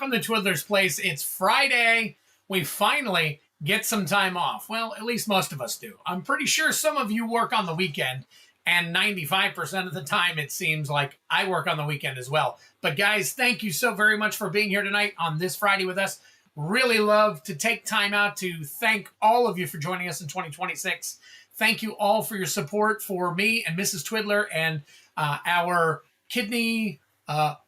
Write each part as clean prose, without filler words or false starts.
welcome to Twiddler's Place. It's Friday. We finally get some time off. Well, at least most of us do. I'm pretty sure some of you work on the weekend, and 95% of the time it seems like I work on the weekend as well. But guys, thank you so very much for being here tonight on this Friday with us. Really love to take time out to thank all of you for joining us in 2026. Thank you all for your support for me and Mrs. Twiddler and our kidney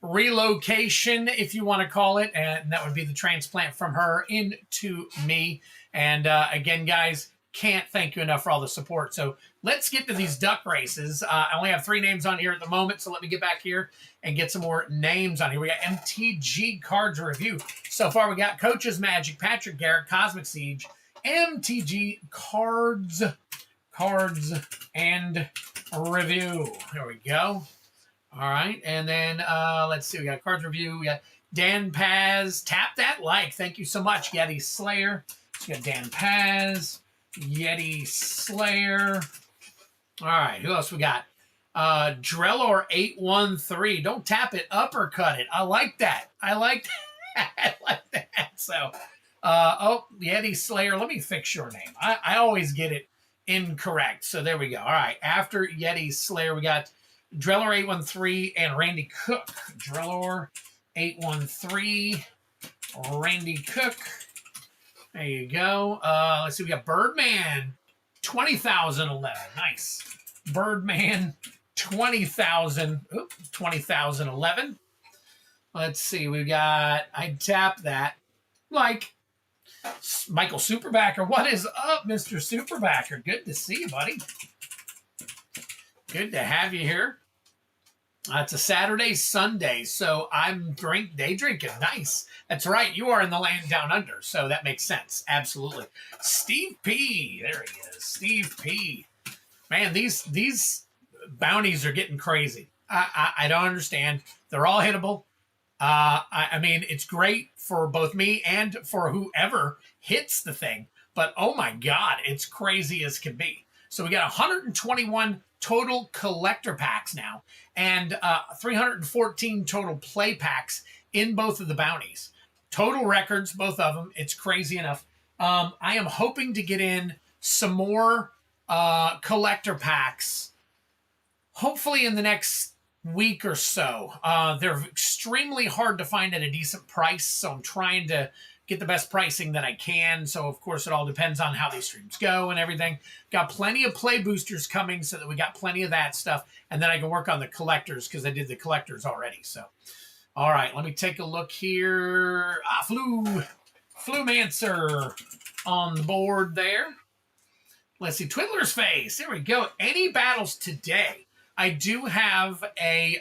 relocation, if you want to call it, and that would be the transplant from her into me. And again, guys, can't thank you enough for all the support. So let's get to these duck races. I only have 3 names on here at the moment, so let me get back here and get some more names on here. We got MTG Cards Review. So far, we got Coach's Magic, Patrick Garrett, Cosmic Siege, MTG Cards and Review. There we go. All right, and then let's see. We got Cards Review. We got Dan Paz. Tap that like. Thank you so much, Yeti Slayer. We got Dan Paz, Yeti Slayer. All right, who else we got? Drellor 813. Don't tap it, uppercut it. I like that. I like that. I like that. So, Yeti Slayer. Let me fix your name. I always get it incorrect. So there we go. All right, after Yeti Slayer, we got Drellor 813 and Randy Cook. Drellor 813, Randy Cook. There you go. Let's see. We got Birdman 20,011. Nice. Birdman 20,011. Let's see. We got, I tap that. Like Michael Superbacker. What is up, Mr. Superbacker? Good to see you, buddy. Good to have you here. It's a Saturday, Sunday, so I'm day drinking. Nice. That's right. You are in the land down under, so that makes sense. Absolutely. Steve P. There he is. Steve P. Man, these bounties are getting crazy. I don't understand. They're all hittable. I mean, it's great for both me and for whoever hits the thing, but oh my God, it's crazy as can be. So we got 121 total collector packs now, and 314 total play packs in both of the bounties. Total records, both of them. It's crazy enough. I am hoping to get in some more collector packs, hopefully in the next week or so. They're extremely hard to find at a decent price, so I'm trying to get the best pricing that I can. So, of course, it all depends on how these streams go and everything. Got plenty of play boosters coming so that we got plenty of that stuff. And then I can work on the collectors because I did the collectors already. So, all right, let me take a look here. Flumancer on the board there. Let's see, Twiddler's Face. There we go. Any battles today? I do have an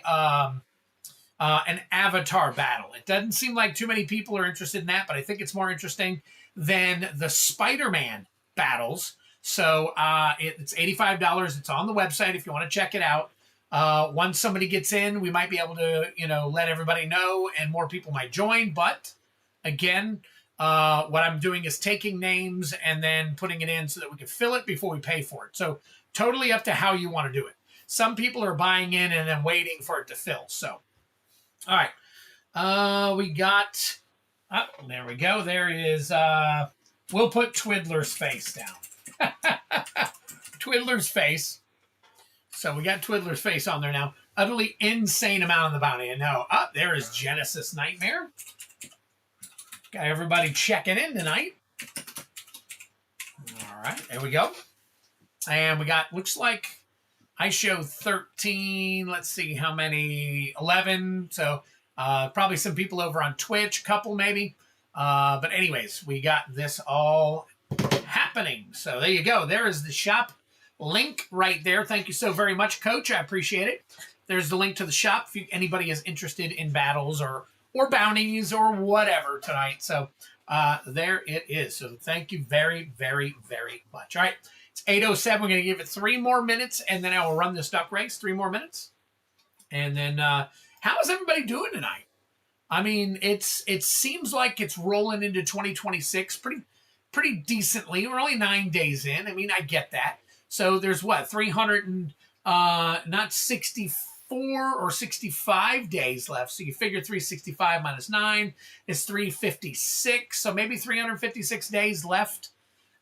avatar battle. It doesn't seem like too many people are interested in that, but I think it's more interesting than the Spider-Man battles. So it's $85. It's on the website if you want to check it out. Once somebody gets in, we might be able to, let everybody know and more people might join. But again, what I'm doing is taking names and then putting it in so that we can fill it before we pay for it. So totally up to how you want to do it. Some people are buying in and then waiting for it to fill. So, all right. We got, there we go. There is, we'll put Twiddler's Face down. Twiddler's Face. So we got Twiddler's Face on there now. Utterly insane amount on the bounty. And now, there is Genesis Nightmare. Got everybody checking in tonight. All right, there we go. And we got, looks like I show 13. Let's see how many, 11. So probably some people over on Twitch, a couple maybe. But anyways, we got this all happening. So there you go. There is the shop link right there. Thank you so very much, Coach. I appreciate it. There's the link to the shop if anybody is interested in battles or bounties or whatever tonight. So there it is. So thank you very, very, very much. All right. It's 8:07. We're going to give it 3 more minutes, and then I will run this duck race. 3 more minutes. And then how is everybody doing tonight? I mean, it seems like it's rolling into 2026 pretty decently. We're only 9 days in. I mean, I get that. So there's what, 300 and not 60 64 or 65 days left. So you figure 365 minus 9 is 356. So maybe 356 days left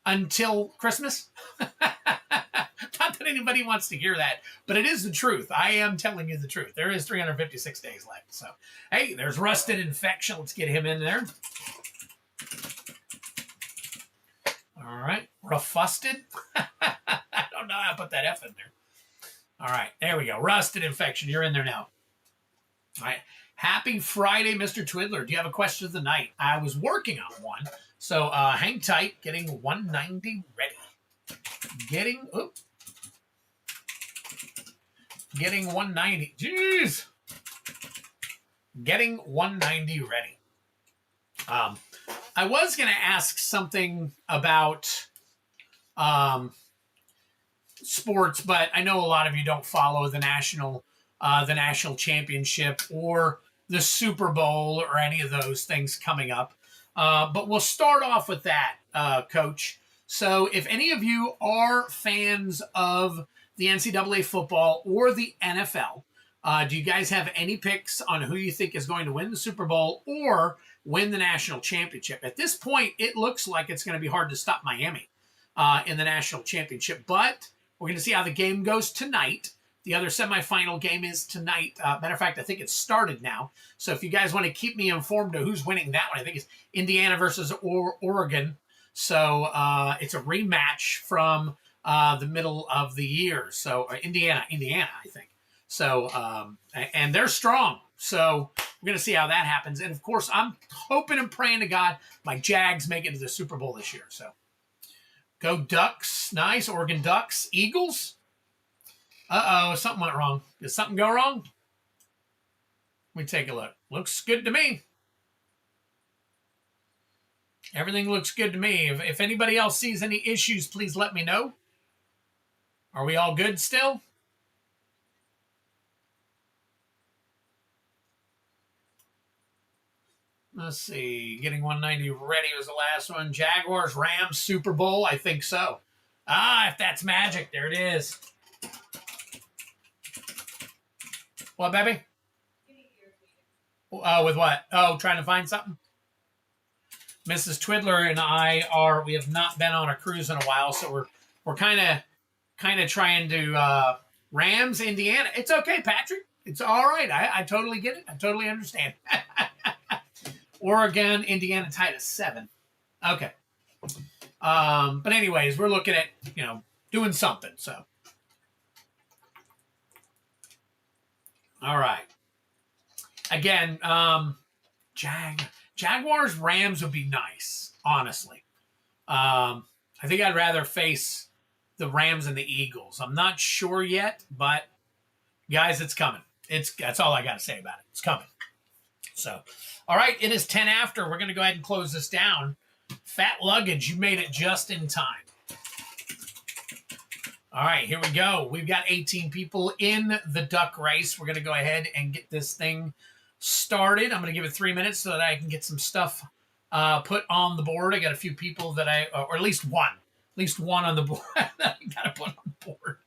until Christmas. Not that anybody wants to hear that, but it is the truth. I am telling you the truth. There is 356 days left. So, hey, there's Rusted Infection. Let's get him in there. All right. Rough-fusted. I don't know how to put that F in there. All right. There we go. Rusted Infection. You're in there now. All right. Happy Friday, Mr. Twiddler. Do you have a question of the night? I was working on one. So hang tight. Getting 190 ready. Getting 190. Jeez. Getting 190 ready. I was going to ask something about sports, but I know a lot of you don't follow the national championship or the Super Bowl or any of those things coming up. But we'll start off with that, Coach. So if any of you are fans of the NCAA football or the NFL, do you guys have any picks on who you think is going to win the Super Bowl or win the national championship? At this point, it looks like it's going to be hard to stop Miami in the national championship, but we're going to see how the game goes tonight. The other semifinal game is tonight. Matter of fact, I think it's started now. So if you guys want to keep me informed of who's winning that one, I think it's Indiana versus Oregon. So it's a rematch from the middle of the year. So Indiana, I think. So, and they're strong. So we're going to see how that happens. And of course, I'm hoping and praying to God my Jags make it to the Super Bowl this year. So go Ducks. Nice. Oregon Ducks. Eagles. Uh-oh, something went wrong. Did something go wrong? Let me take a look. Looks good to me. Everything looks good to me. If anybody else sees any issues, please let me know. Are we all good still? Let's see. Getting 190 ready was the last one. Jaguars, Rams, Super Bowl. I think so. If that's magic, there it is. What, baby? With what? Oh, trying to find something? Mrs. Twiddler and we have not been on a cruise in a while, so we're kind of trying to Rams, Indiana. It's okay, Patrick. It's all right. I totally get it. I totally understand. Oregon, Indiana tied at 7. Okay. But anyways, we're looking at, doing something. So, all right. Again, Jaguars, Rams would be nice, honestly. I think I'd rather face the Rams and the Eagles. I'm not sure yet, but guys, it's coming. That's all I got to say about it. It's coming. So, all right, it is 10 after. We're going to go ahead and close this down. Fat Luggage, you made it just in time. All right, here we go. We've got 18 people in the duck race. We're going to go ahead and get this thing started. I'm going to give it 3 minutes so that I can get some stuff put on the board. I got a few people that or at least one on the board that I got to put on the board.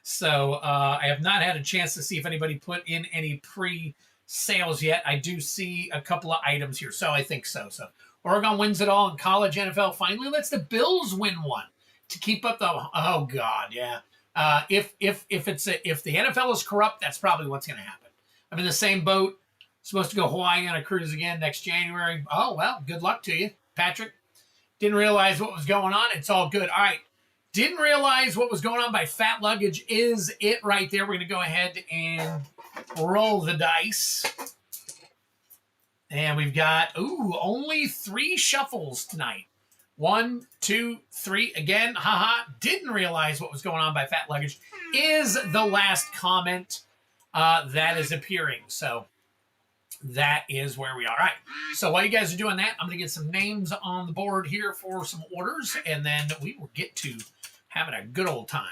So I have not had a chance to see if anybody put in any pre-sales yet. I do see a couple of items here, so I think so. So Oregon wins it all in college NFL. Finally lets the Bills win one to keep up the. Oh God, yeah. If the NFL is corrupt, that's probably what's going to happen. I'm in the same boat. Supposed to go Hawaii on a cruise again next January. Oh well, good luck to you, Patrick. Didn't realize what was going on. It's all good. All right. Didn't realize what was going on by Fat Luggage is it right there. We're going to go ahead and roll the dice. And we've got, only 3 shuffles tonight. 1, 2, 3. Again, didn't realize what was going on by Fat Luggage is the last comment that is appearing. So that is where we are. All right. So while you guys are doing that, I'm going to get some names on the board here for some orders, and then we will get to having a good old time.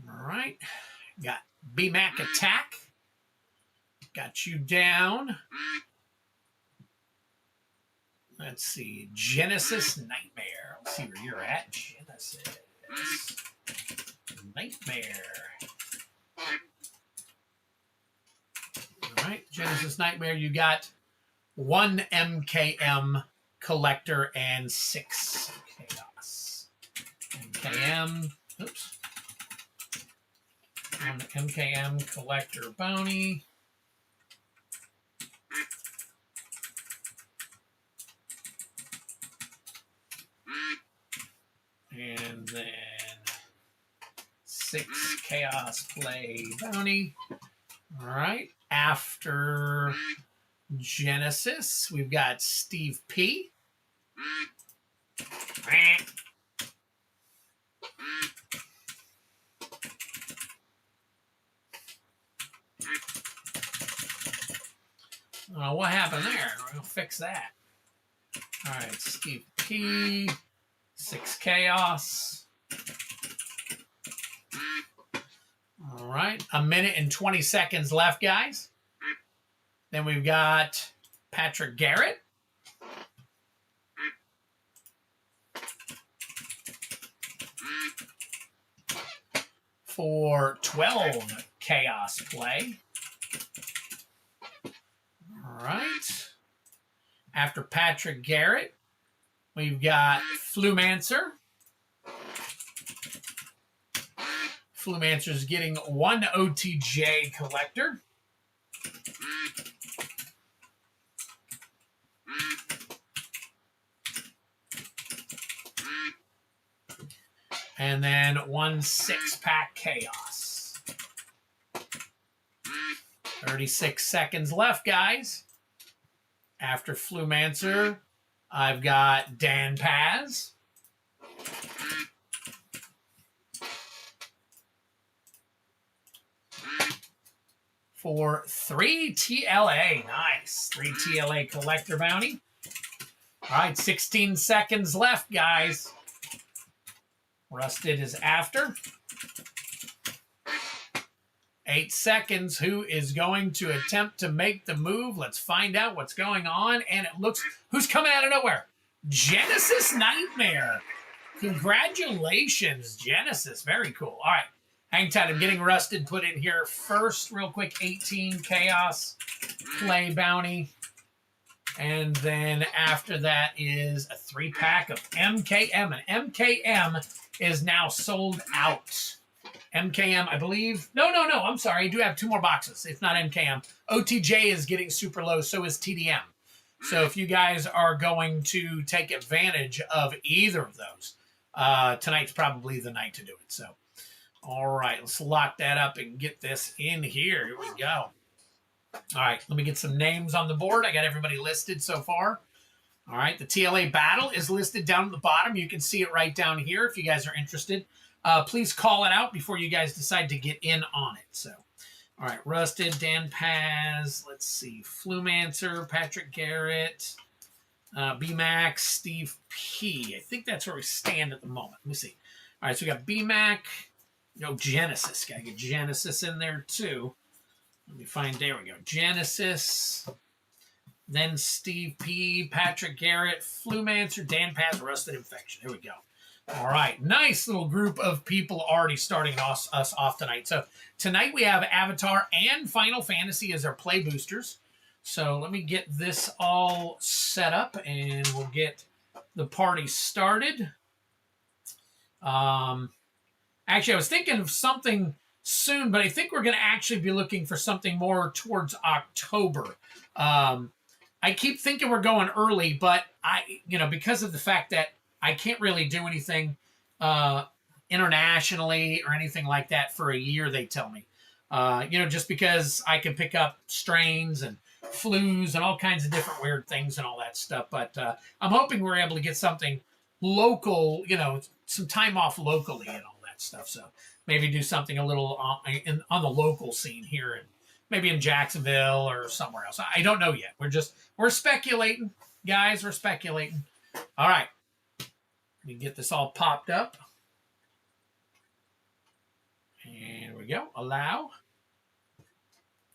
All right. Got BMAC Attack. Got you down. Let's see. Genesis Nightmare. Let's see where you're at. Genesis. Genesis Nightmare. All right, Genesis Nightmare, you got 1 MKM collector and 6 chaos. MKM, oops. 1 MKM collector bounty. And then 6 chaos play bounty. All right. After Genesis, we've got Steve P. What happened there? We'll fix that. All right, Steve P. 6 chaos. All right, 1 minute and 20 seconds left, guys. Then we've got Patrick Garrett. For 12 chaos play. All right. After Patrick Garrett, we've got Flumancer. Flumancer's getting 1 OTJ collector. And then 1 6-pack chaos. 36 seconds left, guys. After Flumancer, I've got Dan Paz. For 3 TLA. Nice. 3 TLA collector bounty. All right, 16 seconds left, guys. Rusted is after. 8 seconds. Who is going to attempt to make the move? Let's find out what's going on. And it looks, who's coming out of nowhere? Genesis Nightmare. Congratulations, Genesis. Very cool. All right. Hang tight. I'm getting Rusted put in here first. Real quick, 18 Chaos Play Bounty. And then after that is a 3-pack of MKM. And MKM is now sold out. MKM, I believe. No. I'm sorry. I do have 2 more boxes. It's not MKM. OTJ is getting super low. So is TDM. So if you guys are going to take advantage of either of those, tonight's probably the night to do it. So, all right. Let's lock that up and get this in here. Here we go. All right, let me get some names on the board. I got everybody listed so far. All right, the TLA battle is listed down at the bottom. You can see it right down here if you guys are interested. Please call it out before you guys decide to get in on it. So, all right, Rusted, Dan Paz, let's see, Flumancer, Patrick Garrett, B-Mac, Steve P. I think that's where we stand at the moment. Let me see. All right, so we got B-Mac, Genesis. Got to get Genesis in there too. Let me find, there we go. Genesis, then Steve P, Patrick Garrett, Flumancer, Dan Paz, Rusted Infection. Here we go. All right. Nice little group of people already starting us off tonight. So tonight we have Avatar and Final Fantasy as our play boosters. So let me get this all set up and we'll get the party started. Actually, I was thinking of something soon, but I think we're going to actually be looking for something more towards October. I keep thinking we're going early, but because of the fact that I can't really do anything internationally or anything like that for a year, they tell me. Just because I can pick up strains and flus and all kinds of different weird things and all that stuff. But I'm hoping we're able to get something local, some time off locally and all that stuff. So maybe do something a little on the local scene here, and maybe in Jacksonville or somewhere else. I don't know yet. We're speculating, guys. We're speculating. All right. Let me get this all popped up. And here we go. Allow.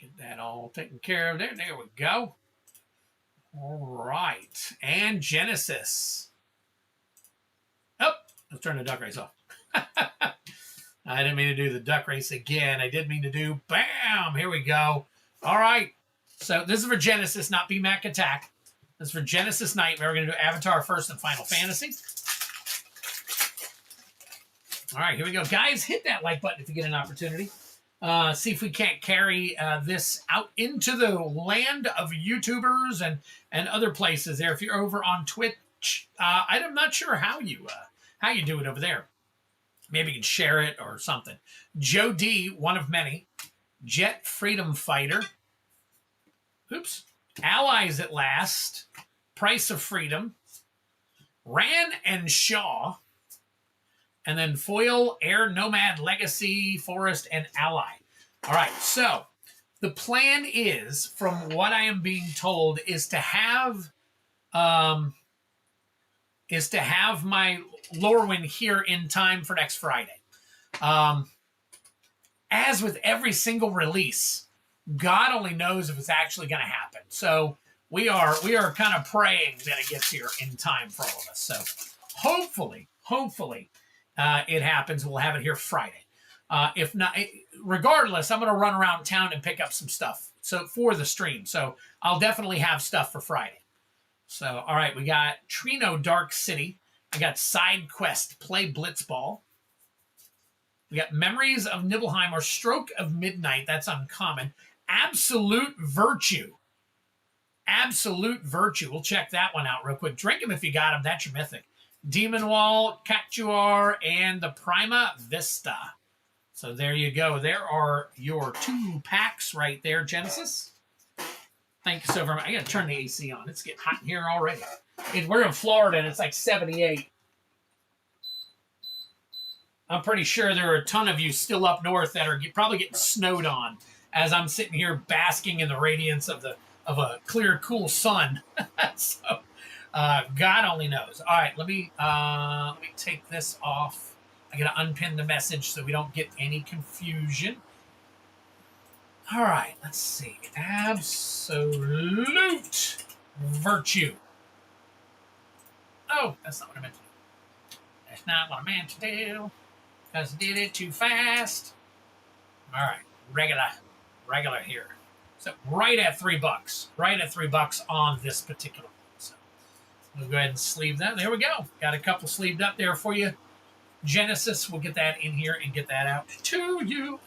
Get that all taken care of there. There we go. All right. And Genesis. Oh, Let's turn the duck race off. I didn't mean to do the duck race again. I did mean to do, bam, here we go. All right. So this is for Genesis, not BMAC Attack. This is for Genesis Nightmare. We're going to do Avatar first and Final Fantasy. All right, here we go. Guys, hit that like button if you get an opportunity. See if we can't carry this out into the land of YouTubers and other places there. If you're over on Twitch, I'm not sure how you do it over there. Maybe you can share it or something. Joe D, one of many. Jet Freedom Fighter. Oops. Allies at Last. Price of Freedom. Ran and Shaw. And then Foil, Air, Nomad, Legacy, Forest, and Ally. All right, so the plan is, from what I am being told, is to have my Lorwyn here in time for next Friday. As with every single release, God only knows if it's actually going to happen. So we are kind of praying that it gets here in time for all of us. So hopefully, it happens. We'll have it here Friday. If not, regardless, I'm going to run around town and pick up some stuff for the stream. So I'll definitely have stuff for Friday. So, all right, we got Trino Dark City. I got Side Quest Play Blitzball. We got Memories of Nibelheim or Stroke of Midnight. That's uncommon. Absolute Virtue. We'll check that one out real quick. Drink them if you got them. That's your mythic. Demon Wall, Cactuar, and the Prima Vista. So there you go. There are your 2 packs right there, Genesis. Thank you so very much. I got to turn the AC on. It's getting hot in here already. We're in Florida, and it's like 78. I'm pretty sure there are a ton of you still up north that are probably getting snowed on as I'm sitting here basking in the radiance of a clear, cool sun. So God only knows. All right, let me take this off. I got to unpin the message so we don't get any confusion. All right, let's see. Absolute Virtue. Oh, that's not what I meant to do. That's not what I meant to do. Because I did it too fast. All right, regular here. So right at $3. Right at $3 on this particular one. So we'll go ahead and sleeve that. There we go. Got a couple sleeved up there for you. Genesis, we'll get that in here and get that out to you.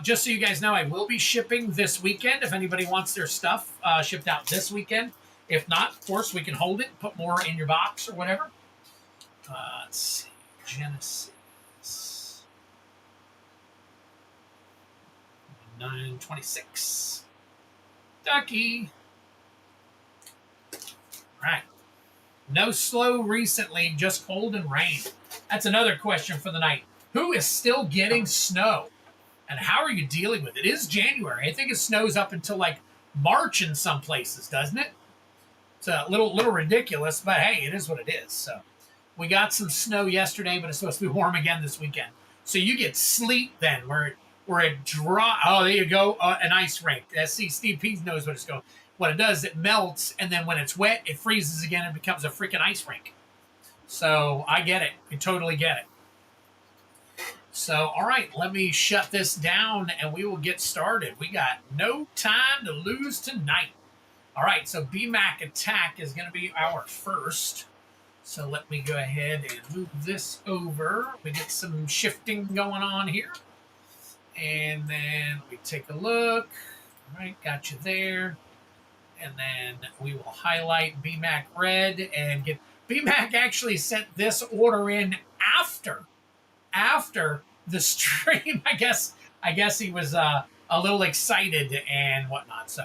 Just so you guys know, I will be shipping this weekend. If anybody wants their stuff shipped out this weekend. If not, of course, we can hold it, put more in your box or whatever. Let's see. Genesis. 926. Ducky. All right. No slow recently, just cold and rain. That's another question for the night. Who is still getting snow? And how are you dealing with it? It is January. I think it snows up until like March in some places, doesn't it? It's a little ridiculous, but hey, it is what it is. So we got some snow yesterday, but it's supposed to be warm again this weekend. So you get sleet then, where it dry. Oh, there you go, an ice rink. See, Steve P knows what it's going. What it does, it melts, and then when it's wet, it freezes again and becomes a freaking ice rink. So I get it. I totally get it. So, all right, let me shut this down, and we will get started. We got no time to lose tonight. All right, so BMAC Attack is going to be our first. So let me go ahead and move this over. We get some shifting going on here. And then we take a look. All right, got you there. And then we will highlight BMAC Red and get... BMAC actually sent this order in after the stream. I guess he was a little excited and whatnot. So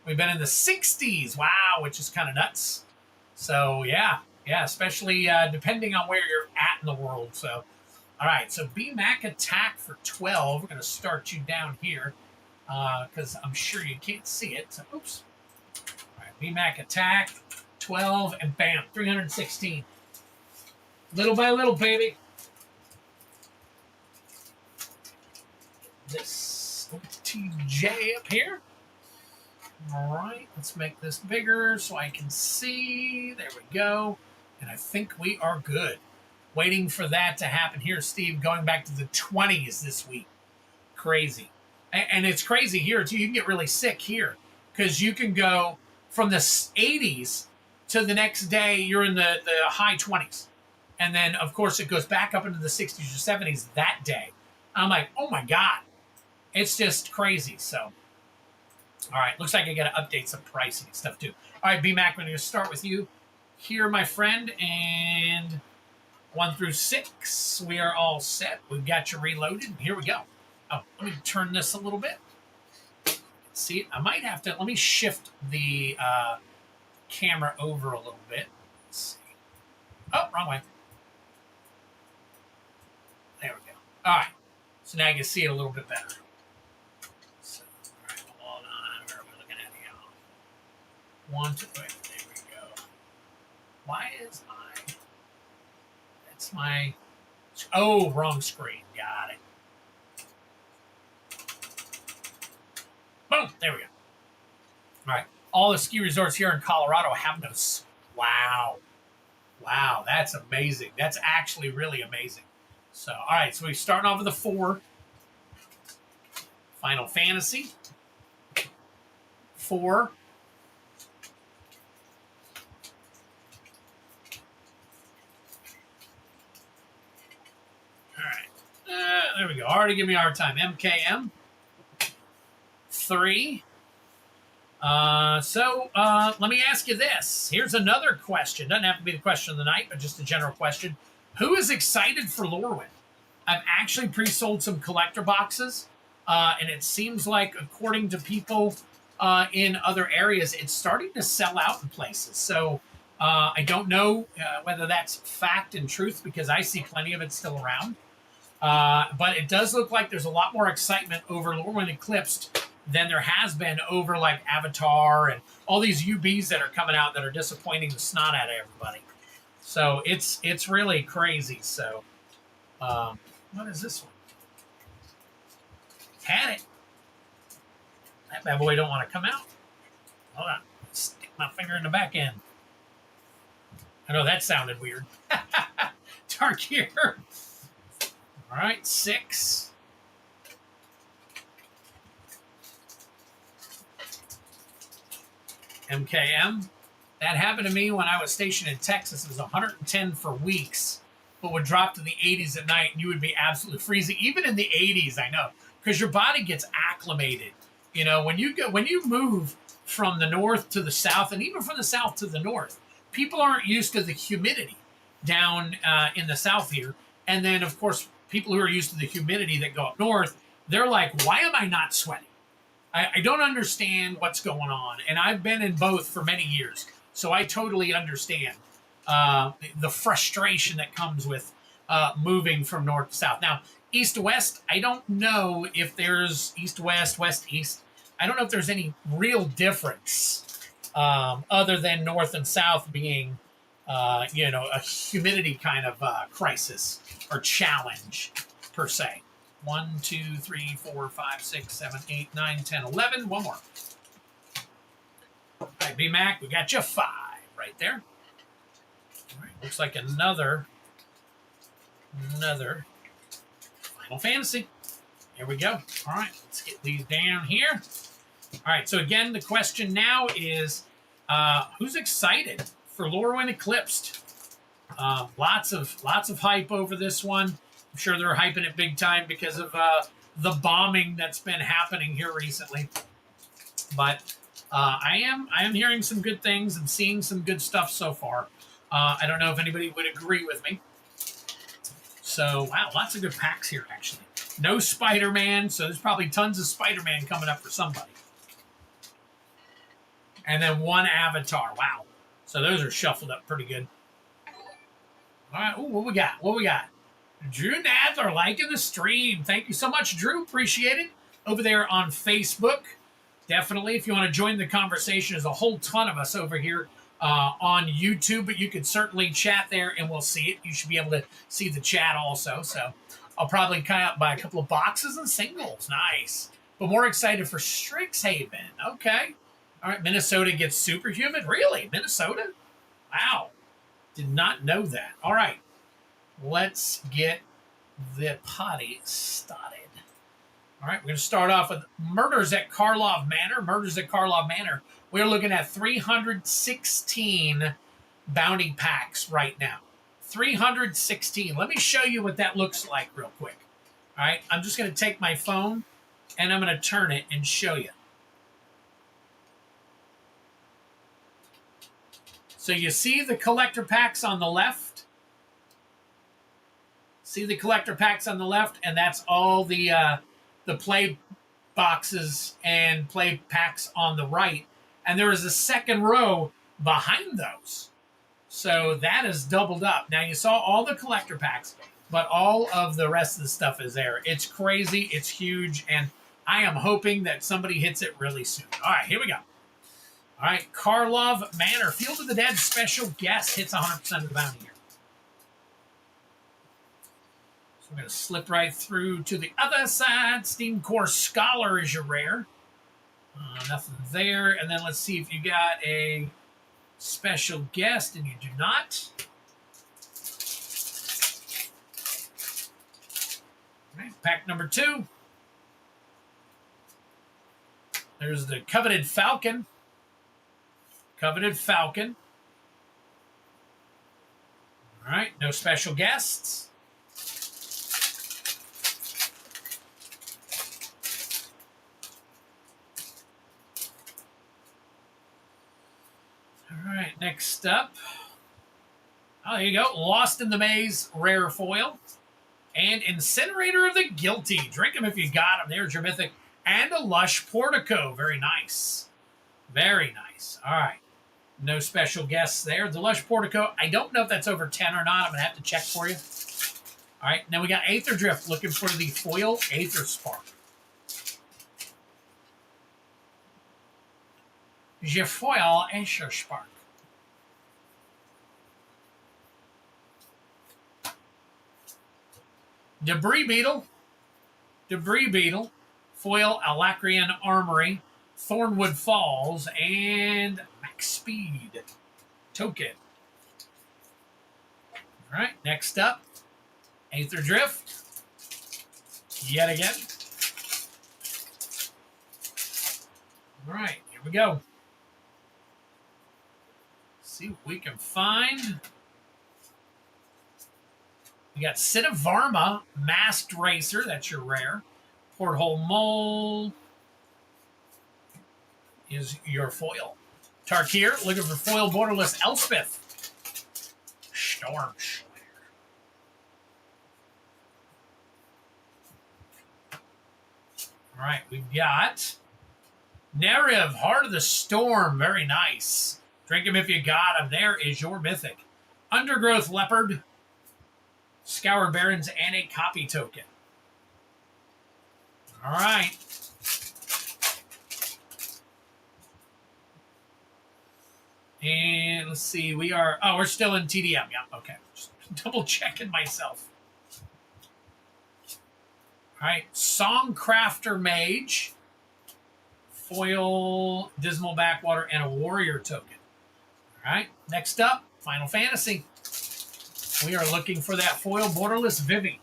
we've been in the 60s. Wow, which is kind of nuts. So yeah, especially depending on where you're at in the world. So, all right, so BMAC Attack for 12. We're going to start you down here because I'm sure you can't see it. So, oops. All right, BMAC Attack, 12, and bam, 316. Little by little, baby. This TJ up here. All right, let's make this bigger so I can see. There we go. And I think we are good. Waiting for that to happen. Here, Steve, going back to the 20s this week. Crazy. And it's crazy here, too. You can get really sick here because you can go from the 80s to the next day, you're in the high 20s. And then, of course, it goes back up into the 60s or 70s that day. I'm like, oh my God. It's just crazy. So, all right. Looks like I got to update some pricing and stuff, too. All right, B-Mac, we're going to start with you here, my friend. And 1 through 6, we are all set. We've got you reloaded. Here we go. Oh, let me turn this a little bit. See, I might have to, let me shift the camera over a little bit. Let's see. Oh, wrong way. There we go. All right. So now you can see it a little bit better. So, all right, hold on. Where are we looking at here? 1, 2, wait, there we go. Why is that's my, oh, wrong screen. Got it. Boom, there we go. All right. All the ski resorts here in Colorado have no, wow. Wow, that's amazing. That's actually really amazing. So, all right, so we're starting off with a 4. Final Fantasy. 4. All right. There we go. Already give me a hard time. MKM. 3. Let me ask you this. Here's another question. Doesn't have to be the question of the night, but just a general question. Who is excited for Lorwyn? I've actually pre-sold some collector boxes, and it seems like, according to people in other areas, it's starting to sell out in places. So I don't know whether that's fact and truth, because I see plenty of it still around. But it does look like there's a lot more excitement over Lorwyn Eclipsed than there has been over like Avatar and all these UBs that are coming out that are disappointing the snot out of everybody. So it's really crazy. So what is this one? Had it. That bad boy don't want to come out. Hold on. Stick my finger in the back end. I know that sounded weird. Dark here. All right, 6. MKM. That happened to me when I was stationed in Texas. It was 110 for weeks, but would drop to the 80s at night, and you would be absolutely freezing. Even in the 80s, I know, because your body gets acclimated. You know, when you move from the north to the south, and even from the south to the north, people aren't used to the humidity down in the south here. And then, of course, people who are used to the humidity that go up north, they're like, why am I not sweating? I don't understand what's going on. And I've been in both for many years. So I totally understand the frustration that comes with moving from north to south. Now, east to west, I don't know if there's east to west, west to east. I don't know if there's any real difference other than north and south being, a humidity kind of crisis or challenge per se. 1, 2, 3, 4, 5, 6, 7, 8, 9, 10, 11. One more. All right, B-Mac, we got you 5 right there. All right, looks like another Final Fantasy. Here we go. All right, let's get these down here. All right, so again, the question now is, who's excited for Lorwyn Eclipsed? Lots of hype over this one. I'm sure they're hyping it big time because of the bombing that's been happening here recently. But I am hearing some good things and seeing some good stuff so far. I don't know if anybody would agree with me. So, wow, lots of good packs here, actually. No Spider-Man, so there's probably tons of Spider-Man coming up for somebody. And then 1 Avatar. Wow. So those are shuffled up pretty good. All right, ooh, what we got? Drew Nadler liking the stream. Thank you so much, Drew. Appreciate it. Over there on Facebook. Definitely, if you want to join the conversation, there's a whole ton of us over here on YouTube, but you can certainly chat there and we'll see it. You should be able to see the chat also. So I'll probably buy a couple of boxes and singles. Nice. But more excited for Strixhaven. Okay. All right, Minnesota gets superhuman. Really? Minnesota? Wow. Did not know that. All right. let's get the potty started. All right, we're going to start off with Murders at Karlov Manor. Murders at Karlov Manor. We're looking at 316 bounty packs right now. 316. Let me show you what that looks like real quick. All right, I'm just going to take my phone and I'm going to turn it and show you. So you see the collector packs on the left? See the collector packs on the left? And that's all the play boxes and play packs on the right. And there is a second row behind those. So that is doubled up. Now you saw all the collector packs, but all of the rest of the stuff is there. It's crazy. It's huge. And I am hoping that somebody hits it really soon. All right, here we go. All right, Karlov Manor. Field of the Dead special guest hits 100% of the bounty here. So we're going to slip right through to the other side. Steam Core Scholar is your rare. Nothing there. And then let's see if you got a special guest, and you do not. All right, pack number 2. There's the Coveted Falcon. Coveted Falcon. All right, no special guests. All right, next up. Oh, there you go. Lost in the Maze, rare foil. And Incinerator of the Guilty. Drink them if you got them. There's your Mythic. And a Lush Portico. Very nice. Very nice. All right. No special guests there. The Lush Portico, I don't know if that's over 10 or not. I'm going to have to check for you. All right. Now we got Aether Drift looking for the foil Aether Spark. Je foil Aether Spark. Debris Beetle. Debris Beetle. Foil Alacrian Armory. Thornwood Falls, and Max Speed token. All right, next up, Aether Drift, yet again. All right, here we go. See what we can find. We got Cinevarma, Masked Racer, that's your rare. Porthole Mole is your foil. Tarkir, looking for foil borderless Elspeth. Storm Slayer. All right, we've got Nerev, Heart of the Storm. Very nice. Drink him if you got him. There is your Mythic. Undergrowth Leopard, Scoured Barrens, and a copy token. All right. And let's see, we're still in TDM. Yeah, okay. Just double checking myself. All right, Songcrafter Mage, foil Dismal Backwater, and a Warrior token. All right, next up, Final Fantasy. We are looking for that foil borderless Vivi.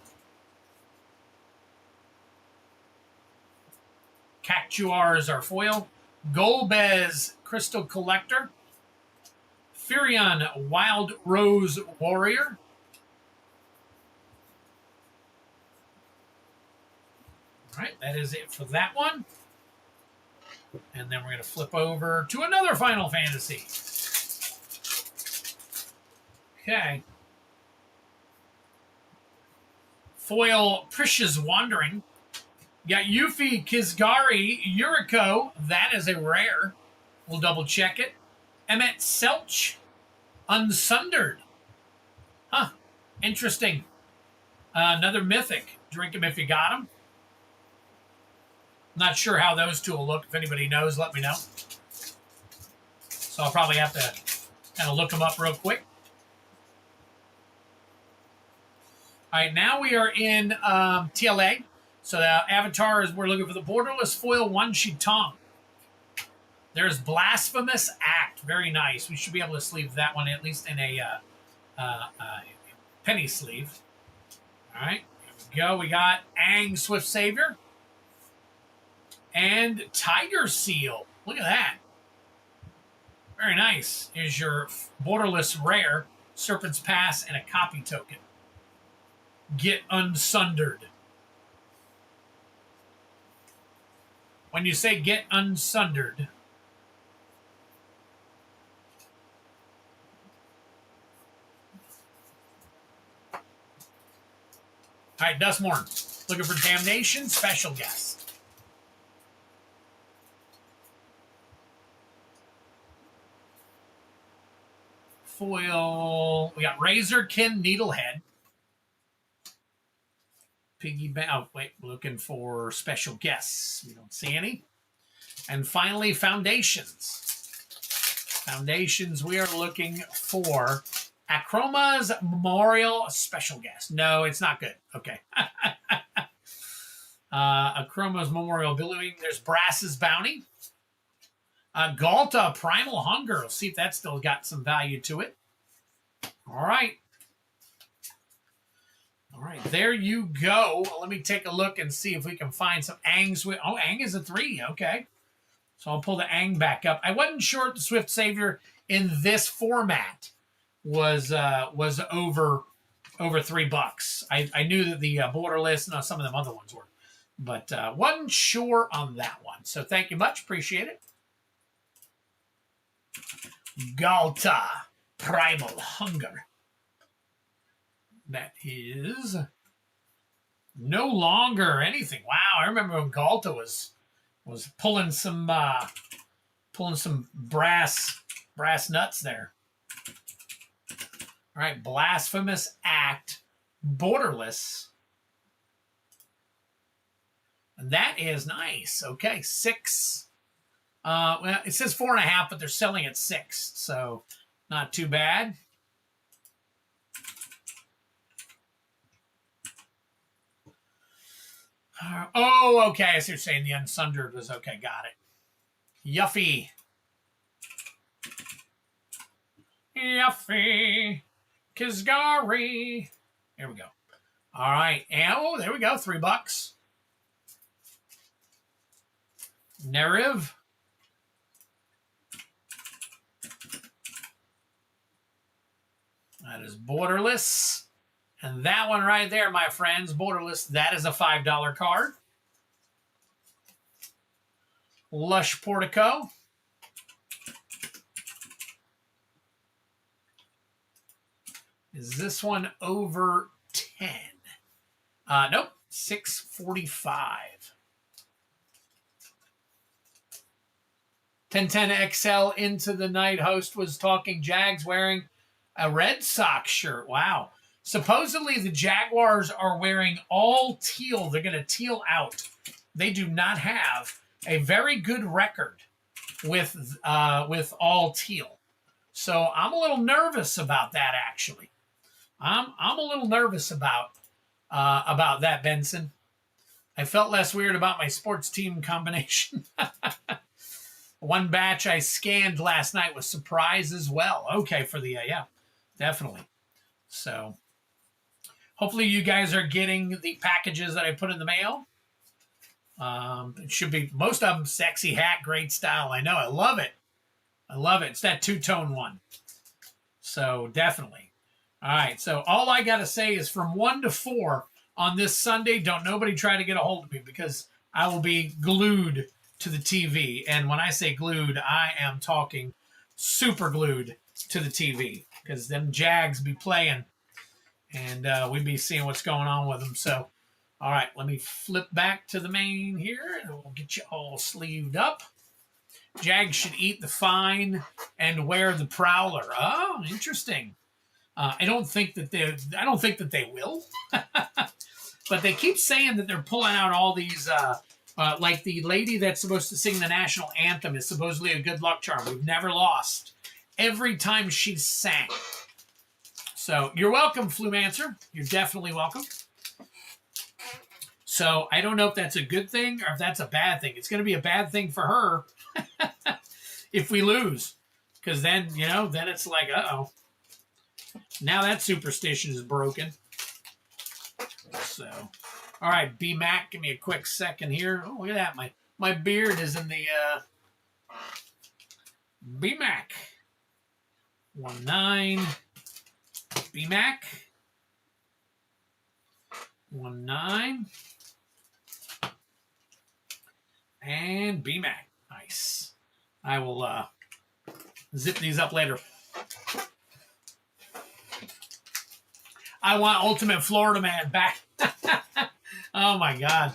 Cactuar is our foil. Golbez Crystal Collector. Furion Wild Rose Warrior. All right, that is it for that one. And then we're going to flip over to another Final Fantasy. Okay. Foil Prisha's Wandering. You got Yuffie Kizgari Yuriko. That is a rare. We'll double check it. Emmet Selch, Unsundered. Huh, interesting. Another Mythic. Drink him if you got him. Not sure how those two will look. If anybody knows, let me know. So I'll probably have to kind of look them up real quick. All right, now we are in TLA. So the avatar is, we're looking for the borderless foil One Shitong. There's Blasphemous Act. Very nice. We should be able to sleeve that one, at least in a penny sleeve. All right, here we go. We got Ang Swift Savior and Tiger Seal. Look at that. Very nice. Here's your borderless rare, Serpent's Pass, and a copy token. Get unsundered. When you say get unsundered, all right, Dustmorn, looking for Damnation, special guest. Foil, we got Razorkin Needlehead. Piggy Bank, oh, wait, looking for special guests. We don't see any. And finally, Foundations. Foundations, we are looking for Akroma's Memorial special guest. No, it's not good. Okay. Akroma's Memorial Billowing. There's Brass's Bounty. Galta Primal Hunger. We'll see if that's still got some value to it. All right. All right, there you go. Let me take a look and see if we can find some Ang Swift. Oh, Ang is a 3. Okay. So I'll pull the Ang back up. I wasn't sure if the Swift Savior in this format was over $3. I knew that the borderless and some of them other ones were, but wasn't sure on that one. So thank you much. Appreciate it. Galta Primal Hunger. That is no longer anything. Wow, I remember when Galta was pulling some brass nuts there. All right, Blasphemous Act, borderless. And that is nice. Okay, 6. Well, it says 4.5, but they're selling at 6, so not too bad. Oh, okay. I see what you're saying. The Unsundered was okay. Got it. Yuffie. Yuffie. Kizgari. There we go. All right. And, oh, there we go. $3. Neriv. That is borderless. And that one right there, my friends, borderless, that is a $5 card. Lush Portico. Is this one over 10? Nope, 645. 1010 XL into the night. Host was talking Jags wearing a Red Sox shirt. Wow. Supposedly, the Jaguars are wearing all teal. They're going to teal out. They do not have a very good record with all teal. So I'm a little nervous about that, actually. I'm a little nervous about that, Benson. I felt less weird about my sports team combination. One batch I scanned last night was surprise as well. Okay, for the, yeah, definitely. So hopefully you guys are getting the packages that I put in the mail. It should be, most of them, sexy hat, great style. I know, I love it. I love it. It's that two-tone one. So definitely. All right, so all I got to say is from 1 to 4 on this Sunday, don't nobody try to get a hold of me because I will be glued to the TV. And when I say glued, I am talking super glued to the TV because them Jags be playing and we'd be seeing what's going on with them. So, all right, let me flip back to the main here and we'll get you all sleeved up. Jags should eat the fine and wear the prowler. Oh, interesting. I don't think that they will, but they keep saying that they're pulling out all these, like the lady that's supposed to sing the national anthem is supposedly a good luck charm. We've never lost every time she sang. So you're welcome, Flumancer. You're definitely welcome. So I don't know if that's a good thing or if that's a bad thing. It's going to be a bad thing for her if we lose, because then, then it's like, uh-oh. Now that superstition is broken. So, all right, B-Mac, give me a quick second here. Oh, look at that. My beard is in the B-Mac. 19. B-Mac. 19. And B-Mac. Nice. I will zip these up later. I want Ultimate Florida Man back. Oh, my God.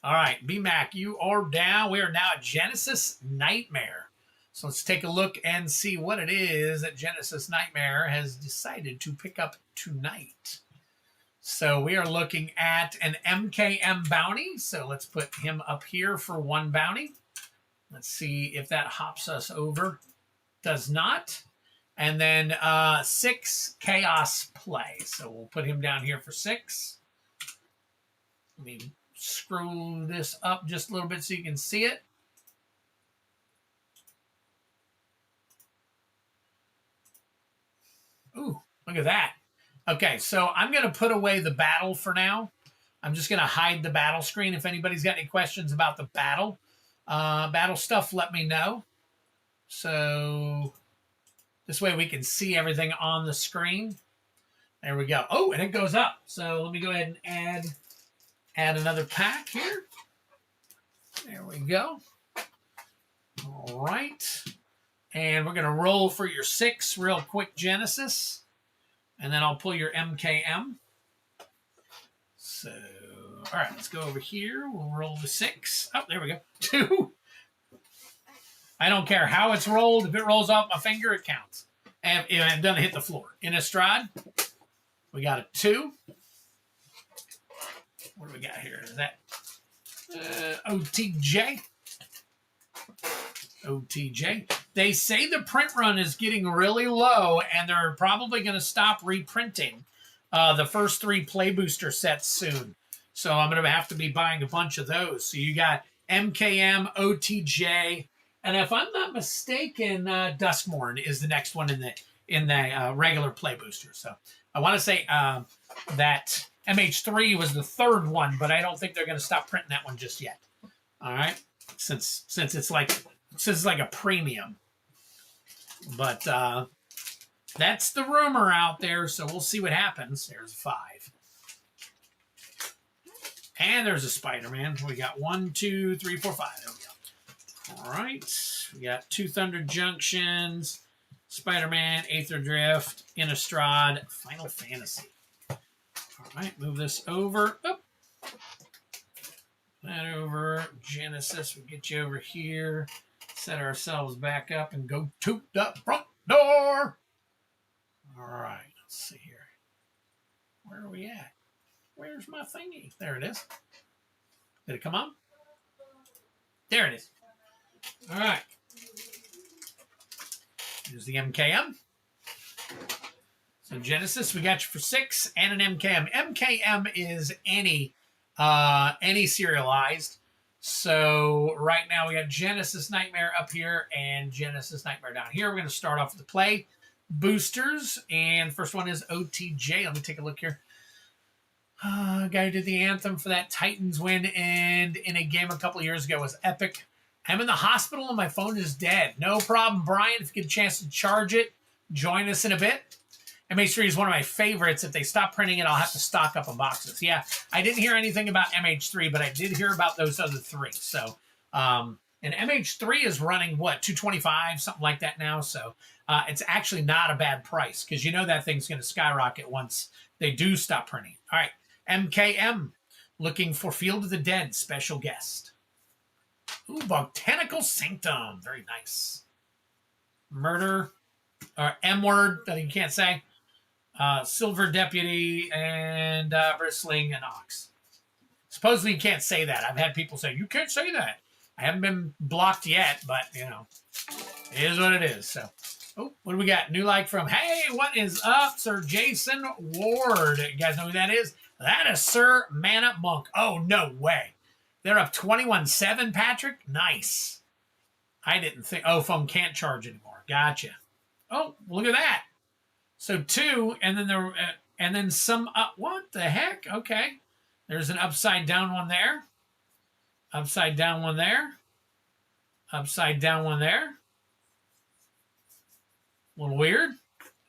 All right, B-Mac, you are down. We are now at Genesis Nightmare. So let's take a look and see what it is that Genesis Nightmare has decided to pick up tonight. So we are looking at an MKM bounty. So let's put him up here for 1 bounty. Let's see if that hops us over. Does not. And then 6 Chaos Play. So we'll put him down here for 6. Let me screw this up just a little bit so you can see it. Ooh, look at that. Okay, so I'm going to put away the battle for now. I'm just going to hide the battle screen. If anybody's got any questions about the battle stuff, let me know. So this way we can see everything on the screen. There we go. Oh, and it goes up. So let me go ahead and add another pack here. There we go. All right. And we're going to roll for your 6 real quick, Genesis. And then I'll pull your MKM. So, all right, let's go over here. We'll roll the 6. Oh, there we go. 2. I don't care how it's rolled. If it rolls off my finger, it counts. And it doesn't hit the floor. Innistrad, we got a 2. What do we got here? Is that OTJ? OTJ. They say the print run is getting really low, and they're probably going to stop reprinting the first 3 Play Booster sets soon. So I'm going to have to be buying a bunch of those. So you got MKM, OTJ, and if I'm not mistaken, Duskmorn is the next one in the regular Play Booster. So I want to say that MH3 was the 3rd one, but I don't think they're going to stop printing that one just yet. All right, since it's like a premium. But that's the rumor out there, so we'll see what happens. There's 5. And there's a Spider-Man. We got 1, 2, 3, 4, 5. There we go. All right. We got 2 Thunder Junctions, Spider-Man, Aether Drift, Innistrad, Final Fantasy. All right, move this over. Oh. That over. Genesis, we'll get you over here. Set ourselves back up and go to the front door. All right, let's see here. Where are we at? Where's my thingy? There it is. Did it come on? There it is. All right. Here's the MKM. So Genesis, we got you for 6 and an MKM. MKM is any serialized. So right now we got Genesis Nightmare up here and Genesis Nightmare down here. We're going to start off with the Play Boosters. And first one is OTJ. Let me take a look here. Guy who did the anthem for that Titans win and in a game a couple years ago was epic. I'm in the hospital and my phone is dead. No problem, Brian. If you get a chance to charge it, join us in a bit. MH3 is one of my favorites. If they stop printing it, I'll have to stock up on boxes. Yeah, I didn't hear anything about MH3, but I did hear about those other 3. So, and MH3 is running, what, 225, something like that now. So it's actually not a bad price because you know that thing's going to skyrocket once they do stop printing. All right, MKM, looking for Field of the Dead special guest. Ooh, Botanical Sanctum. Very nice. Murder, or M-word that you can't say. Silver Deputy, and Bristling and Ox. Supposedly you can't say that. I've had people say, you can't say that. I haven't been blocked yet, but, you know, it is what it is. So, oh, what do we got? New like from, hey, what is up, Sir Jason Ward? You guys know who that is? That is Sir Man Up Monk. Oh, no way. They're up 21-7, Patrick? Nice. I didn't think, oh, phone can't charge anymore. Gotcha. Oh, look at that. So 2, and then And then some, what the heck? Okay. There's an upside down one there. Upside down one there. Upside down one there. A little weird.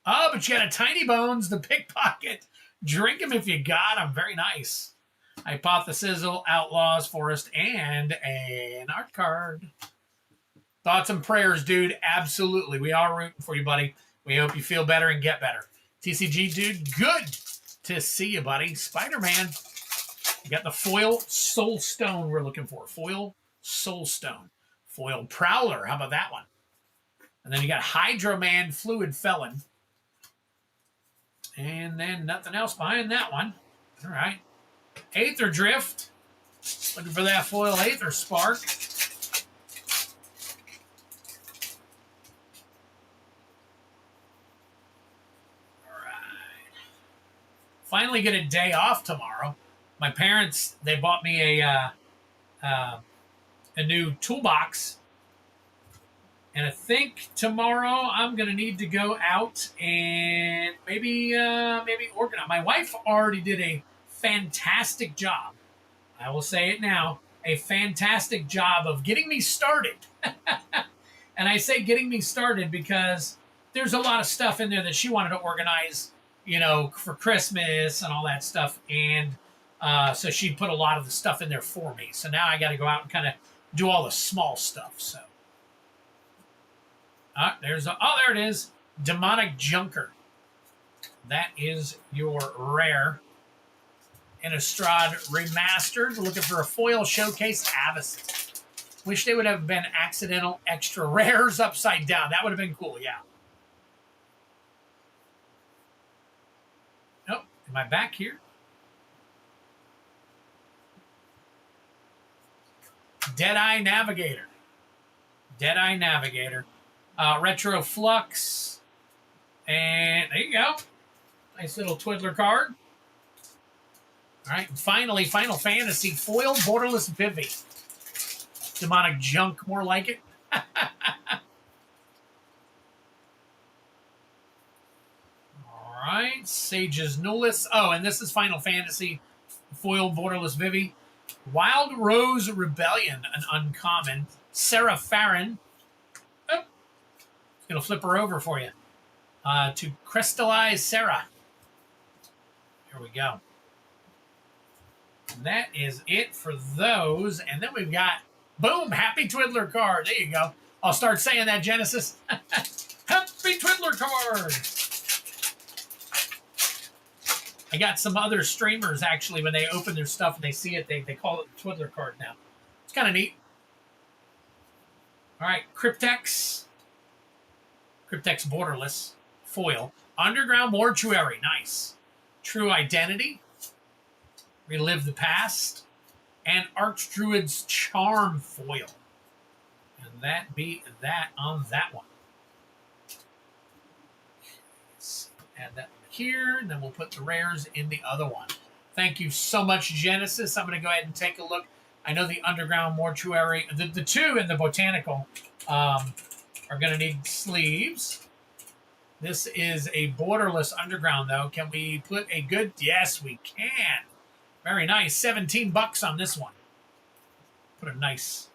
Oh, but you got a Tiny Bones, the pickpocket. Drink him if you got him. Very nice. Hypothesizzle, Outlaws, Forest, and an art card. Thoughts and prayers, dude. Absolutely. We are rooting for you, buddy. We hope you feel better and get better. TCG, dude. Good to see you, buddy. Spider-Man. You got the foil Soul Stone we're looking for. Foil Soul Stone. Foil Prowler. How about that one? And then you got Hydro Man, Fluid Felon. And then nothing else behind that one. All right. Aether Drift. Looking for that foil Aether Spark. All right. Finally get a day off tomorrow. My parents, they bought me a new toolbox. And I think tomorrow I'm going to need to go out and maybe organize. My wife already did a fantastic job. I will say it now. A fantastic job of getting me started. And I say getting me started because there's a lot of stuff in there that she wanted to organize, for Christmas and all that stuff. And so she put a lot of the stuff in there for me. So now I got to go out and kind of do all the small stuff. So. There it is. Demonic Junker. That is your rare. Innistrad Remastered. Looking for a foil showcase Avacyn. Wish they would have been accidental extra rares upside down. That would have been cool, yeah. Oh, am I back here? Deadeye Navigator. Deadeye Navigator. Retro Flux. And there you go. Nice little Twiddler card. All right. And finally, Final Fantasy Foil Borderless Vivi. Demonic Junk, more like it. All right. Sage's Nullis. Oh, and this is Final Fantasy Foil Borderless Vivi. Wild Rose Rebellion, an uncommon. Sarah Farron. Going to flip her over for you to Crystallize Sarah. Here we go. And that is it for those. And then we've got, boom, Happy Twiddler card. There you go. I'll start saying that, Genesis. Happy Twiddler card. I got some other streamers, actually, when they open their stuff and they see it, they call it the Twiddler card now. It's kind of neat. All right, Cryptex. Cryptex Borderless, foil. Underground Mortuary, nice. True Identity, Relive the Past, and Archdruid's Charm foil. And that be that on that one. Let's add that one here, and then we'll put the rares in the other one. Thank you so much, Genesis. I'm going to go ahead and take a look. I know the Underground Mortuary, the two in the Botanical, are going to need sleeves. This is a borderless underground, though. Can we put a good... Yes, we can. Very nice. $17 on this one. Put a nice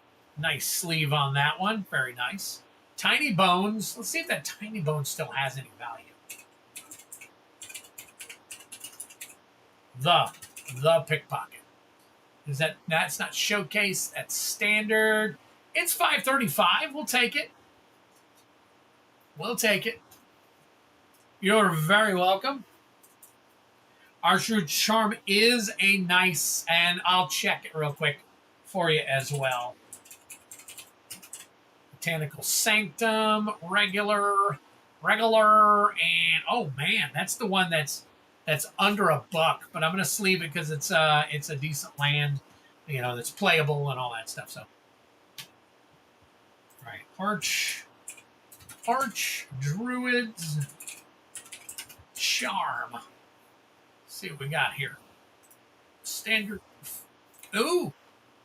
sleeve on that one. Very nice. Tiny Bones. Let's see if that Tiny Bones still has any value. The Pickpocket. That's not showcase. That's standard. It's $5.35. We'll take it. We'll take it. You're very welcome. Archdruid's Charm is a nice, and I'll check it real quick for you as well. Botanical Sanctum, regular, and oh man, that's the one that's under $1, but I'm gonna sleeve it because it's a decent land, that's playable and all that stuff. So, all right, Archdruid's Charm. Let's see what we got here. Standard. Ooh,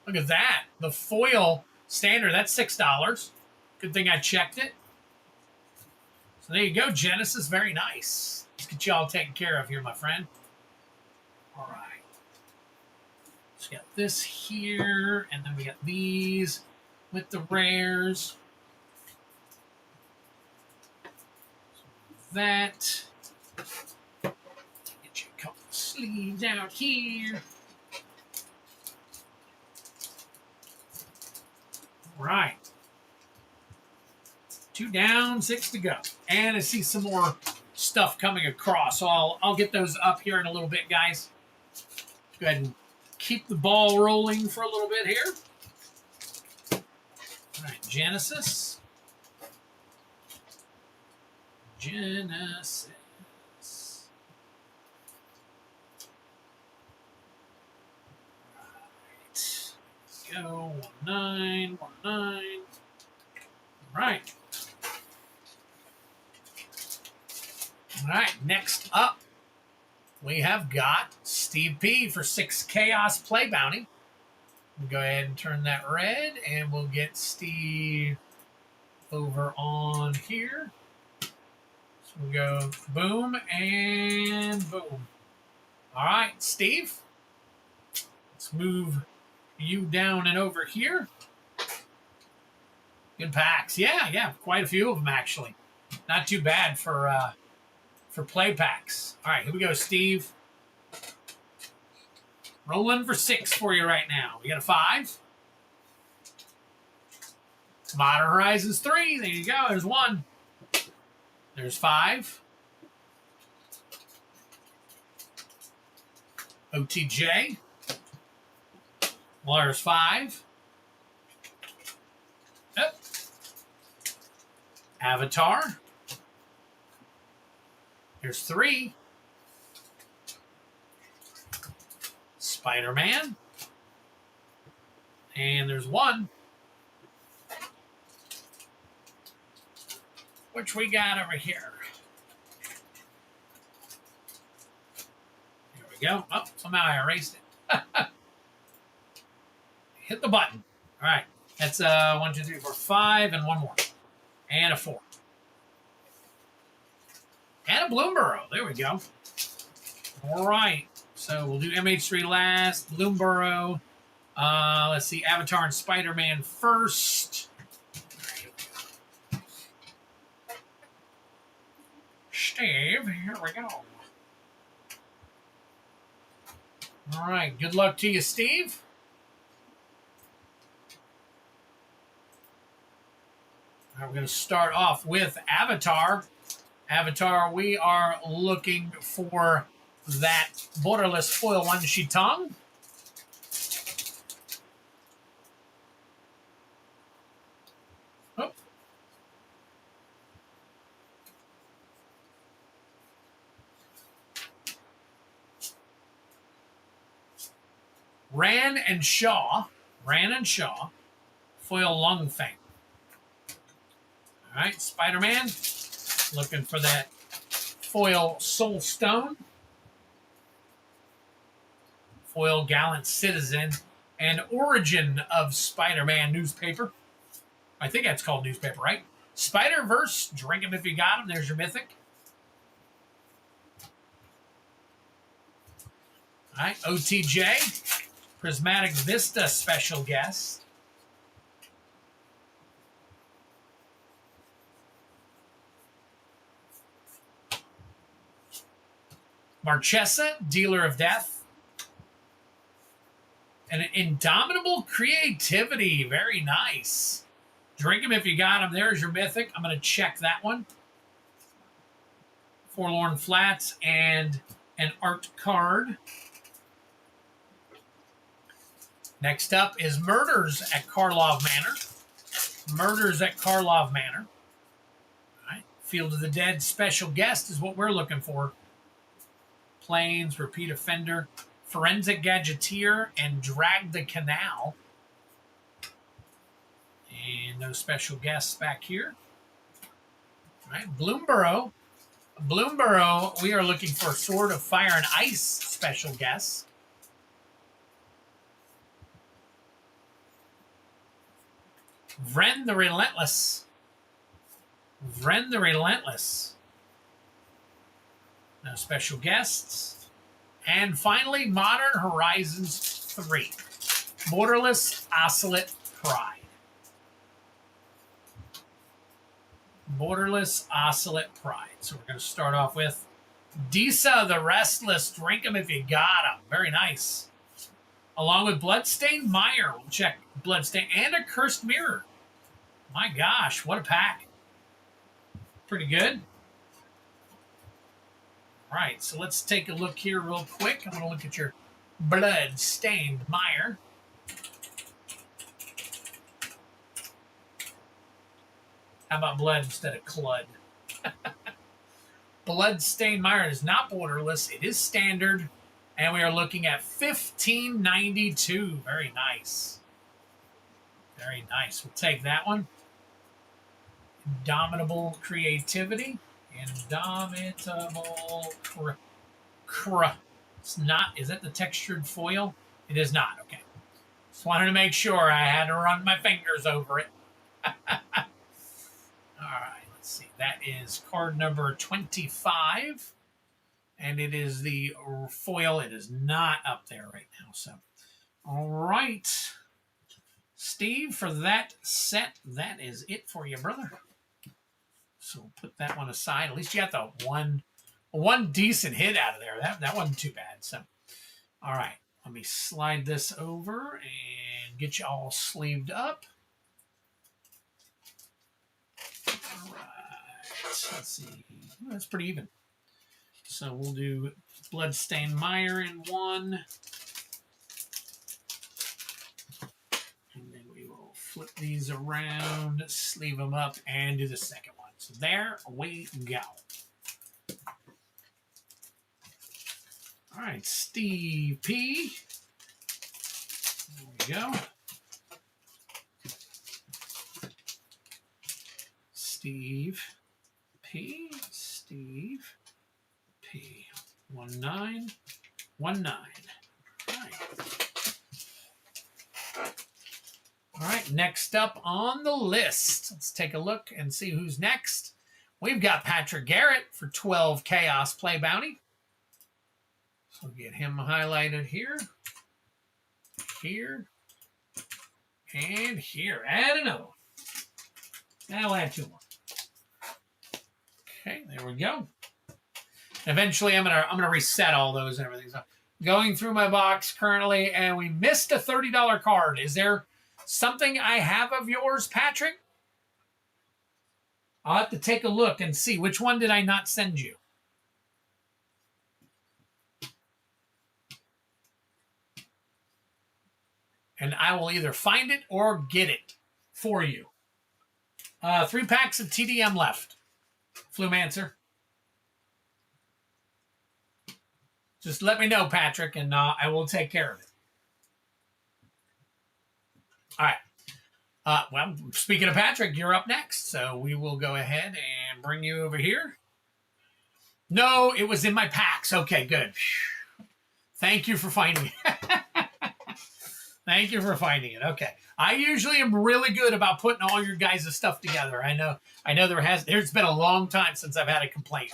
look at that. The foil standard, that's $6. Good thing I checked it. So there you go, Genesis. Very nice. get you all taken care of here, my friend. All right. So we got this here, and then we got these with the rares. That. Get you a couple of sleeves out here. All right. 2 down, 6 to go. And I see some more stuff coming across. So I'll get those up here in a little bit, guys. Go ahead and keep the ball rolling for a little bit here. All right, Genesis. Genesis. Right. Let's go. 1-9, 1-9. All right. All right, next up, we have got Steve P for 6 Chaos Play Bounty. We'll go ahead and turn that red, and we'll get Steve over on here. So we'll go boom and boom. All right, Steve, let's move you down and over here. Good packs. Yeah, quite a few of them, actually. Not too bad for play packs. All right, here we go, Steve. Rolling for 6 for you right now. We got a 5. Modern Horizons 3. There you go. There's 1. There's 5. OTJ. Well, there's 5. Yep. Avatar. There's 3. Spider-Man. And there's 1. Which we got over here. Here we go. Oh, somehow I erased it. Hit the button. All right. That's 1, 2, 3, 4, 5, and 1 more. And a 4. And a Bloomborough. There we go. All right. So we'll do MH3 last. Bloomborough. Let's see. Avatar and Spider-Man first. Steve, here we go. All right. Good luck to you, Steve. All right, we're going to start off with Avatar. Avatar, we are looking for that borderless foil one Shitong. Oh. Ran and Shaw, foil Lungfang. All right, Spider-Man, looking for that foil Soul Stone, foil Gallant Citizen, and Origin of Spider-Man newspaper. I think that's called newspaper, right? Spider-Verse, drink 'em if you got 'em. There's your Mythic. All right, OTJ, Prismatic Vista special guest. Marchesa, Dealer of Death. And an Indomitable Creativity. Very nice. Drink 'em if you got 'em. There's your Mythic. I'm going to check that one. Forlorn Flats and an art card. Next up is Murders at Karlov Manor. Murders at Karlov Manor. All right. Field of the Dead special guest is what we're looking for. Planes, Repeat Offender, Forensic Gadgeteer, and Drag the Canal. And no special guests back here. All right, Bloomborough. Bloomborough, we are looking for Sword of Fire and Ice special guests. Vren the Relentless. Vren the Relentless. No special guests. And finally, Modern Horizons 3. Borderless Oscillate Pride. Borderless Oscillate Pride. So we're going to start off with Disa the Restless. Drink 'em if you got 'em. Very nice. Along with Bloodstained Mire. We'll check Bloodstained and a Cursed Mirror. My gosh, what a pack. Pretty good. All right, so let's take a look here real quick. I'm going to look at your Bloodstained Mire. How about blood instead of clud? Bloodstained Mire is not borderless. It is standard. And we are looking at $15.92. Very nice. Very nice. We'll take that one. Indomitable Creativity. Indomitable It's not. Is that the textured foil? It is not. Okay. Just wanted to make sure. I had to run my fingers over it. All right. Let's see. That is card number 25. And it is the foil. It is not up there right now. So, all right. Steve, for that set, that is it for you, brother. So we'll put that one aside. At least you got the one decent hit out of there. That wasn't too bad. So, all right. Let me slide this over and get you all sleeved up. All right. Let's see. Oh, that's pretty even. So we'll do Bloodstained Mire in one. And then we will flip these around, sleeve them up, and do the second one. So there we go. All right, Steve P. There we go. Steve P. Steve P. 1919. Right. All right, next up on the list. Let's take a look and see who's next. We've got Patrick Garrett for 12 Chaos Play Bounty. So we'll get him highlighted here, here, and here. Add another one. Now add two more. Okay, there we go. Eventually, I'm gonna reset all those and everything. So going through my box currently, and we missed a $30 card. Is there something I have of yours, Patrick? I'll have to take a look and see. Which one did I not send you? And I will either find it or get it for you. 3 packs of TDM left. Flumancer. Just let me know, Patrick, and I will take care of it. All right. Well, speaking of Patrick, you're up next. So we will go ahead and bring you over here. No, it was in my packs. Okay, good. Thank you for finding it. Thank you for finding it. Okay. I usually am really good about putting all your guys' stuff together. I know there's been a long time since I've had a complaint.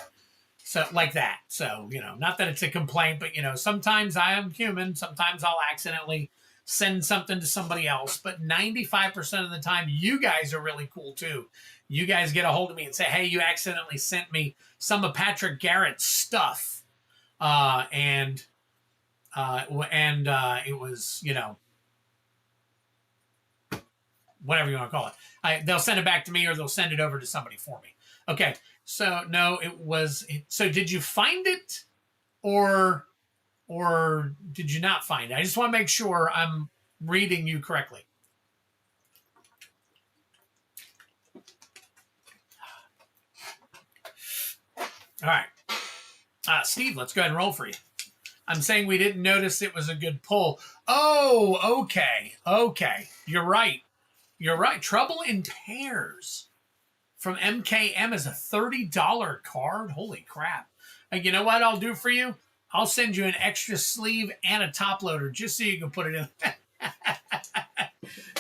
So like that. So, not that it's a complaint, but sometimes I am human. Sometimes I'll accidentally send something to somebody else. But 95% of the time, you guys are really cool too. You guys get a hold of me and say, hey, you accidentally sent me some of Patrick Garrett's stuff. And it was, whatever you want to call it. They'll send it back to me or they'll send it over to somebody for me. Okay. So no, so did you find it or did you not find it? I just want to make sure I'm reading you correctly. All right. Steve, let's go ahead and roll for you. I'm saying we didn't notice it was a good pull. Oh, okay. Okay. You're right. Trouble in Tears from MKM is a $30 card. Holy crap. And you know what I'll do for you? I'll send you an extra sleeve and a top loader just so you can put it in.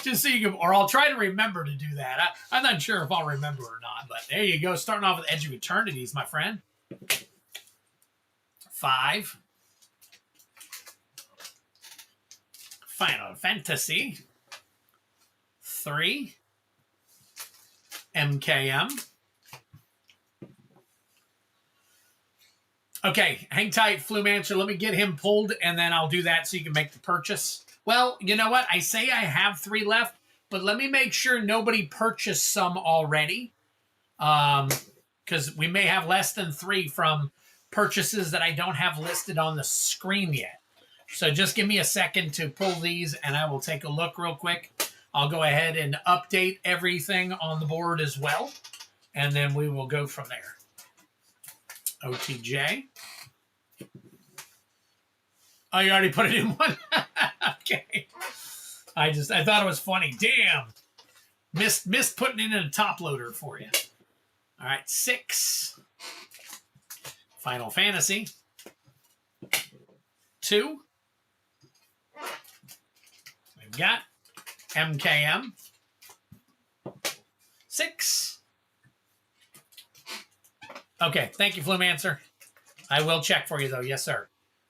Just so you can, or I'll try to remember to do that. I'm not sure if I'll remember or not, but there you go. Starting off with Edge of Eternities, my friend. 5. Final Fantasy 3. MKM. Okay, hang tight, Flumancer. Let me get him pulled, and then I'll do that so you can make the purchase. Well, you know what? I say I have 3 left, but let me make sure nobody purchased some already. Because we may have less than 3 from purchases that I don't have listed on the screen yet. So just give me a second to pull these, and I will take a look real quick. I'll go ahead and update everything on the board as well, and then we will go from there. OTJ. Oh, you already put it in one? Okay. I thought it was funny. Damn. Missed putting it in a top loader for you. All right, 6. Final Fantasy 2. We've got MKM 6. Okay, thank you, Flumancer. I will check for you, though. Yes, sir.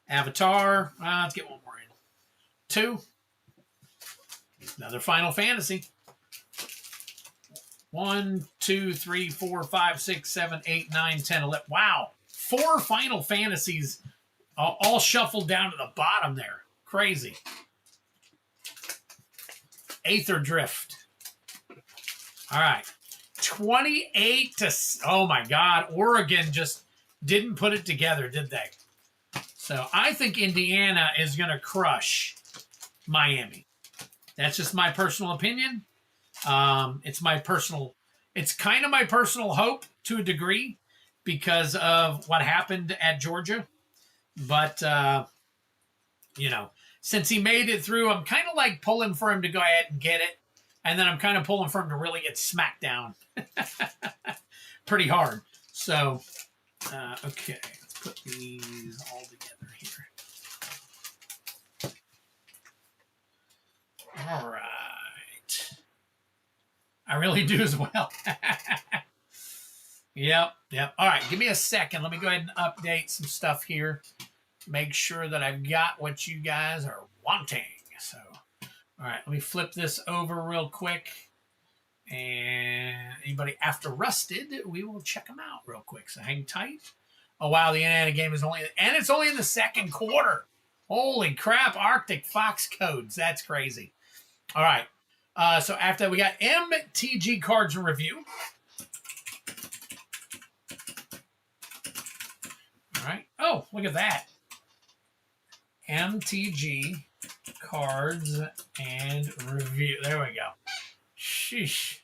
Avatar. Let's get one more in. 2. Another Final Fantasy. 1, 2, 3, 4, 5, 6, 7, 8, 9, 10, 11. Wow. 4 Final Fantasies all shuffled down to the bottom there. Crazy. Aether Drift. All right. 28 to... Oh, my God. Oregon just didn't put it together, did they? So I think Indiana is going to crush Miami. That's just my personal opinion. It's kind of my personal hope to a degree because of what happened at Georgia. But, you know, since he made it through, I'm kind of like pulling for him to go ahead and get it. And then I'm kind of pulling for him to really get smacked down pretty hard. So, okay, let's put these all together here. All right. I really do as well. Yep. All right, give me a second. Let me go ahead and update some stuff here. Make sure that I've got what you guys are wanting. So, all right, let me flip this over real quick. And anybody after Rusted, we will check them out real quick. So hang tight. Oh, wow, the Indiana game is it's only in the second quarter. Holy crap, Arctic Fox codes. That's crazy. All right. So after that, we got MTG Cards and Review. All right. Oh, look at that. MTG Cards and Review. There we go. Sheesh.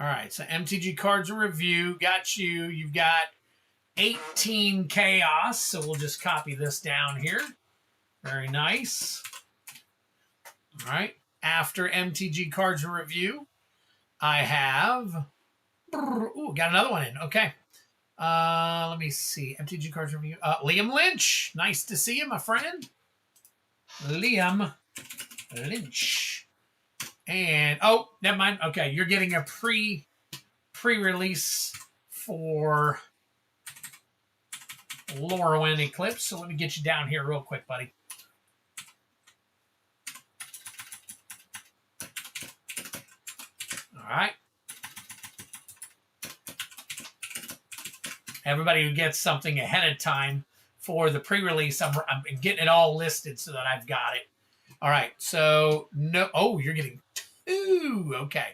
All right. So MTG Cards and Review. Got you. You've got 18 Chaos. So we'll just copy this down here. Very nice. All right. After MTG Cards and Review, I have... Ooh, got another one in. Okay. Let me see. MTG Cards and Review. Liam Lynch. Nice to see you, my friend. Liam Lynch. And, oh, never mind. Okay, you're getting a pre-release for Lorwyn Eclipse. So let me get you down here real quick, buddy. All right. Everybody who gets something ahead of time for the pre-release, I'm getting it all listed so that I've got it. All right. So no. Oh, you're getting 2. Okay.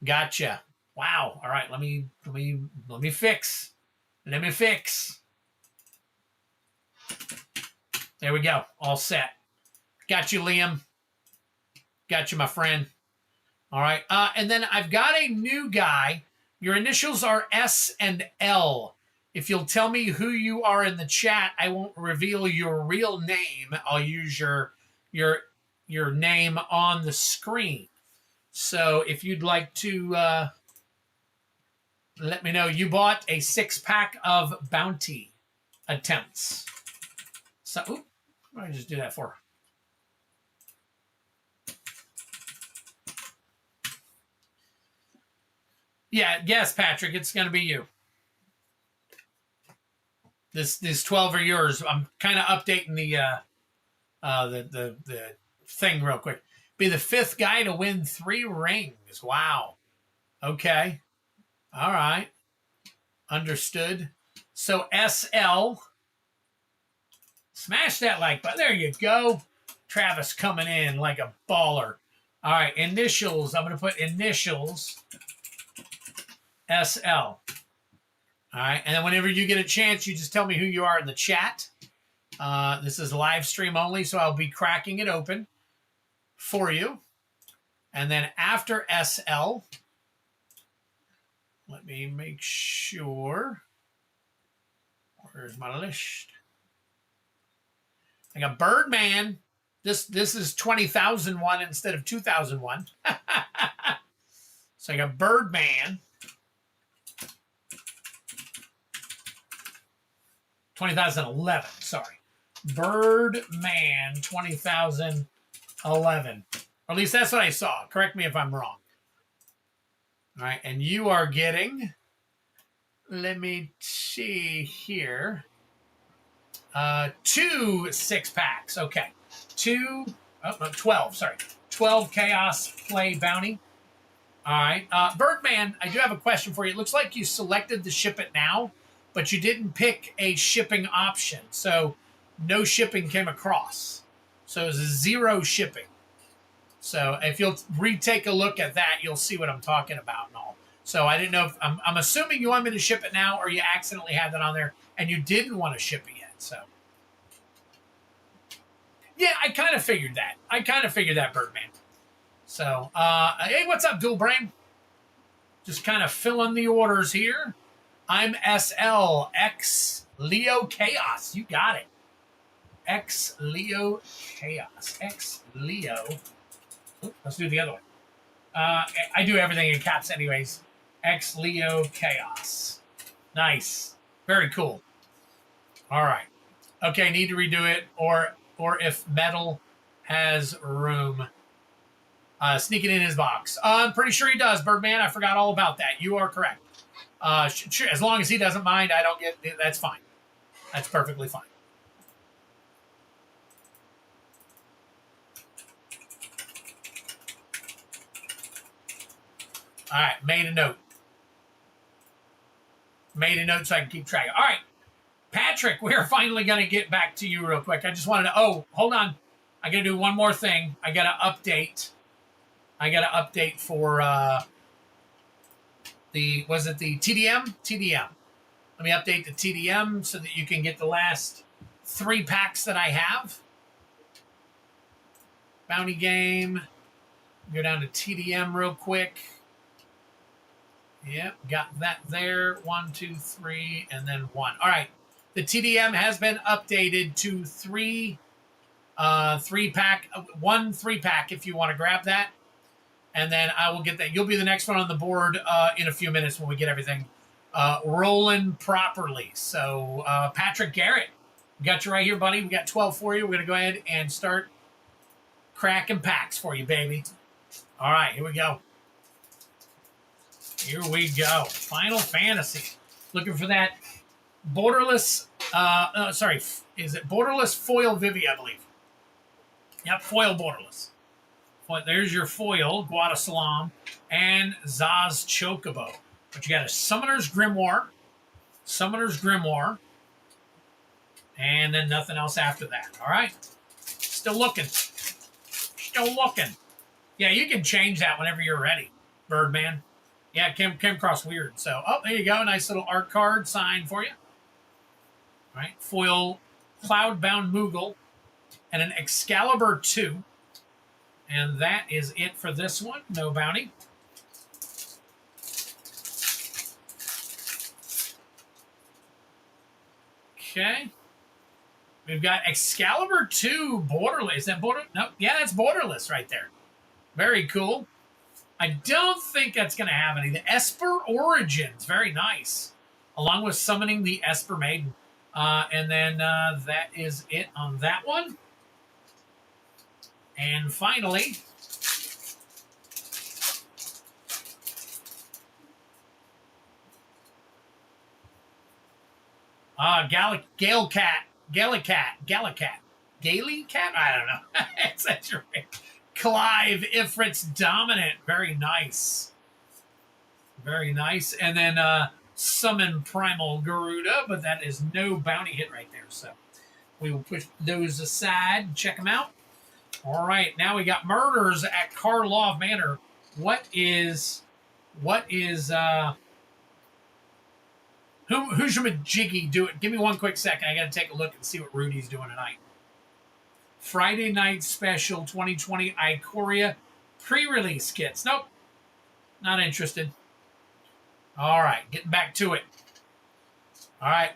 Gotcha. Wow. All right. Let me fix. Let me fix. There we go. All set. Got you, Liam. Got you, my friend. All right. And then I've got a new guy. Your initials are S and L. If you'll tell me who you are in the chat, I won't reveal your real name. I'll use your name on the screen. So if you'd like to let me know, you bought a 6-pack of Bounty attempts. So, oop, what did I just do that for? Yeah, yes, Patrick, it's going to be you. These 12 are yours. I'm kind of updating the thing real quick. Be the 5th guy to win 3 rings. Wow. Okay. All right. Understood. So SL, smash that like button. There you go. Travis coming in like a baller. All right. Initials. I'm going to put initials SL. All right. And then whenever you get a chance, you just tell me who you are in the chat. This is live stream only, so I'll be cracking it open for you. And then after SL, let me make sure. Where's my list? I got Birdman. This is 20,001 instead of 2001. So I got Birdman. 2011, sorry. Birdman 2011. Or at least that's what I saw. Correct me if I'm wrong. All right, and you are getting, let me see here, 2 6-packs. Okay. 12, sorry. 12 Chaos Play Bounty. All right. Birdman, I do have a question for you. It looks like you selected the ship it now, but you didn't pick a shipping option. So no shipping came across. So it was a 0 shipping. So if you'll retake a look at that, you'll see what I'm talking about and all. So I didn't know if I'm assuming you want me to ship it now, or you accidentally had that on there and you didn't want to ship it yet. So yeah, I kind of figured that. Birdman. So hey, what's up, Dual Brain? Just kind of filling the orders here. I'm SL X Leo Chaos. You got it. X Leo Chaos. X Leo. Let's do the other one. I do everything in caps anyways. X Leo Chaos. Nice. Very cool. All right. Okay, need to redo it, or if Metal has room. Sneaking in his box. I'm pretty sure he does, Birdman. I forgot all about that. You are correct. As long as he doesn't mind, I don't get. That's fine. That's perfectly fine. All right, made a note. Made a note so I can keep track. All right, Patrick, we're finally going to get back to you real quick. I just wanted to. Oh, hold on. I got to do one more thing. I got to update. For was it the TDM? TDM. Let me update the TDM so that you can get the last 3 packs that I have. Bounty game. Go down to TDM real quick. Yep, got that there. 1, 2, 3, and then 1. All right. The TDM has been updated to 3 3-pack, 1 3-pack if you want to grab that. And then I will get that. You'll be the next one on the board in a few minutes when we get everything rolling properly. So, Patrick Garrett, we got you right here, buddy. We got 12 for you. We're going to go ahead and start cracking packs for you, baby. All right, here we go. Here we go. Final Fantasy. Looking for that borderless, is it borderless foil Vivi, I believe. Yep, foil borderless. There's your foil, Guadasalam, and Zaz Chocobo. But you got a Summoner's Grimoire, and then nothing else after that. All right? Still looking. Yeah, you can change that whenever you're ready, Birdman. Yeah, it came across weird. So, there you go. Nice little art card sign for you. All right, foil Cloudbound Moogle and an Excalibur 2. And that is it for this one. No bounty. Okay. We've got Excalibur 2 borderless. Is that border? No. Yeah, that's borderless right there. Very cool. I don't think that's going to have any. The Esper Origins. Very nice. Along with summoning the Esper Maiden. And then that is it on that one. And finally, Gallicat. Gaily Cat? I don't know. It's that right. Clive Ifrit's Dominant. Very nice. Very nice. And then Summon Primal Garuda, but that is no bounty hit right there. So we will push those aside. Check them out. All right. Now we got Murders at Karlov Manor. Who's your majiggy doing? Give me one quick second. I got to take a look and see what Rudy's doing tonight. Friday Night Special 2020 Ikoria pre-release kits. Nope. Not interested. All right. Getting back to it. All right.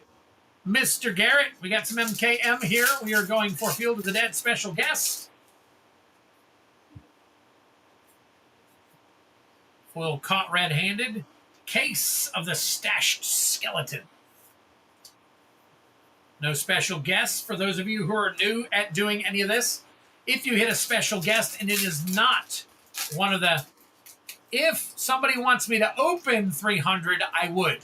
Mr. Garrett, we got some MKM here. We are going for Field of the Dead special guest. Foil caught red-handed. Case of the Stashed Skeleton. No special guests for those of you who are new at doing any of this. If you hit a special guest and it is not one of the... If somebody wants me to open 300, I would.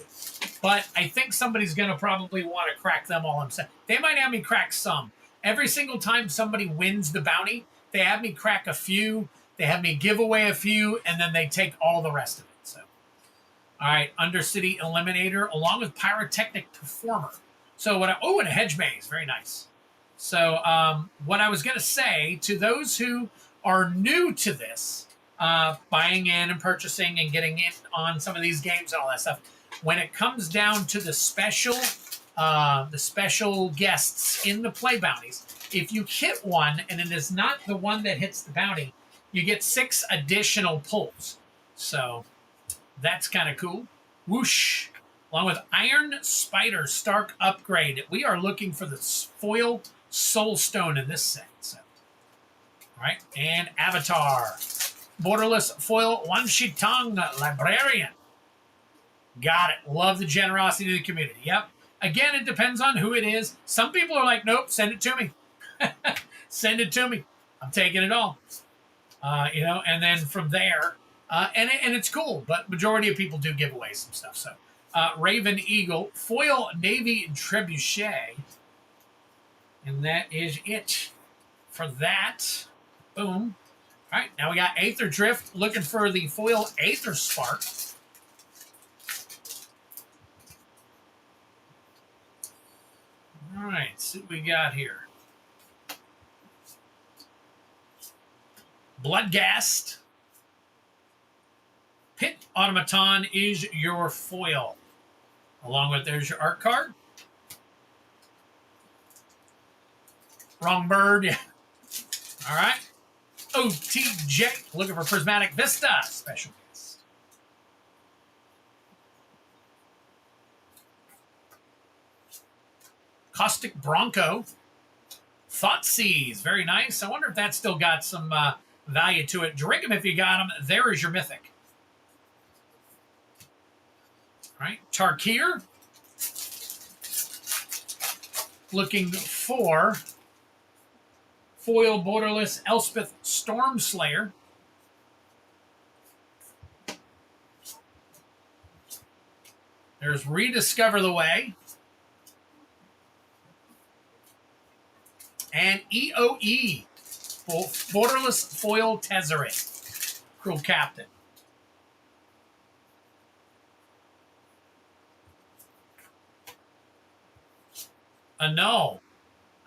But I think somebody's going to probably want to crack them all themselves. They might have me crack some. Every single time somebody wins the bounty, they have me crack a few, they have me give away a few, and then they take all the rest of it. So, all right, Undercity Eliminator, along with Pyrotechnic Performer. So and a Hedge Maze, very nice. So what I was going to say to those who are new to this, buying in and purchasing and getting in on some of these games and all that stuff, when it comes down to the special guests in the play bounties, if you hit one and it is not the one that hits the bounty, you get 6 additional pulls. So that's kind of cool. Whoosh. Along with Iron Spider Stark Upgrade. We are looking for the foil Soul Stone in this set. So, all right. And Avatar. Borderless foil Wan Shi Tong Librarian. Got it. Love the generosity of the community. Yep. Again, it depends on who it is. Some people are like, nope, send it to me. Send it to me. I'm taking it all. And then from there, and it's cool, but majority of people do give away some stuff. So, Raven Eagle, foil Navy Trebuchet, and that is it for that. Boom. All right, now we got Aether Drift, looking for the foil Aether Spark. All right, see what we got here. Bloodghast. Pit Automaton is your foil. Along with, there's your art card. Wrong bird. All right. OTJ, looking for Prismatic Vista, special guest. Caustic Bronco. Thoughtseize, very nice. I wonder if that's still got some value to it. Drink them if you got them. There is your Mythic. All right, Tarkir. Looking for foil borderless Elspeth Stormslayer. There's Rediscover the Way. And EOE, borderless foil Tezzeret. Cruel Captain. No.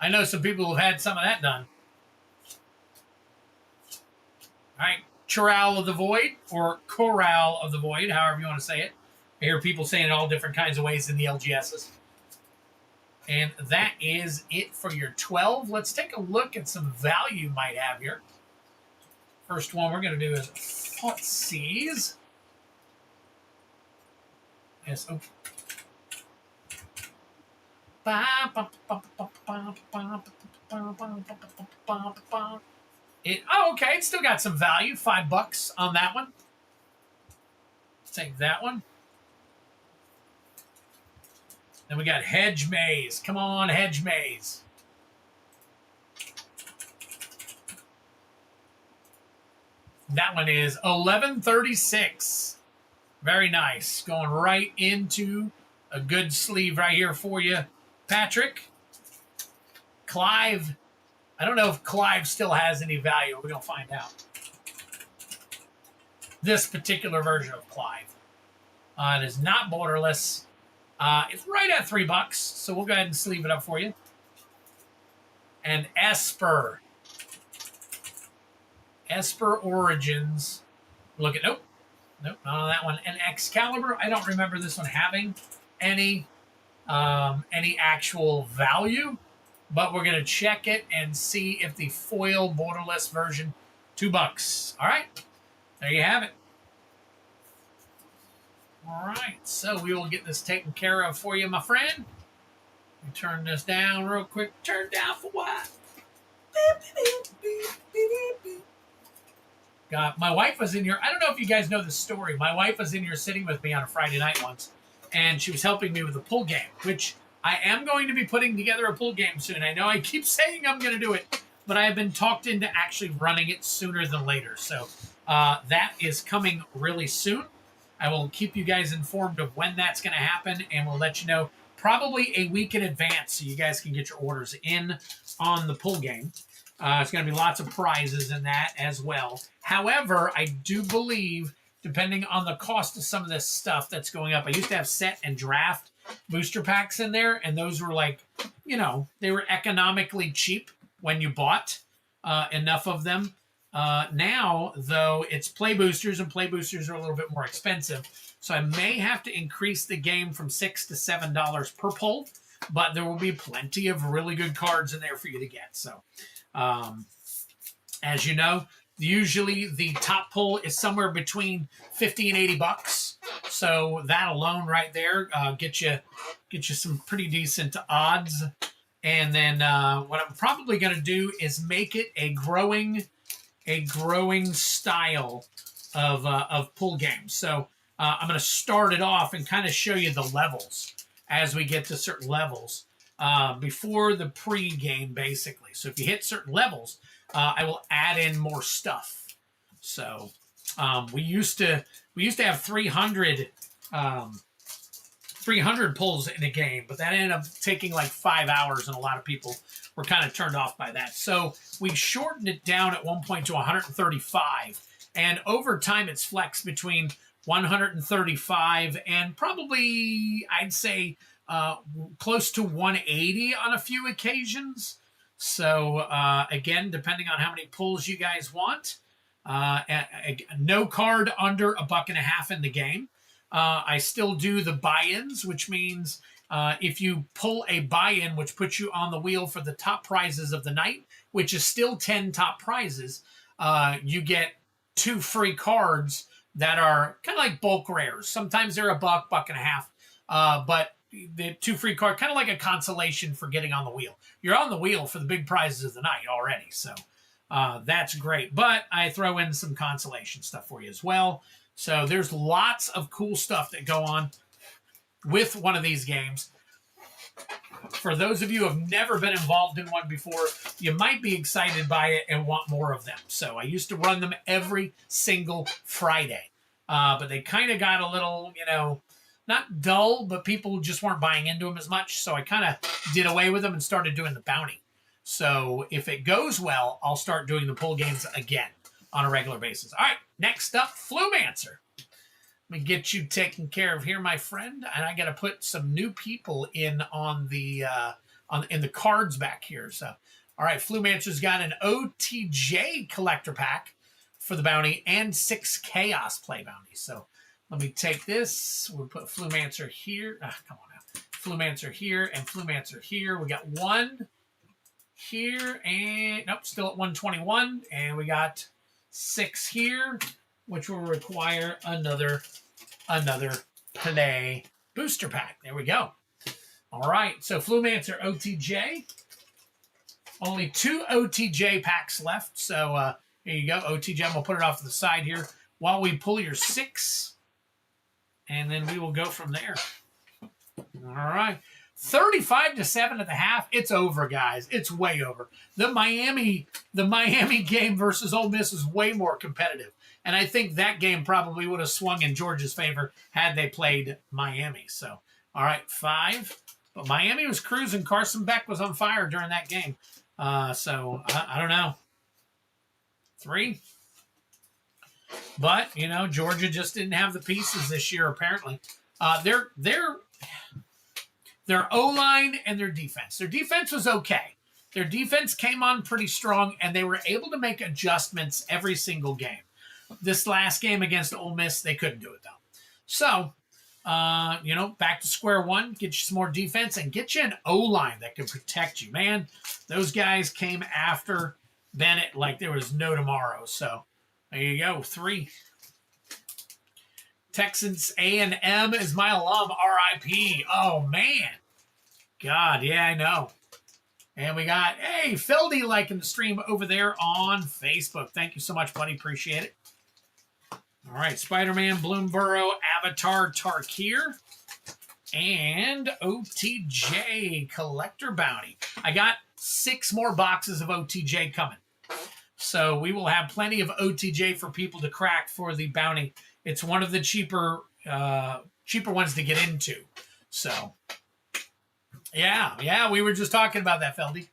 I know some people have had some of that done. All right. Chorale of the Void, or Chorale of the Void, however you want to say it. I hear people saying it all different kinds of ways in the LGSs. And that is it for your 12. Let's take a look at some value you might have here. First one we're going to do is Thoughtseize. Yes, okay. Okay, it's still got some value. $5 on that one. Take that one. Then we got Hedge Maze. Come on, Hedge Maze. That one is $11.36. Very nice. Going right into a good sleeve right here for you. Patrick. Clive. I don't know if Clive still has any value. We're going to find out. This particular version of Clive. It is not borderless. It's right at $3, so we'll go ahead and sleeve it up for you. And Esper. Esper Origins. Look at, nope, not on that one. And Excalibur, I don't remember this one having any actual value, but we're gonna check it and see if the foil borderless version, $2. All right, there you have it. All right, so we will get this taken care of for you, my friend. We turn this down real quick. Turn down for what? God, my wife was in here. I don't know if you guys know this story. My wife was in here sitting with me on a Friday night once, and she was helping me with a pool game, which I am going to be putting together a pool game soon. I know I keep saying I'm going to do it, but I have been talked into actually running it sooner than later. So that is coming really soon. I will keep you guys informed of when that's going to happen, and we'll let you know probably a week in advance so you guys can get your orders in on the pool game. It's going to be lots of prizes in that as well. However, I do believe, depending on the cost of some of this stuff that's going up, I used to have set and draft booster packs in there, and those were like, you know, they were economically cheap when you bought enough of them. Now, though, it's play boosters, and play boosters are a little bit more expensive. So I may have to increase the game from $6 to $7 per pull, but there will be plenty of really good cards in there for you to get. So, as you know, usually the top pull is somewhere between $50 and $80. So that alone right there get you some pretty decent odds. And then what I'm probably going to do is make it a growing style of pull games. So I'm going to start it off and kind of show you the levels as we get to certain levels before the pre-game, basically. So if you hit certain levels, I will add in more stuff. So we used to have 300 pulls in a game, but that ended up taking like 5 hours, and a lot of people were kind of turned off by that. So we shortened it down at one point to 135, and over time it's flexed between 135 and probably, I'd say, close to 180 on a few occasions. So again, depending on how many pulls you guys want, no card under $1.50 in the game. I still do the buy-ins, which means if you pull a buy-in, which puts you on the wheel for the top prizes of the night, which is still 10 top prizes, you get 2 free cards that are kind of like bulk rares. Sometimes they're $1.50, but the 2 free cards, kind of like a consolation for getting on the wheel. You're on the wheel for the big prizes of the night already, so that's great. But I throw in some consolation stuff for you as well. So there's lots of cool stuff that go on with one of these games. For those of you who have never been involved in one before, you might be excited by it and want more of them. So I used to run them every single Friday. But they kind of got a little, not dull, but people just weren't buying into them as much. So I kind of did away with them and started doing the bounty. So if it goes well, I'll start doing the pull games again on a regular basis. All right, next up, Flumancer. Let me get you taken care of here, my friend. And I got to put some new people in on the in the cards back here. So, all right, Flumancer's got an OTJ collector pack for the bounty and 6 Chaos play bounties. So let me take this. We'll put Flumancer here. Come on now. Flumancer here and Flumancer here. We got 1 here and nope, still at 121. And we got 6 here, which will require another play booster pack. There we go. All right, so Flumancer OTJ. Only 2 OTJ packs left. So here you go, OTJ. I'm going to put it off to the side here while we pull your 6. And then we will go from there. All right. 35-7.5. It's over, guys. It's way over. The Miami game versus Ole Miss is way more competitive. And I think that game probably would have swung in Georgia's favor had they played Miami. So, all right, 5 But Miami was cruising. Carson Beck was on fire during that game. So I don't know. 3. But, you know, Georgia just didn't have the pieces this year, apparently. Their O-line and their defense. Their defense was okay. Their defense came on pretty strong, and they were able to make adjustments every single game. This last game against Ole Miss, they couldn't do it, though. So, you know, back to square one, get you some more defense, and get you an O-line that can protect you. Man, those guys came after Bennett like there was no tomorrow. So, there you go, 3. Texans A&M is my alum, RIP. Oh, man. God, yeah, I know. And we got, hey, Feldy liking the stream over there on Facebook. Thank you so much, buddy. Appreciate it. All right, Spider-Man, Bloomborough, Avatar, Tarkir, and OTJ Collector Bounty. I got 6 more boxes of OTJ coming. So we will have plenty of OTJ for people to crack for the bounty. It's one of the cheaper ones to get into. So, yeah, we were just talking about that, Feldy.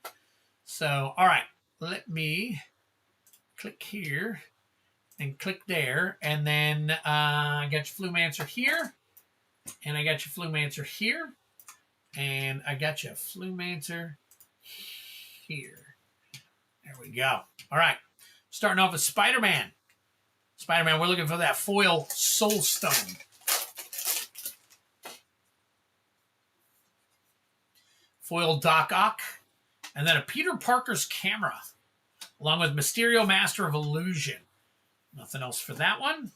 So, all right, let me click here and click there. And then I got your Flumancer here. And I got your Flumancer here. And I got your Flumancer here. There we go. All right. Starting off with Spider-Man. Spider-Man, we're looking for that foil Soul Stone. Foil Doc Ock. And then a Peter Parker's camera. Along with Mysterio Master of Illusion. Nothing else for that one.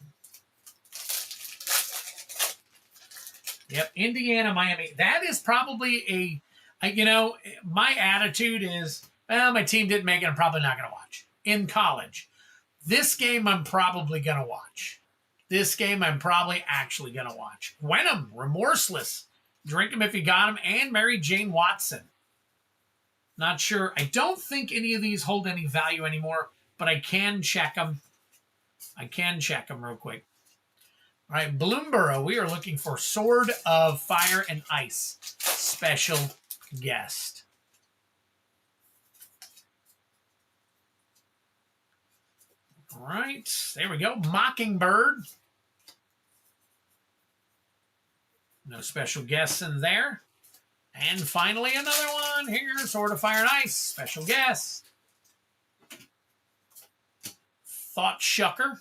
Yep, Indiana, Miami. That is probably you know, my attitude is, well, my team didn't make it. I'm probably not going to watch. In college. This game I'm probably going to watch. This game I'm probably actually going to watch. Wenham, Remorseless. Drink 'em if you got 'em. And Mary Jane Watson. Not sure. I don't think any of these hold any value anymore, but I can check them. I can check them real quick. All right, Bloomborough, we are looking for Sword of Fire and Ice. Special guest. All right, there we go. Mockingbird. No special guests in there. And finally, another one here. Sword of Fire and Ice. Special guest. Thought Shucker.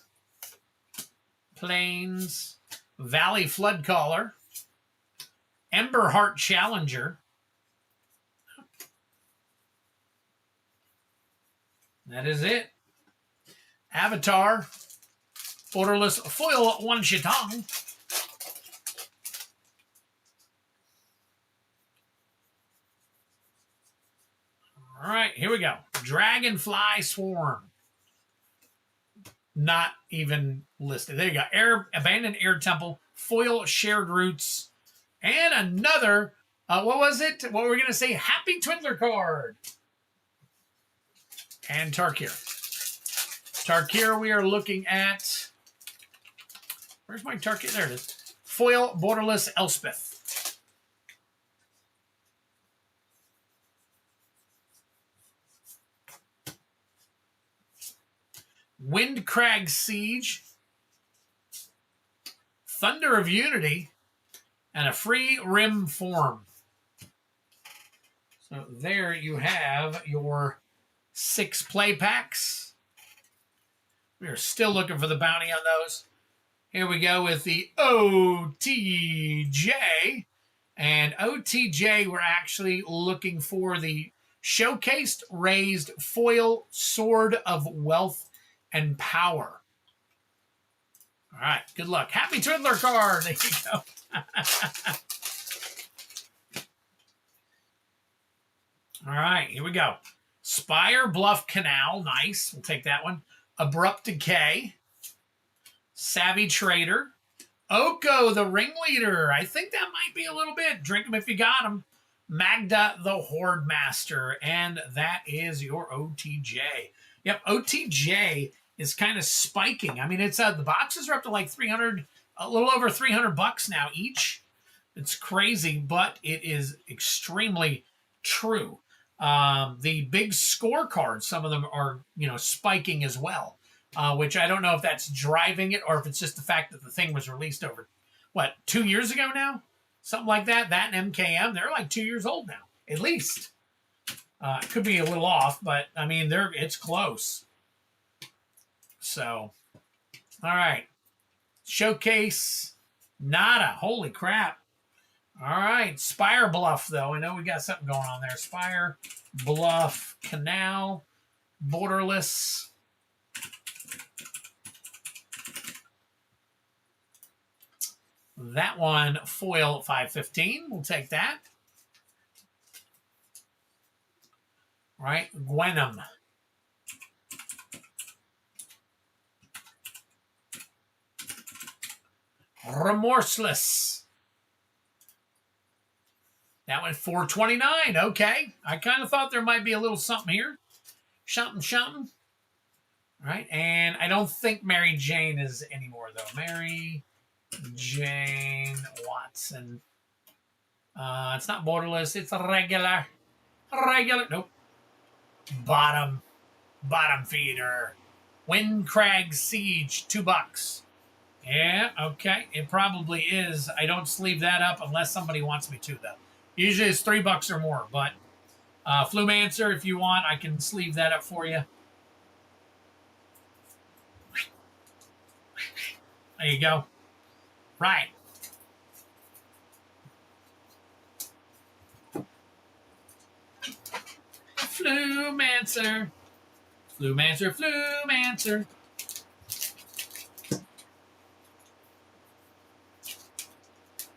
Plains. Valley Floodcaller. Emberheart Challenger. That is it. Avatar. Borderless Foil One Shitong. All right, here we go. Dragonfly Swarm. Not even listed. There you go. Abandoned Air Temple, Foil Shared Roots, and another, what was it? What were we going to say? Happy Twiddler card. And Tarkir. Tarkir, we are looking at, where's my Tarkir? There it is. Foil Borderless Elspeth. Windcrag Siege, Thunder of Unity, and a free rim form. So there you have your 6 play packs. We are still looking for the bounty on those. Here we go with the OTJ. And OTJ, we're actually looking for the Showcased Raised Foil Sword of Wealth and Power. All right, good luck. Happy Twiddler card. There you go. All right, here we go. Spire Bluff Canal. Nice. We'll take that one. Abrupt Decay. Savvy Trader. Oko, the Ringleader. I think that might be a little bit. Drink them if you got them. Magda, the Horde Master. And that is your OTJ. Yep, OTJ is kind of spiking. I mean, it's the boxes are up to like 300, a little over $300 now each. It's crazy, but it is extremely true. The big scorecards, some of them are, spiking as well, which I don't know if that's driving it or if it's just the fact that the thing was released over, 2 years ago now? Something like that. That and MKM, they're like 2 years old now, at least. It could be a little off, but I mean, it's close. So, all right. Showcase, nada. Holy crap. All right. Spire Bluff, though. I know we got something going on there. Spire, Bluff, Canal, Borderless. That one, foil 515. We'll take that. All right. Gwenum. Remorseless. That went 429. Okay. I kind of thought there might be a little something here. Something. All right. And I don't think Mary Jane is anymore, though. Mary Jane Watson. It's not borderless. It's a regular. Nope. Bottom feeder. Windcrag Siege, $2. Yeah, okay. It probably is. I don't sleeve that up unless somebody wants me to, though. Usually it's $3 or more, but Flumancer, if you want, I can sleeve that up for you. There you go. Right. Flumancer.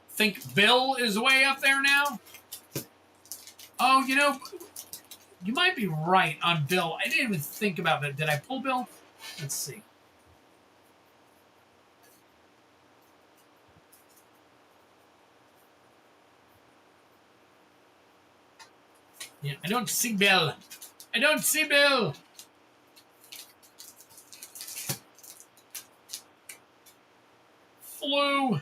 Think Bill is way up there now? Oh, you might be right on Bill. I didn't even think about it. Did I pull Bill? Let's see. Yeah, I don't see Bill. Flu.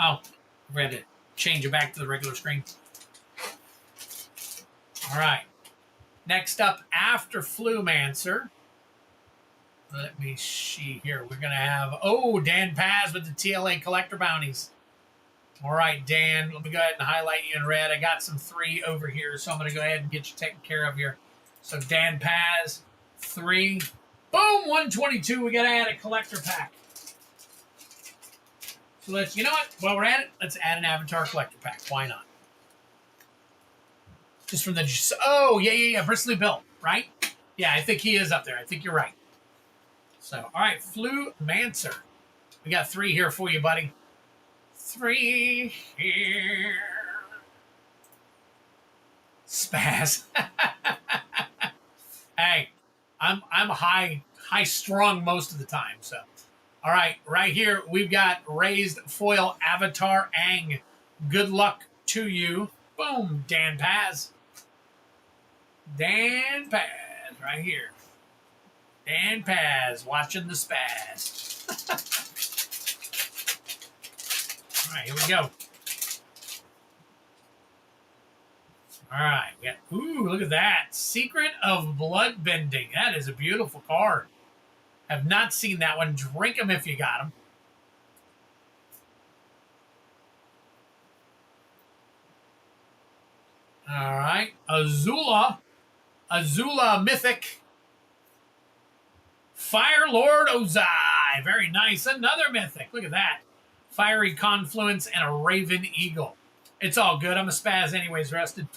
Oh, read it. Change it back to the regular screen. All right. Next up, after Flumancer, let me see here. We're going to have, Dan Paz with the TLA Collector Bounties. All right, Dan, let me go ahead and highlight you in red. I got some 3 over here, so I'm going to go ahead and get you taken care of here. So Dan Paz, 3. Boom, 122. We got to add a collector pack. So you know what? While we're at it, let's add an Avatar collector pack. Why not? Just from the... Oh, yeah. Bristly Bill, right? Yeah, I think he is up there. I think you're right. So, all right, Flumancer. We got 3 here for you, buddy. 3 here. Spaz. Hey, I'm high strung most of the time, so... All right, right here, we've got raised foil Avatar Aang. Good luck to you. Boom, Dan Paz. Right here. Dan Paz, watching the spaz. All right, here we go. All right, we got, look at that. Secret of Bloodbending. That is a beautiful card. Have not seen that one. Drink them if you got them. All right. Azula Mythic. Fire Lord Ozai. Very nice. Another Mythic. Look at that. Fiery Confluence and a Raven Eagle. It's all good. I'm a spaz anyways, Rusted.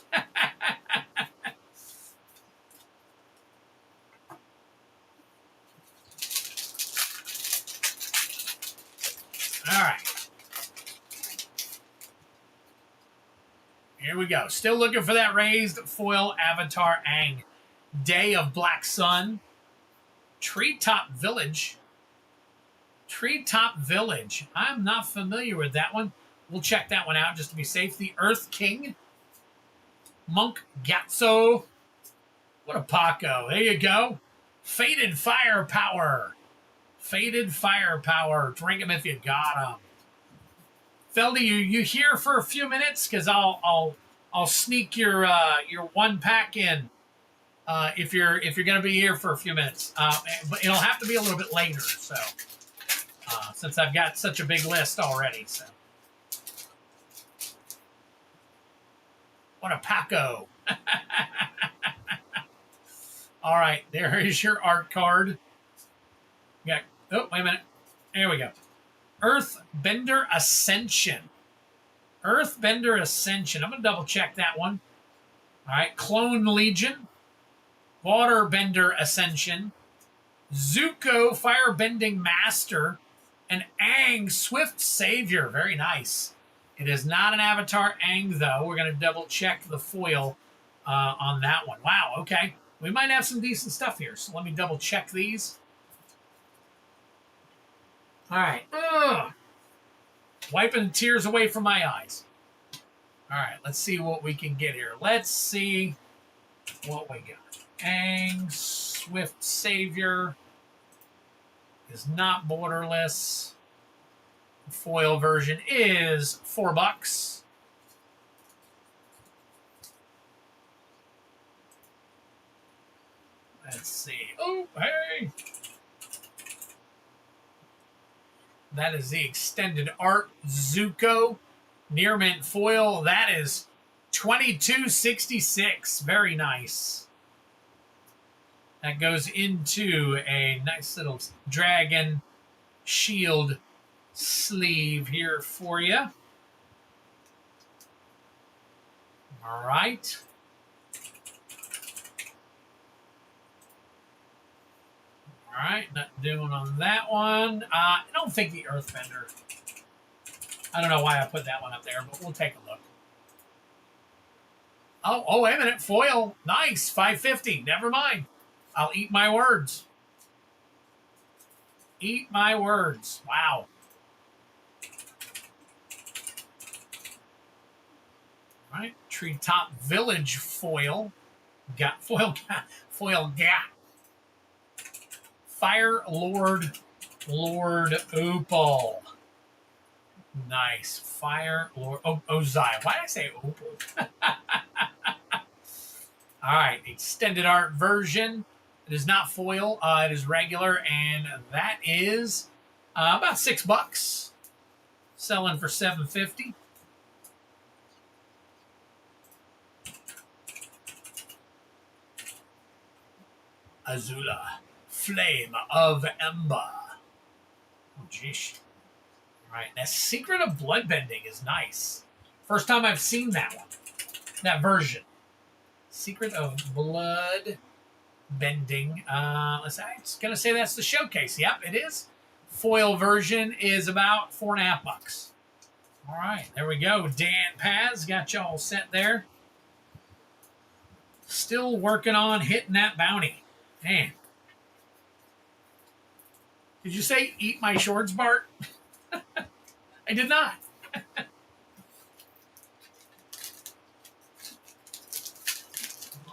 All right. Here we go. Still looking for that raised foil Avatar Aang. Day of Black Sun. Treetop Village. I'm not familiar with that one. We'll check that one out just to be safe. The Earth King. Monk Gatso. What a Paco. There you go. Faded Firepower. Faded Firepower. Drink 'em if you got 'em. Feldy, you here for a few minutes? Because I'll sneak your one pack in if you're gonna be here for a few minutes. But it'll have to be a little bit later. So since I've got such a big list already. So what a Paco. All right, there is your art card. Yeah. Oh, wait a minute. There we go. Earthbender Ascension. Earthbender Ascension. I'm going to double check that one. All right. Clone Legion. Waterbender Ascension. Zuko Firebending Master. And Aang Swift Savior. Very nice. It is not an Avatar Aang, though. We're going to double check the foil on that one. Wow. Okay. We might have some decent stuff here. So let me double check these. All right. Wiping the tears away from my eyes. All right. Let's see what we can get here. Let's see what we got. Aang, Swift Savior is not borderless. The foil version is $4. Let's see. Oh, hey. That is the extended art Zuko near mint foil. That is $22.66. Very nice. That goes into a nice little dragon shield sleeve here for you. All right. All right, not doing on that one. I don't think the Earthbender. I don't know why I put that one up there, but we'll take a look. Oh, wait a minute. Foil. Nice. $5.50. Never mind. I'll eat my words. Eat my words. Wow. All right. Treetop Village foil. Got foil. Foil gap. Fire Lord Opal. Nice. Fire Lord Ozai. Why did I say Opal? All right. Extended art version. It is not foil. It is regular, and that is about $6. Selling for $7.50. Azula. Flame of Ember. Oh, geez. All right. That Secret of Bloodbending is nice. First time I've seen that one. That version. Secret of Blood Bending. I was going to say that's the showcase. Yep, it is. Foil version is about $4.50. All right. There we go. Dan Paz got y'all set there. Still working on hitting that bounty. Man. Did you say eat my shorts, Bart? I did not.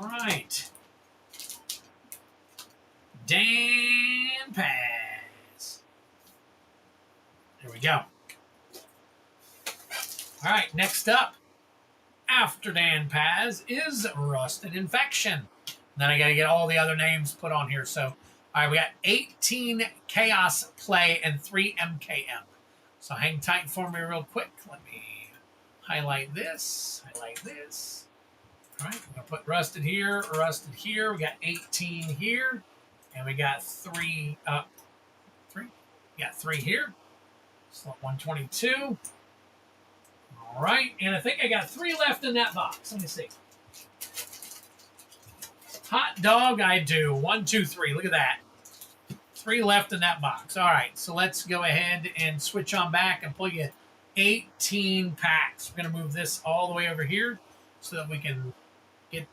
All right. Dan Paz. There we go. All right, next up, after Dan Paz, is Rusted Infection. Then I got to get all the other names put on here. So, all right, we got 18 Chaos Play and 3 MKM. So hang tight for me real quick. Let me highlight this, highlight this. All right, we're going to put Rusted here, Rusted here. We got 18 here, and we got 3 here. Slot 122. All right, and I think I got 3 left in that box. Let me see. Hot dog, I do. 1, 2, 3. Look at that. 3 left in that box. All right, so let's go ahead and switch on back and pull you 18 packs. We're going to move this all the way over here so that we can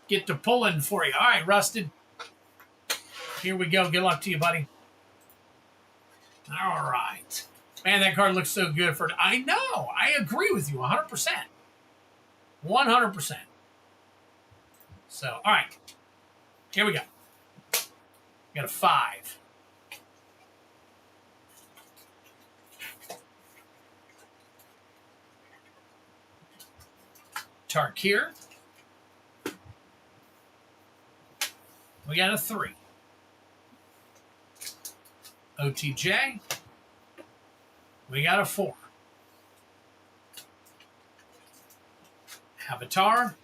get to pulling for you. All right, Rusted. Here we go. Good luck to you, buddy. All right. Man, that card looks so good for it. I know. I agree with you 100%. 100%. So, all right. Here we go. Got a 5. Tarkir. We got a 3. OTJ. We got a 4. Avatar.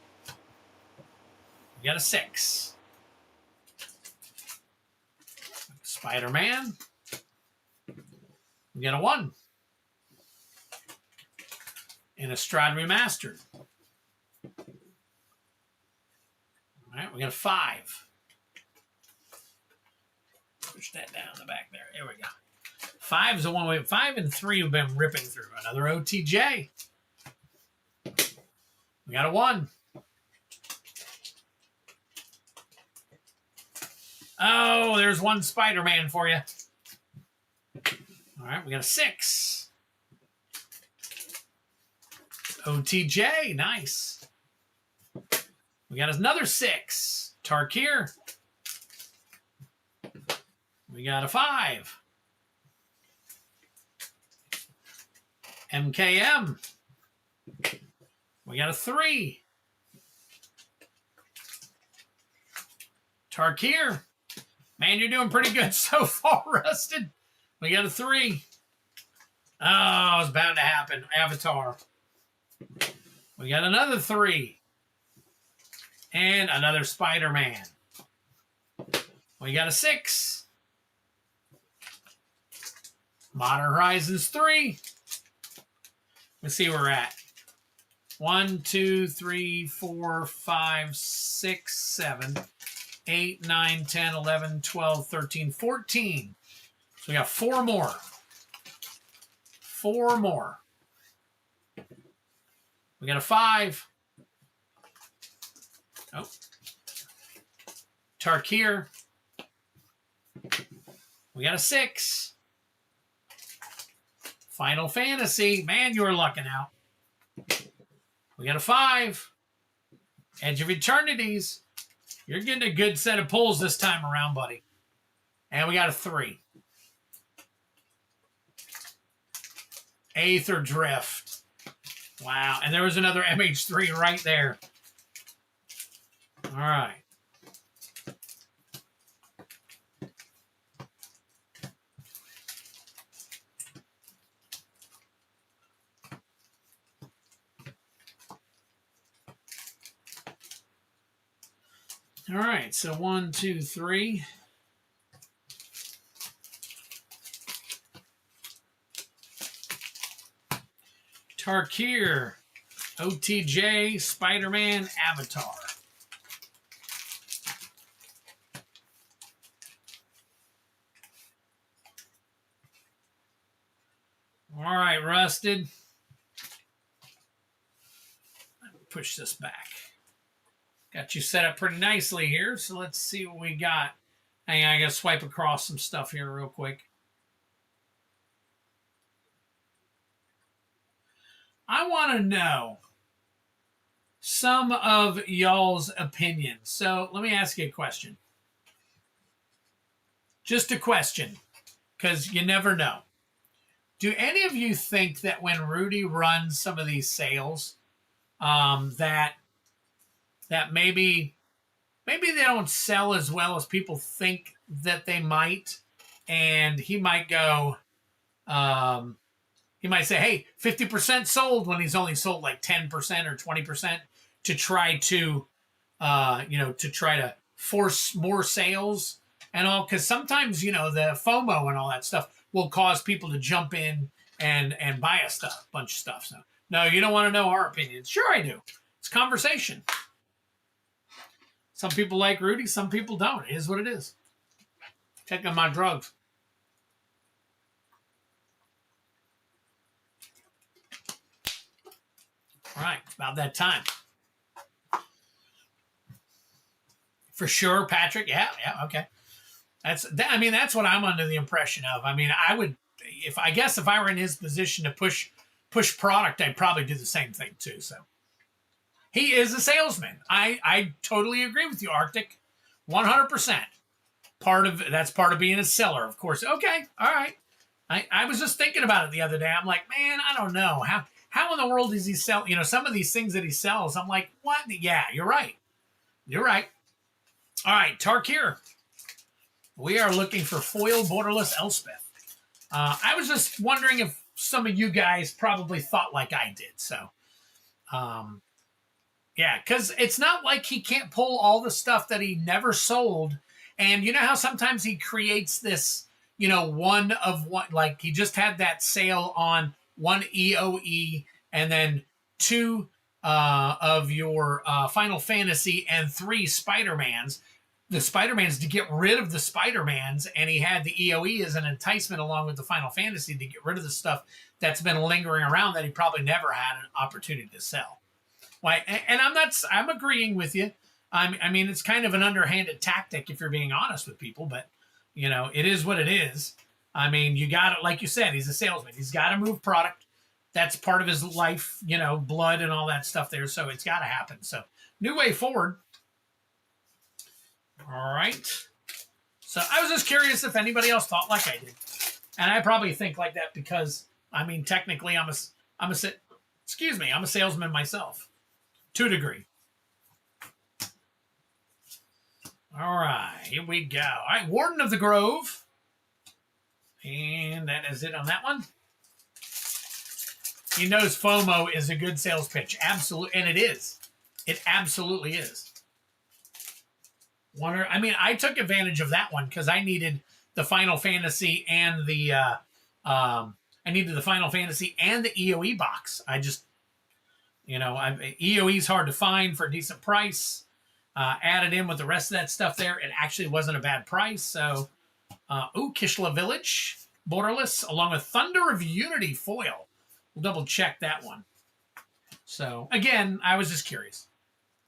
We got a 6. Spider-Man. We got a 1. Innistrad Remastered. All right, we got a 5. Push that down the back there. There we go. 5 is the one way. 5 and 3 have been ripping through. Another OTJ. We got a 1. Oh, there's one Spider-Man for you. All right, we got a 6. OTJ, nice. We got another 6. Tarkir. We got a 5. MKM. We got a 3. Tarkir. Man, you're doing pretty good so far, Rusted. We got a 3. Oh, it's bound to happen. Avatar. We got another 3. And another Spider-Man. We got a 6. Modern Horizons 3. Let's see where we're at. 1, 2, 3, 4, 5, 6, 7, 8, 9, 10, 11, 12, 13, 14. So we got 4 more. 4 more. We got a 5. Oh. Tarkir. We got a 6. Final Fantasy. Man, you're lucking out. We got a 5. Edge of Eternities. You're getting a good set of pulls this time around, buddy. And we got a 3. Aether Drift. Wow. And there was another MH3 right there. All right. All right, so 1, 2, 3. Tarkir, OTJ, Spider-Man, Avatar. All right, Rusted. Push this back. Got you set up pretty nicely here, so let's see what we got. Hang on, I gotta swipe across some stuff here real quick. I want to know some of y'all's opinions. So let me ask you a question. Just a question, because you never know. Do any of you think that when Rudy runs some of these sales, that maybe they don't sell as well as people think that they might, and he might go, he might say, hey, 50% sold when he's only sold like 10% or 20% to try to, to try to force more sales and all. Because sometimes, the FOMO and all that stuff will cause people to jump in and buy a bunch of stuff. So, no, you don't want to know our opinions. Sure I do. It's conversation. Some people like Rudy, some people don't. It is what it is. Taking my drugs. All right, it's about that time. For sure, Patrick. Yeah, okay. That's what I'm under the impression of. I mean, I would, if I were in his position to push product, I'd probably do the same thing too. So he is a salesman. I totally agree with you, Arctic. 100%. That's part of being a seller, of course. Okay, all right. I was just thinking about it the other day. I'm like, man, I don't know. how in the world does he sell? You know, some of these things that he sells, I'm like, what? Yeah, you're right. You're right. All right, Tarkir. We are looking for foil borderless Elspeth. I was just wondering if some of you guys probably thought like I did. So, yeah, because it's not like he can't pull all the stuff that he never sold. And you know how sometimes he creates this, you know, one of one, like he just had that sale on one EOE and then two of your Final Fantasy and three Spider-Mans. The Spider-Mans to get rid of the Spider-Mans, and he had the EOE as an enticement along with the Final Fantasy to get rid of the stuff that's been lingering around that he probably never had an opportunity to sell. Why? And I'm agreeing with you. I mean, it's kind of an underhanded tactic if you're being honest with people, but you know, it is what it is. I mean, you got to, like you said, he's a salesman. He's got to move product. That's part of his life, you know, blood and all that stuff there. So it's got to happen. So new way forward. All right. So I was just curious if anybody else thought like I did, and I probably think like that because I mean, technically, I'm a salesman myself, to a degree. All right, here we go. All right, Warden of the Grove. And that is it on that one. He knows FOMO is a good sales pitch. Absolutely, and it is. It absolutely is. I mean, I took advantage of that one because I needed the Final Fantasy and the EOE box. I just, you know, EOE is hard to find for a decent price. Added in with the rest of that stuff there, it actually wasn't a bad price. So, Kishla Village, borderless, along with Thunder of Unity foil. We'll double check that one. So, again, I was just curious.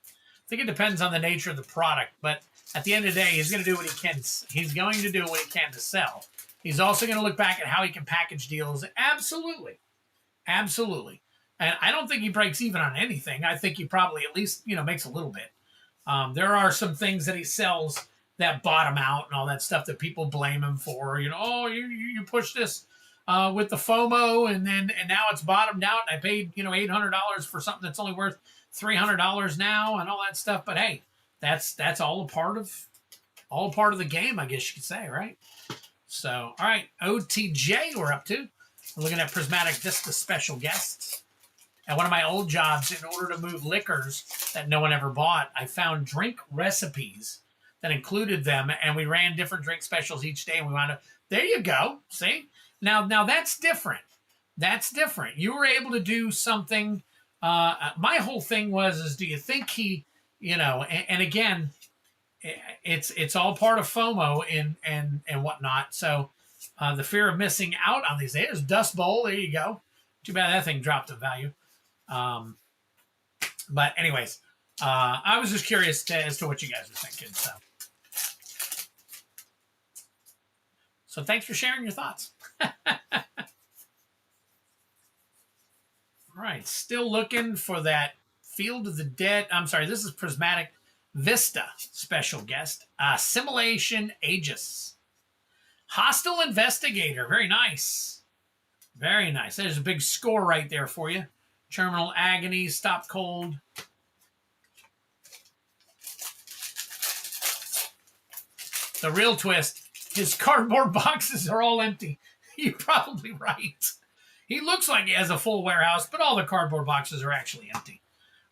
I think it depends on the nature of the product, but at the end of the day, he's going to do what he can. He's going to do what he can to sell. He's also going to look back at how he can package deals. Absolutely. Absolutely. And I don't think he breaks even on anything. I think he probably at least, you know, makes a little bit. There are some things that he sells that bottom out and all that stuff that people blame him for. You know, oh, you push this with the FOMO and now it's bottomed out. And I paid, you know, $800 for something that's only worth $300 now and all that stuff. But hey, that's all a part of the game, I guess you could say, right? So, all right, OTJ we're up to. We're looking at Prismatic Vista special guests. At one of my old jobs, in order to move liquors that no one ever bought, I found drink recipes that included them, and we ran different drink specials each day, and we wound up, there you go, see? Now that's different. That's different. You were able to do something. My whole thing was, do you think he, you know, and again, it's all part of FOMO and whatnot. So the fear of missing out on these. There's Dust Bowl. There you go. Too bad that thing dropped in value. But anyways, I was just curious as to what you guys were thinking. So thanks for sharing your thoughts. All right, still looking for that Field of the Dead. I'm sorry, this is Prismatic Vista special guest. Assimilation Aegis. Hostile Investigator. Very nice. Very nice. There's a big score right there for you. Terminal Agony, Stop Cold. The real twist, his cardboard boxes are all empty. You're probably right. He looks like he has a full warehouse, but all the cardboard boxes are actually empty.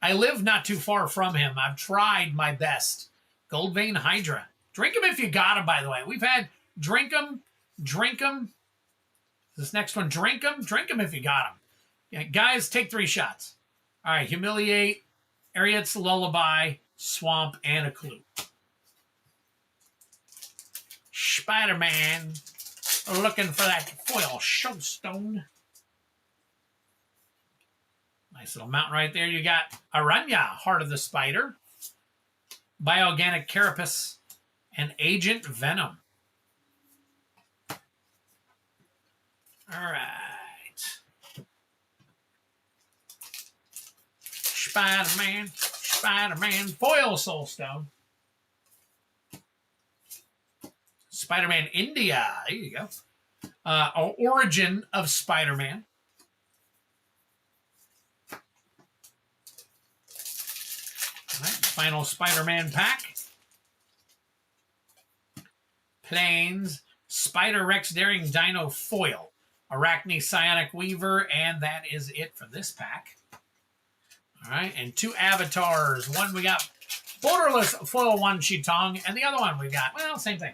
I live not too far from him. I've tried my best. Gold Vein Hydra. Drink them if you got them, by the way. We've had drink them. This next one, drink them if you got them. Yeah, guys, take 3 shots. All right, Humiliate, Ariet's Lullaby, Swamp, and a Clue. Spider-Man, looking for that foil showstone. Nice little mountain right there. You got Aranya, Heart of the Spider, Bioorganic Carapace, and Agent Venom. All right. Spider-Man, Foil Soulstone. Spider-Man India. There you go. Origin of Spider-Man. Final Spider-Man pack. Planes, Spider Rex Daring Dino Foil, Arachne Psionic Weaver, and that is it for this pack. All right, and 2 avatars. One we got Borderless Foil One Shitong, and the other one we got, well, same thing.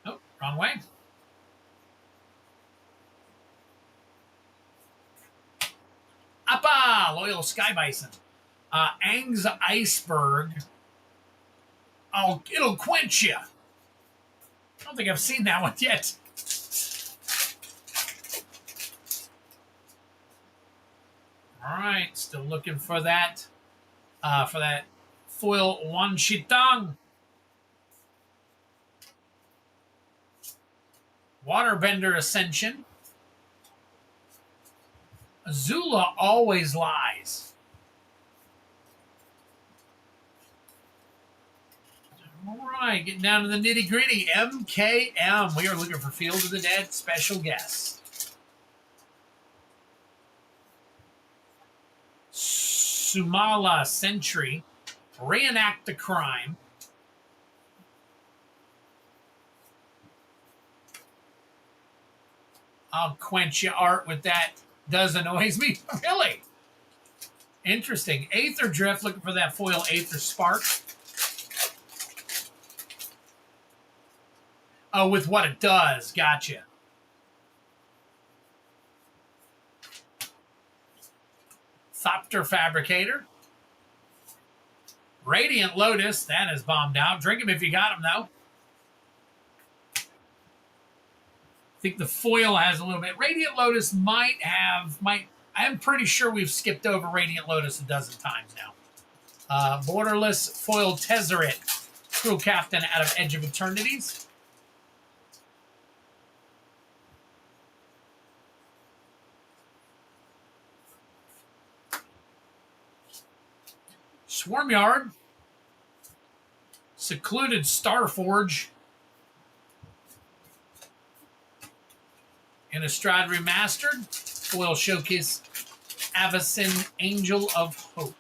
Oh, wrong way. Appa! Loyal Sky Bison. Aang's Iceberg. Oh, it'll quench you. I don't think I've seen that one yet. All right, still looking for that foil One Shitong. Waterbender Ascension. Azula Always Lies. All right, getting down to the nitty gritty. MKM. We are looking for Field of the Dead special guest. Sumala Sentry. Reenact the Crime. I'll quench you art with that. Does annoys me. Really? Interesting. Aether Drift, looking for that foil Aether Spark. Oh, with what it does. Gotcha. Thopter Fabricator. Radiant Lotus. That is bombed out. Drink them if you got them, though. I think the foil has a little bit. Radiant Lotus I'm pretty sure we've skipped over Radiant Lotus a dozen times now. Borderless Foil Tezzeret. Cruel Captain out of Edge of Eternities. Swarmyard. Secluded Starforge. Innistrad Remastered. Foil Showcase Avacyn Angel of Hope.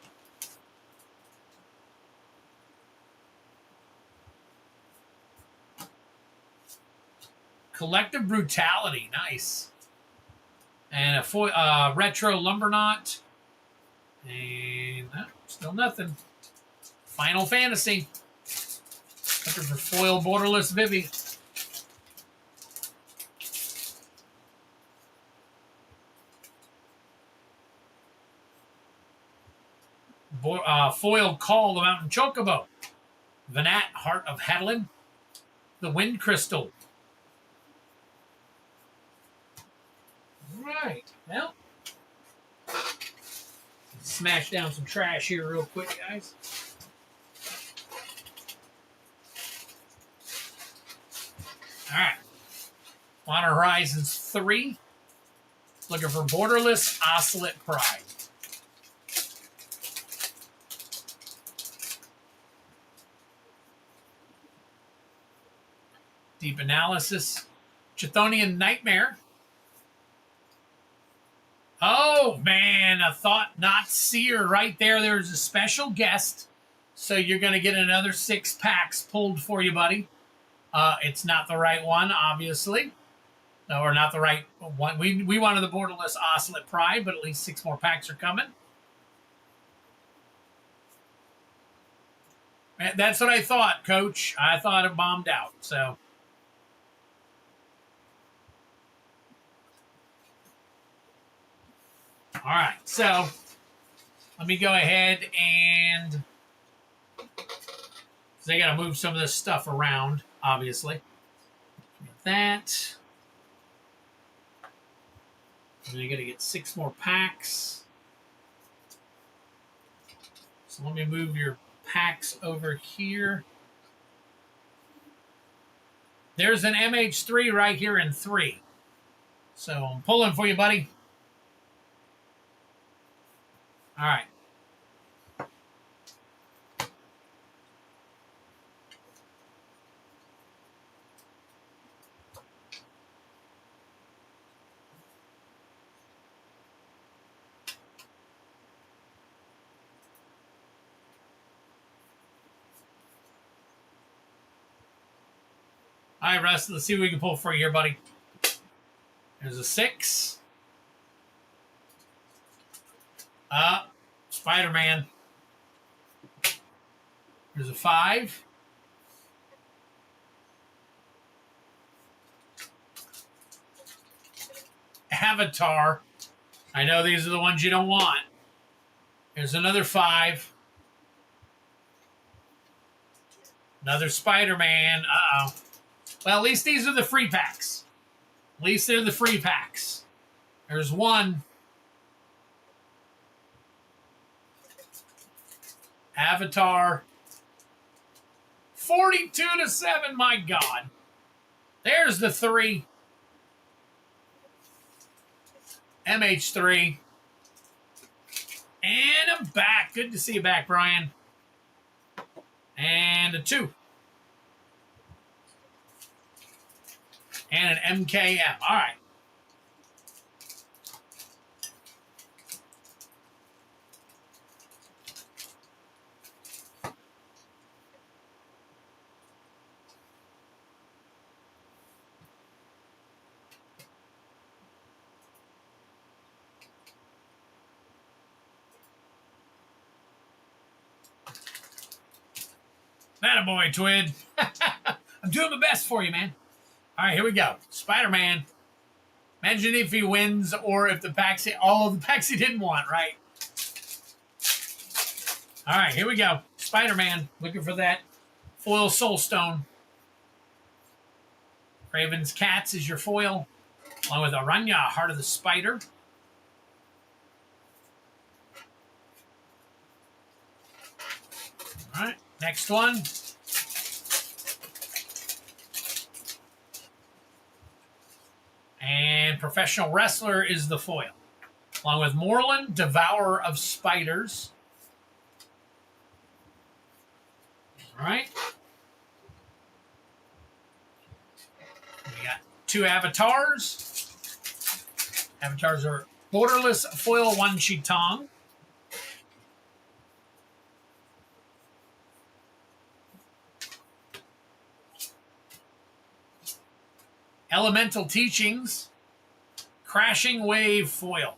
Collective Brutality. Nice. And a foil, Retro Lumberknot. And still nothing. Final Fantasy. Looking for foil Borderless Vivi. Foil Call the Mountain Chocobo. Venat, Heart of Hadlin. The Wind Crystal. Right. Well, smash down some trash here real quick, guys. All right. Modern Horizons 3. Looking for Borderless Oscillate Pride. Deep Analysis. Chthonian Nightmare. Oh, man, a Thought Not Seer right there. There's a special guest. So you're going to get another 6 packs pulled for you, buddy. It's not the right one, obviously. No, or not the right one. We wanted the Borderless Oscillate Pride, but at least 6 more packs are coming. That's what I thought, Coach. I thought it bombed out, so... All right, so let me go ahead and they got to move some of this stuff around, obviously. Get that. And you're going to get 6 more packs. So let me move your packs over here. There's an MH3 right here in 3. So I'm pulling for you, buddy. All right. All right, Russ, let's see what we can pull for you here, buddy. There's a 6. Spider-Man. There's a 5. Avatar. I know these are the ones you don't want. There's another 5. Another Spider-Man. Uh-oh. Well, at least these are the free packs. At least they're the free packs. There's 1. Avatar. 42-7, my God. There's the 3. MH3. And I'm back. Good to see you back, Brian. And a 2. And an MKM. All right. Attaboy, Twid. I'm doing my best for you, man. All right, here we go. Spider-Man. Imagine if he wins or if the packs, all of the packs he didn't want, right? All right, here we go. Spider-Man. Looking for that foil Soulstone. Raven's Cats is your foil. Along with Aranya, Heart of the Spider. All right, next one. And Professional Wrestler is the foil. Along with Moreland, Devourer of Spiders. All right. We got 2 avatars. Avatars are Borderless Foil Wan Chi Tong. Elemental Teachings. Crashing Wave Foil.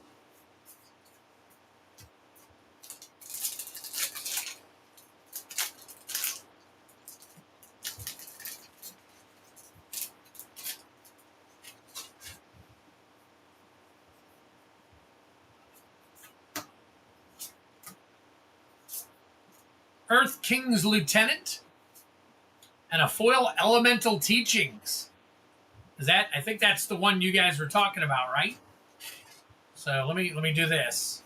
Earth King's Lieutenant. And a foil Elemental Teachings. Is that? I think that's the one you guys were talking about, right? So let me do this.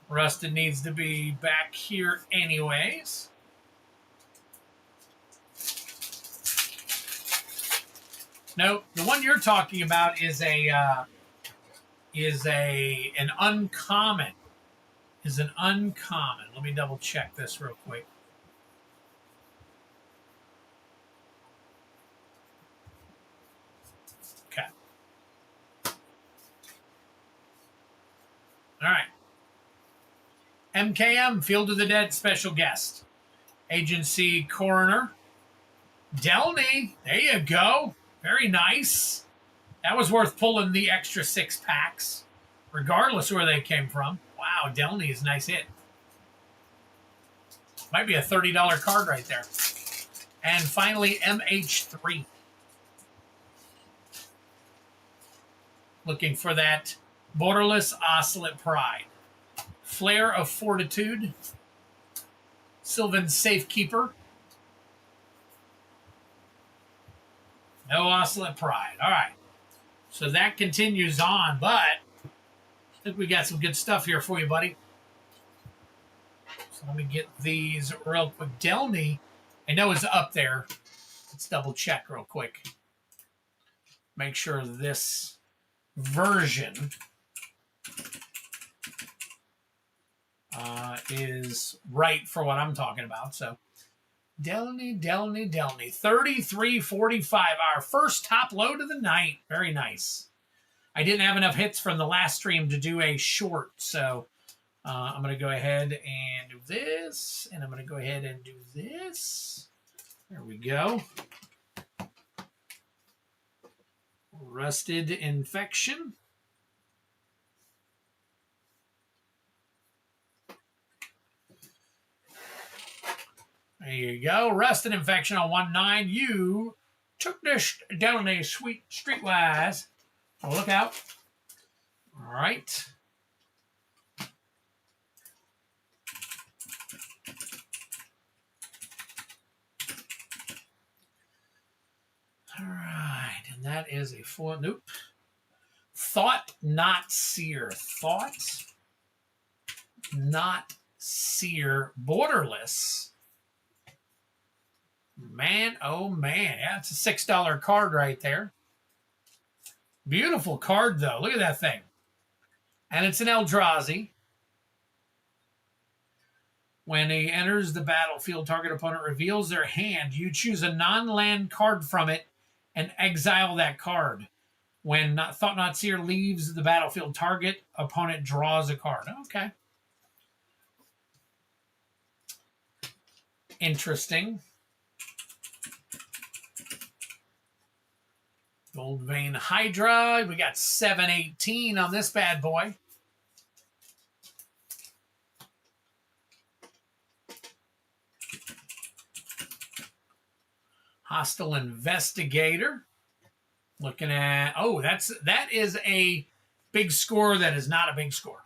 Rusted needs to be back here anyways. No, the one you're talking about is an uncommon. Is an uncommon. Let me double check this real quick. Okay. All right. MKM, Field of the Dead special guest. Agency Coroner. Delney, there you go. Very nice. That was worth pulling the extra 6 packs, regardless of where they came from. Wow, Delney is a nice hit. Might be a $30 card right there. And finally, MH3. Looking for that Borderless Oscillate Pride. Flare of Fortitude. Sylvan Safekeeper. No Oscillate Pride. All right. So that continues on, but I think we got some good stuff here for you, buddy. So let me get these real quick. Delney, I know is up there. Let's double check real quick. Make sure this version is right for what I'm talking about. So Delney. 33.45. Our first top load of the night. Very nice. I didn't have enough hits from the last stream to do a short, so I'm going to go ahead and do this, and I'm going to go ahead and do this. There we go. Rusted Infection. There you go. Rusted Infection on 1/9. You took this down a sweet streetwise. So look out. All right. All right. And that is a foil. Nope. Thought Not Seer. Thought Not Seer. Borderless. Man, oh man. Yeah, it's a $6 card right there. Beautiful card, though. Look at that thing. And it's an Eldrazi. When he enters the battlefield, target opponent reveals their hand. You choose a non-land card from it and exile that card. When Thought Not Seer leaves the battlefield, target opponent draws a card. Okay. Interesting. Gold Vein Hydra. We got 718 on this bad boy. Hostile Investigator. Looking at, oh, that is a big score that is not a big score.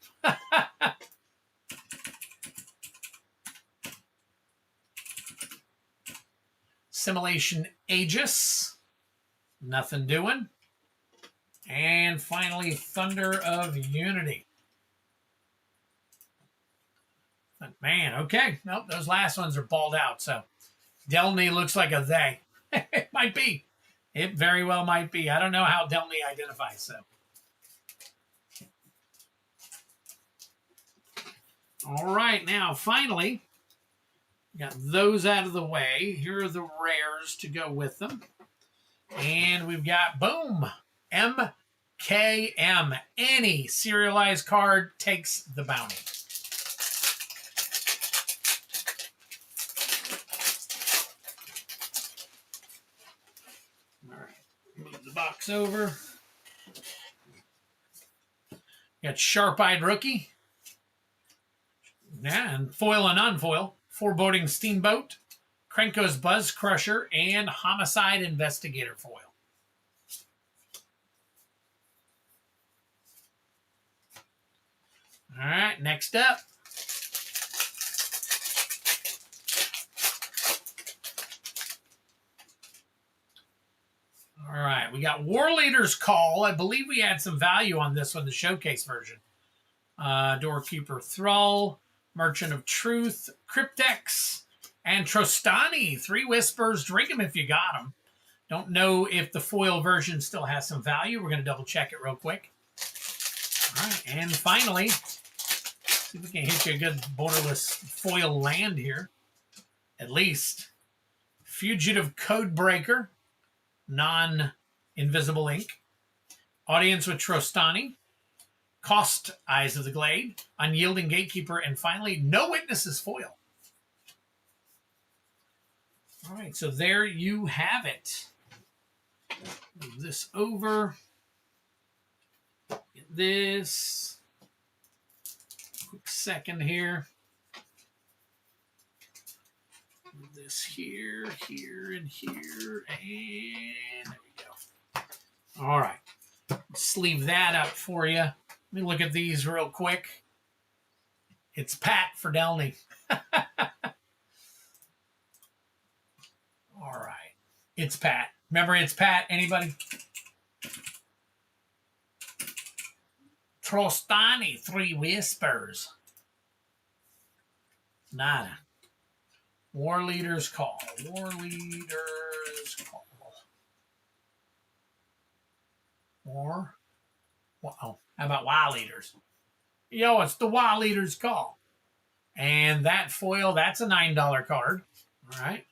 Simulation Aegis. Nothing doing. And finally, Thunder of Unity. But man, okay. Nope, those last ones are balled out. So Delney looks like a they. It might be. It very well might be. I don't know how Delney identifies. So. All right, now finally, got those out of the way. Here are the rares to go with them. And we've got, boom, MKM. Any serialized card takes the bounty. All right, move the box over. Got Sharp-Eyed Rookie. Yeah, and foil and non-foil. Foreboding Steamboat. Krenko's Buzz Crusher, and Homicide Investigator foil. All right, next up. All right, we got War Leader's Call. I believe we had some value on this one, the showcase version. Doorkeeper Thrall, Merchant of Truth, Cryptex, and Trostani. 3 Whispers. Drink them if you got them. Don't know if the foil version still has some value. We're going to double check it real quick. All right, and finally, see if we can hit you a good borderless foil land here. At least. Fugitive Codebreaker. Non-invisible ink. Audience with Trostani. Cost, Eyes of the Glade. Unyielding Gatekeeper. And finally, No Witnesses foil. All right, so there you have it. Move this over. Get this. Quick second here. Move this here, here, and here, and there we go. All right. Sleeve that up for you. Let me look at these real quick. It's Pat for Delney. All right. It's Pat. Remember, it's Pat. Anybody? Trostani, 3 Whispers. Nada. War Leader's Call. War Leader's Call. Or, oh, how about WoW Leaders? Yo, it's the WoW Leader's Call. And that foil, that's a $9 card. All right.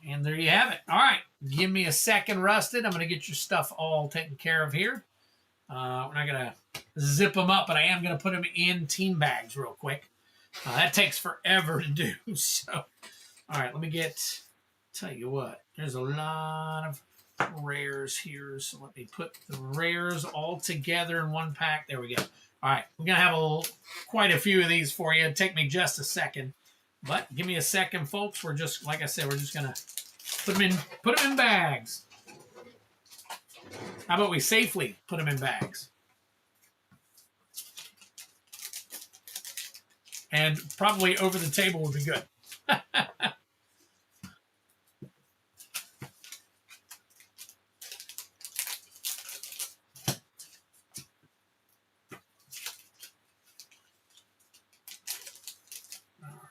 And there you have it. All right. Give me a second, Rusted. I'm going to get your stuff all taken care of here. We're not going to zip them up, but I am going to put them in team bags real quick. That takes forever to do. So, all right. Let me get Tell you what, there's a lot of rares here, so let me put the rares all together in one pack. There we go. All right, we're gonna have quite a few of these for you. It'll take me just a second, but give me a second, folks. We're just, like I said, we're just gonna put them in bags. How about we safely put them in bags? And probably over the table would be good. All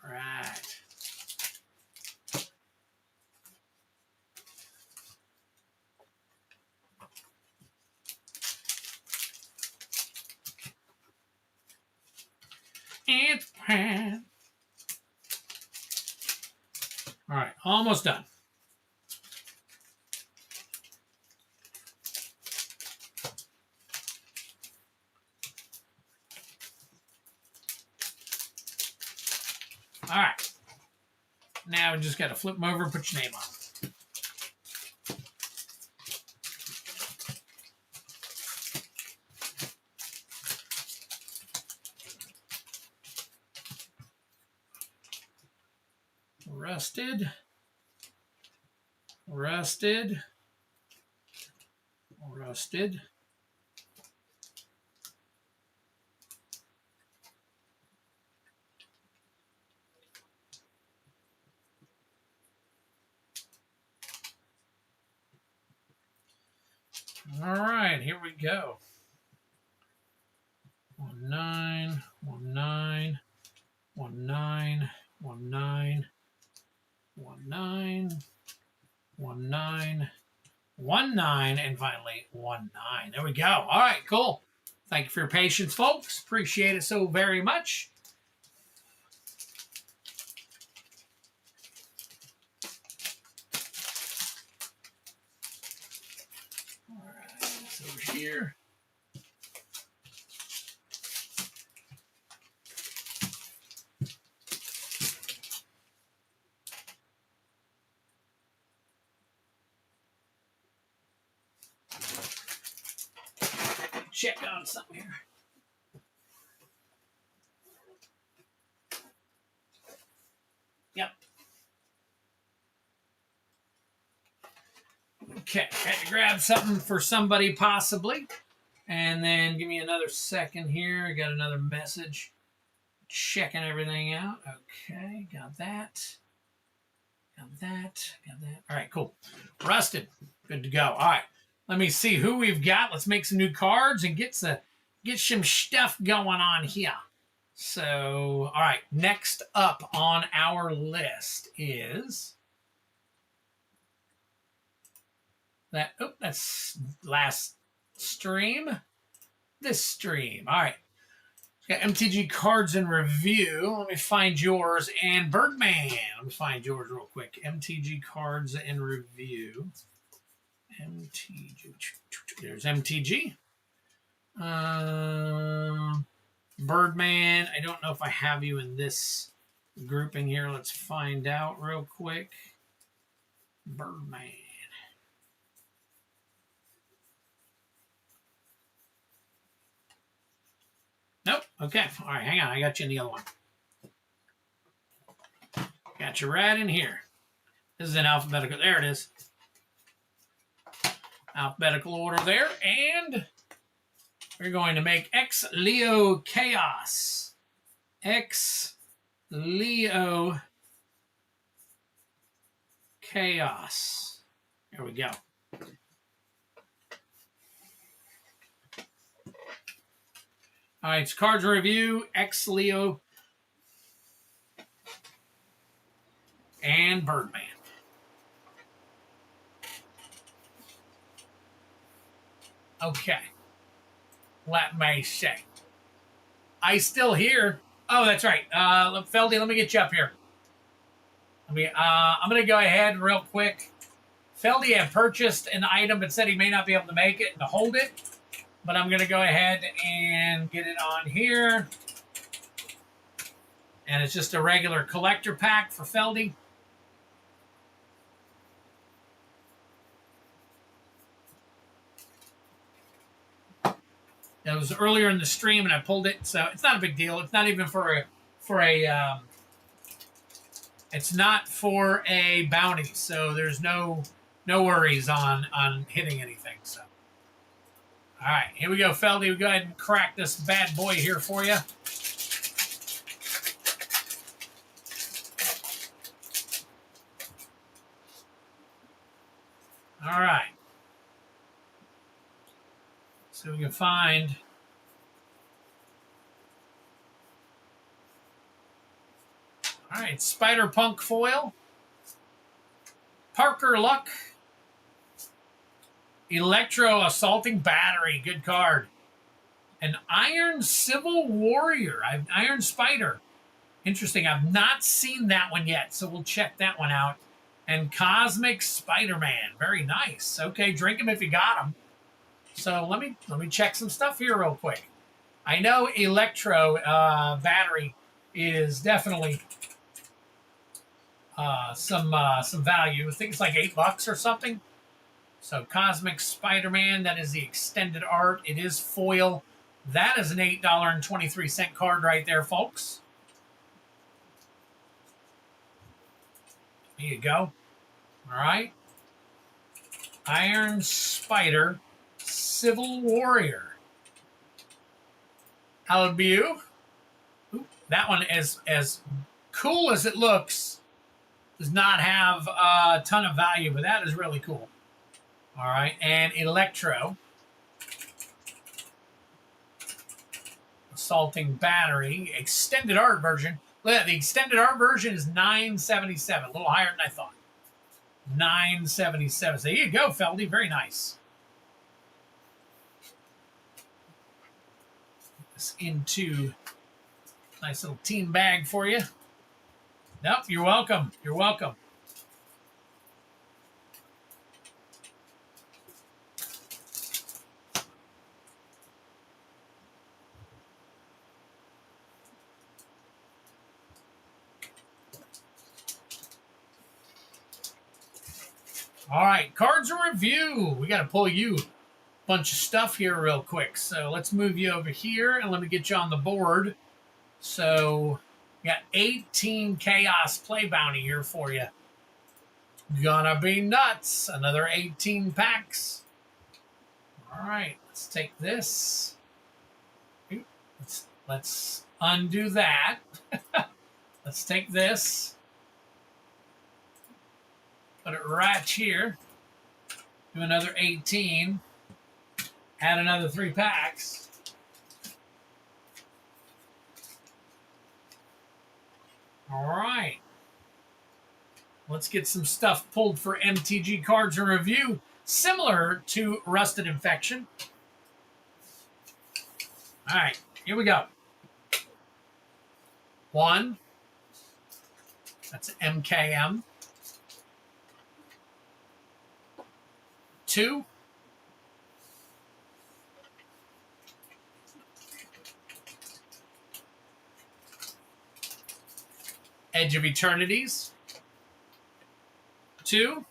right. It's pan. All right, almost done. All right. Now we just got to flip them over and put your name on. Rusted. Rusted. Rusted. All right, here we go. 19, 19, 19, 19, 19, 19, 19, and finally 19. There we go. All right, cool. Thank you for your patience, folks. Appreciate it so very much. All right, so over here. Check on something here. Yep. Okay, had to grab something for somebody possibly. And then give me another second here. I got another message. Checking everything out. Okay, got that. Got that. Got that. All right, cool. Rusted. Good to go. All right. Let me see who we've got. Let's make some new cards and get some stuff going on here. So, all right. Next up on our list is that. Oh, that's last stream. This stream. All right. Got MTG cards in review. Let me find yours. And Birdman. Let me find yours real quick. MTG cards in review. MTG. There's MTG. Birdman. I don't know if I have you in this grouping here. Let's find out real quick. Birdman. Nope. Okay. All right. Hang on. I got you in the other one. Got you right in here. This is an alphabetical. There it is. Alphabetical order there. And we're going to make X Leo Chaos. X Leo Chaos. There we go. All right, it's cards review, X Leo, and Birdman. Okay. Let me see. I still hear. Oh, that's right. Feldy, let me get you up here. I'm going to go ahead real quick. Feldy had purchased an item but said he may not be able to make it and to hold it. But I'm going to go ahead and get it on here. And it's just a regular collector pack for Feldy. That was earlier in the stream, and I pulled it, so it's not a big deal. It's not even it's not for a bounty, so there's no worries on hitting anything. So, all right, here we go, Feldy. We'll go ahead and crack this bad boy here for you. All right. So we can find. All right, Spider Punk foil. Parker Luck. Electro Assaulting Battery. Good card. An Iron Civil Warrior. Iron Spider. Interesting. I've not seen that one yet, so we'll check that one out. And Cosmic Spider-Man. Very nice. Okay, drink them if you got them. So let me check some stuff here real quick. I know Electro battery is definitely some value. I think it's like $8 or something. So Cosmic Spider-Man, that is the extended art. It is foil. That is an $8.23 card right there, folks. There you go. All right. Iron Spider, Civil Warrior. Albiu. That one is as cool as it looks. Does not have a ton of value, but that is really cool. All right. And Electro. Assaulting Battery. Extended art version. Look at that. The extended art version is $9.77. A little higher than I thought. $9.77. So there you go, Feldy. Very nice. Put this into a nice little team bag for you. Nope, you're welcome. You're welcome. All right, cards and review. We got to pull you a bunch of stuff here real quick. So let's move you over here and let me get you on the board. So we got 18 Chaos Play Bounty here for you. Gonna be nuts. Another 18 packs. All right, let's take this. Let's undo that. Let's take this. Put it right here. Do another 18. Add another 3 packs. All right. Let's get some stuff pulled for MTG Cards and Review, similar to Rusted Infection. All right, here we go. 1. That's MKM. 2. Edge of Eternities. 2.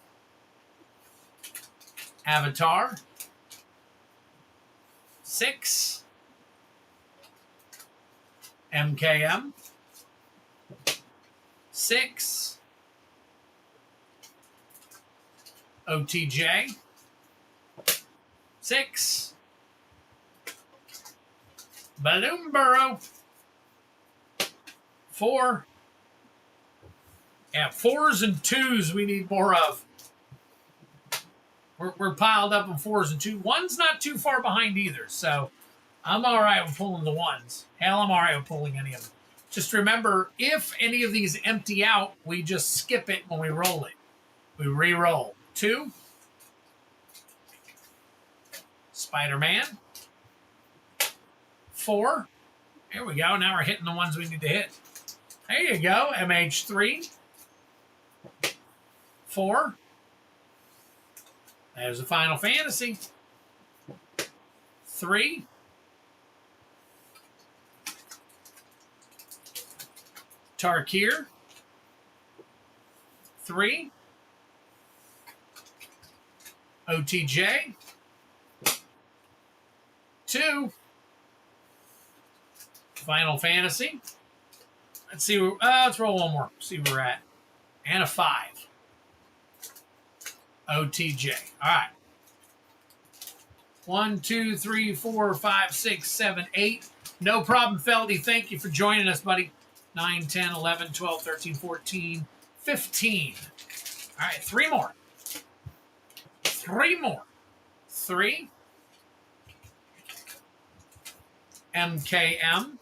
Avatar. 6. MKM. 6. OTJ. 6. Balloon Burrow. 4. Yeah, 4s and 2s we need more of. We're piled up on 4s and 2s. 1's not too far behind either, so I'm all right with pulling the 1s. Hell, I'm all right with pulling any of them. Just remember, if any of these empty out, we just skip it when we roll it. We re-roll. 2. Spider-Man. 4. There we go. Now we're hitting the ones we need to hit. There you go. MH3. 4. There's the Final Fantasy. 3. Tarkir. 3. OTJ. 2. Final Fantasy. Let's see. Let's roll one more. See where we're at. And a 5. OTJ. All right. 1, 2, 3, 4, 5, 6, 7, 8. No problem, Feldy. Thank you for joining us, buddy. 9, 10, 11, 12, 13, 14, 15. All right, 3 more. 3 more. 3. MKM.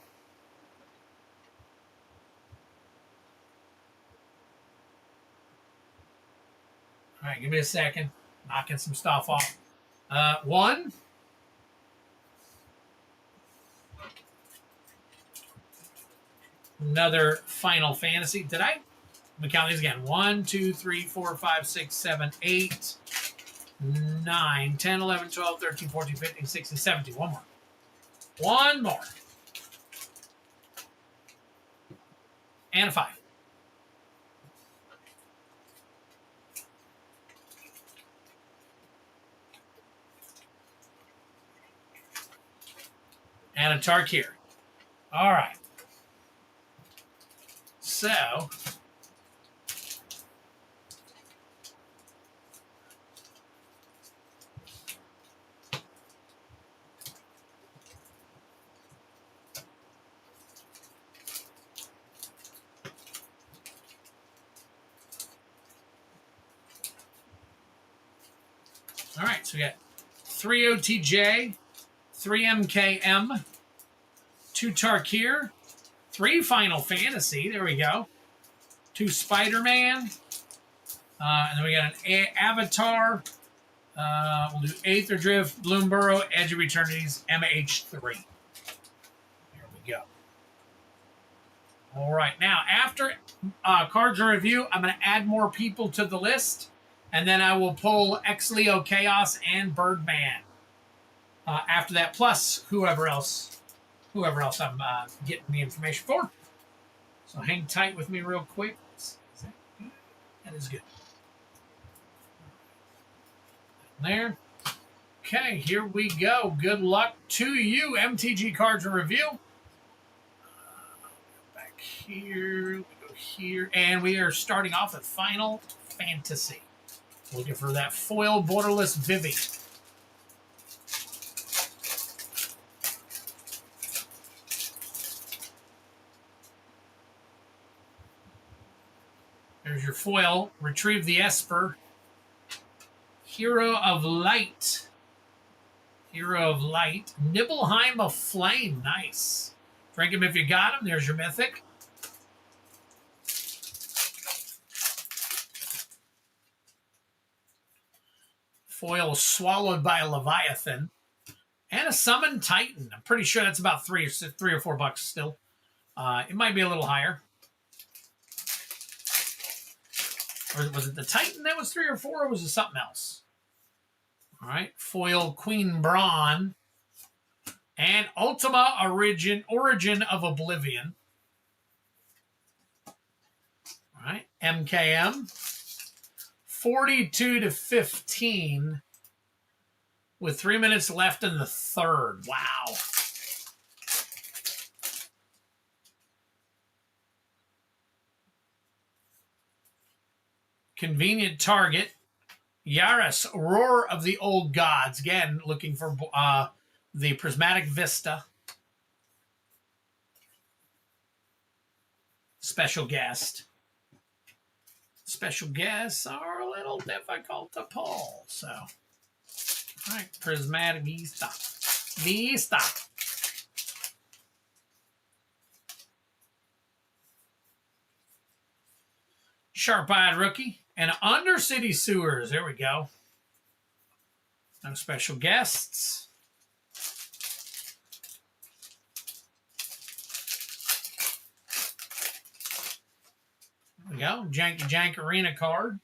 All right, give me a second. Knocking some stuff off. 1. Another Final Fantasy. Did I? Let me count these again. 1, 2, 3, 4, 5, 6, 7, 8, 9, 10, 11, 12, 13, 14, 15, 16, 17. One more. One more. And a 5. And a Tarkir. All right. So, all right, so we got 3 OTJ, 3 MKM, 2 Tarkir, 3 Final Fantasy. There we go. 2 Spider-Man. And then we got an Avatar. We'll do Aether Drift, Bloomburrow, Edge of Eternities, MH3. There we go. All right. Now, after cards and review, I'm going to add more people to the list. And then I will pull X-Leo Chaos and Birdman. After that, plus whoever else I'm getting the information for. So hang tight with me real quick. Is that good? That is good. There. Okay, here we go. Good luck to you, MTG Cards and Review. Back here, we go here, and we are starting off with Final Fantasy. Looking for that foil borderless Vivi. There's your foil. Retrieve the Esper. Hero of Light. Hero of Light. Nibelheim of Flame. Nice. Drink him if you got him. There's your Mythic. Foil Swallowed by a Leviathan. And a Summoned Titan. I'm pretty sure that's about $3 or $4 still. It might be a little higher. Or was it the Titan that was 3 or 4, or was it something else? All right. Foil Queen Braun. And Ultima Origin of Oblivion. All right. MKM. 42 to 15 with 3 minutes left in the third. Wow. Convenient Target. Yaris, Roar of the Old Gods. Again, looking for the Prismatic Vista. Special guest. Special guests are a little difficult to pull. So, all right, Prismatic Vista. Vista. Sharp-Eyed Rookie. And Undercity Sewers. There we go. No special guests. There we go. Jank Arena card.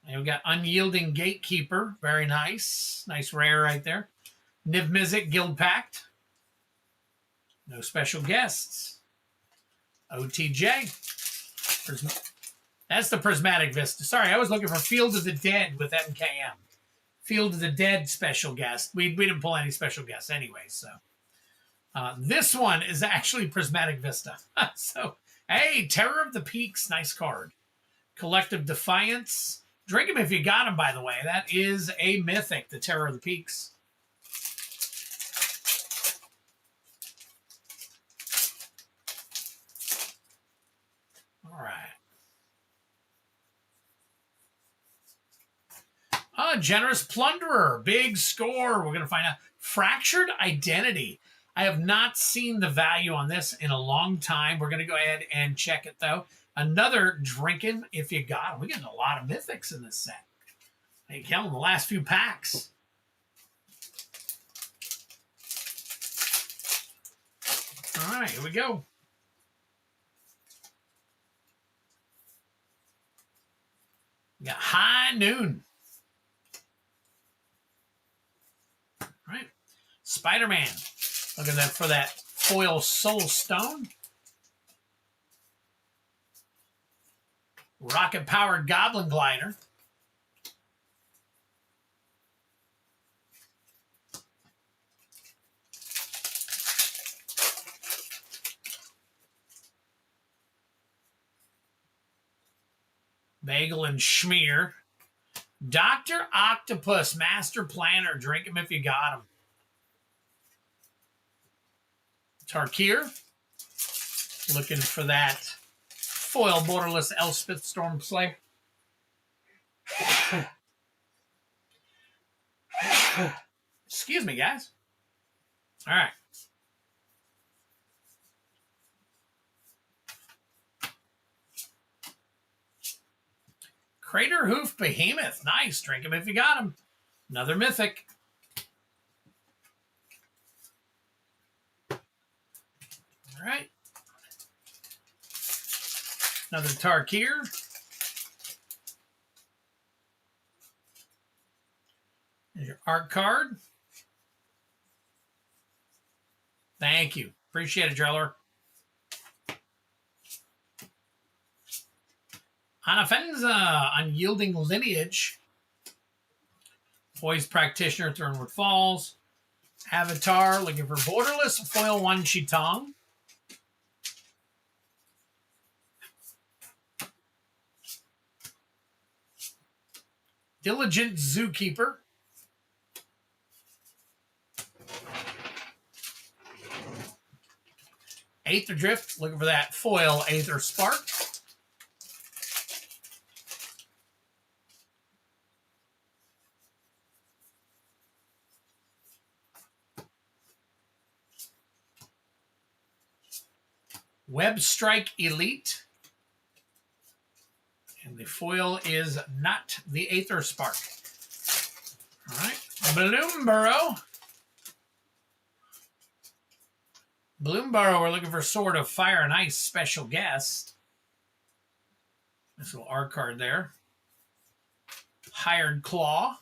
And we've got Unyielding Gatekeeper. Very nice. Nice rare right there. Niv Mizzet Guild Pact. No special guests. OTJ. That's the Prismatic Vista. Sorry, I was looking for Field of the Dead with MKM. Field of the Dead special guest. We didn't pull any special guests anyway, so. This one is actually Prismatic Vista. So, hey, Terror of the Peaks, nice card. Collective Defiance. Drink him if you got him, by the way. That is a Mythic, the Terror of the Peaks. All right. Generous Plunderer. Big score. We're going to find out. Fractured Identity. I have not seen the value on this in a long time. We're going to go ahead and check it, though. Another Drinking if you got him. We're getting a lot of Mythics in this set. Hey, Kellen, the last few packs. All right, here we go. We got High Noon. All right. Spider-Man. Look at that for that foil Soul Stone. Rocket-powered Goblin Glider. Bagel and Schmear. Dr. Octopus, Master Planner. Drink him if you got him. Tarkir. Looking for that foil borderless Elspeth Stormslayer. Excuse me, guys. All right. Crater Hoof Behemoth. Nice. Drink him if you got him. Another Mythic. All right. Another Tarkir. There's your art card. Thank you. Appreciate it, Dreller. Anafenza, Unyielding Lineage. Poise Practitioner, Thornwood Falls. Avatar, looking for Borderless, Foil One Chitong. Diligent Zookeeper. Aether Drift, looking for that foil Aether Spark. Web Strike Elite. And the foil is not the Aether Spark. All right. Bloomborough. Bloomborough, we're looking for Sword of Fire and Ice Special Guest. This little art card there. Hired Claw.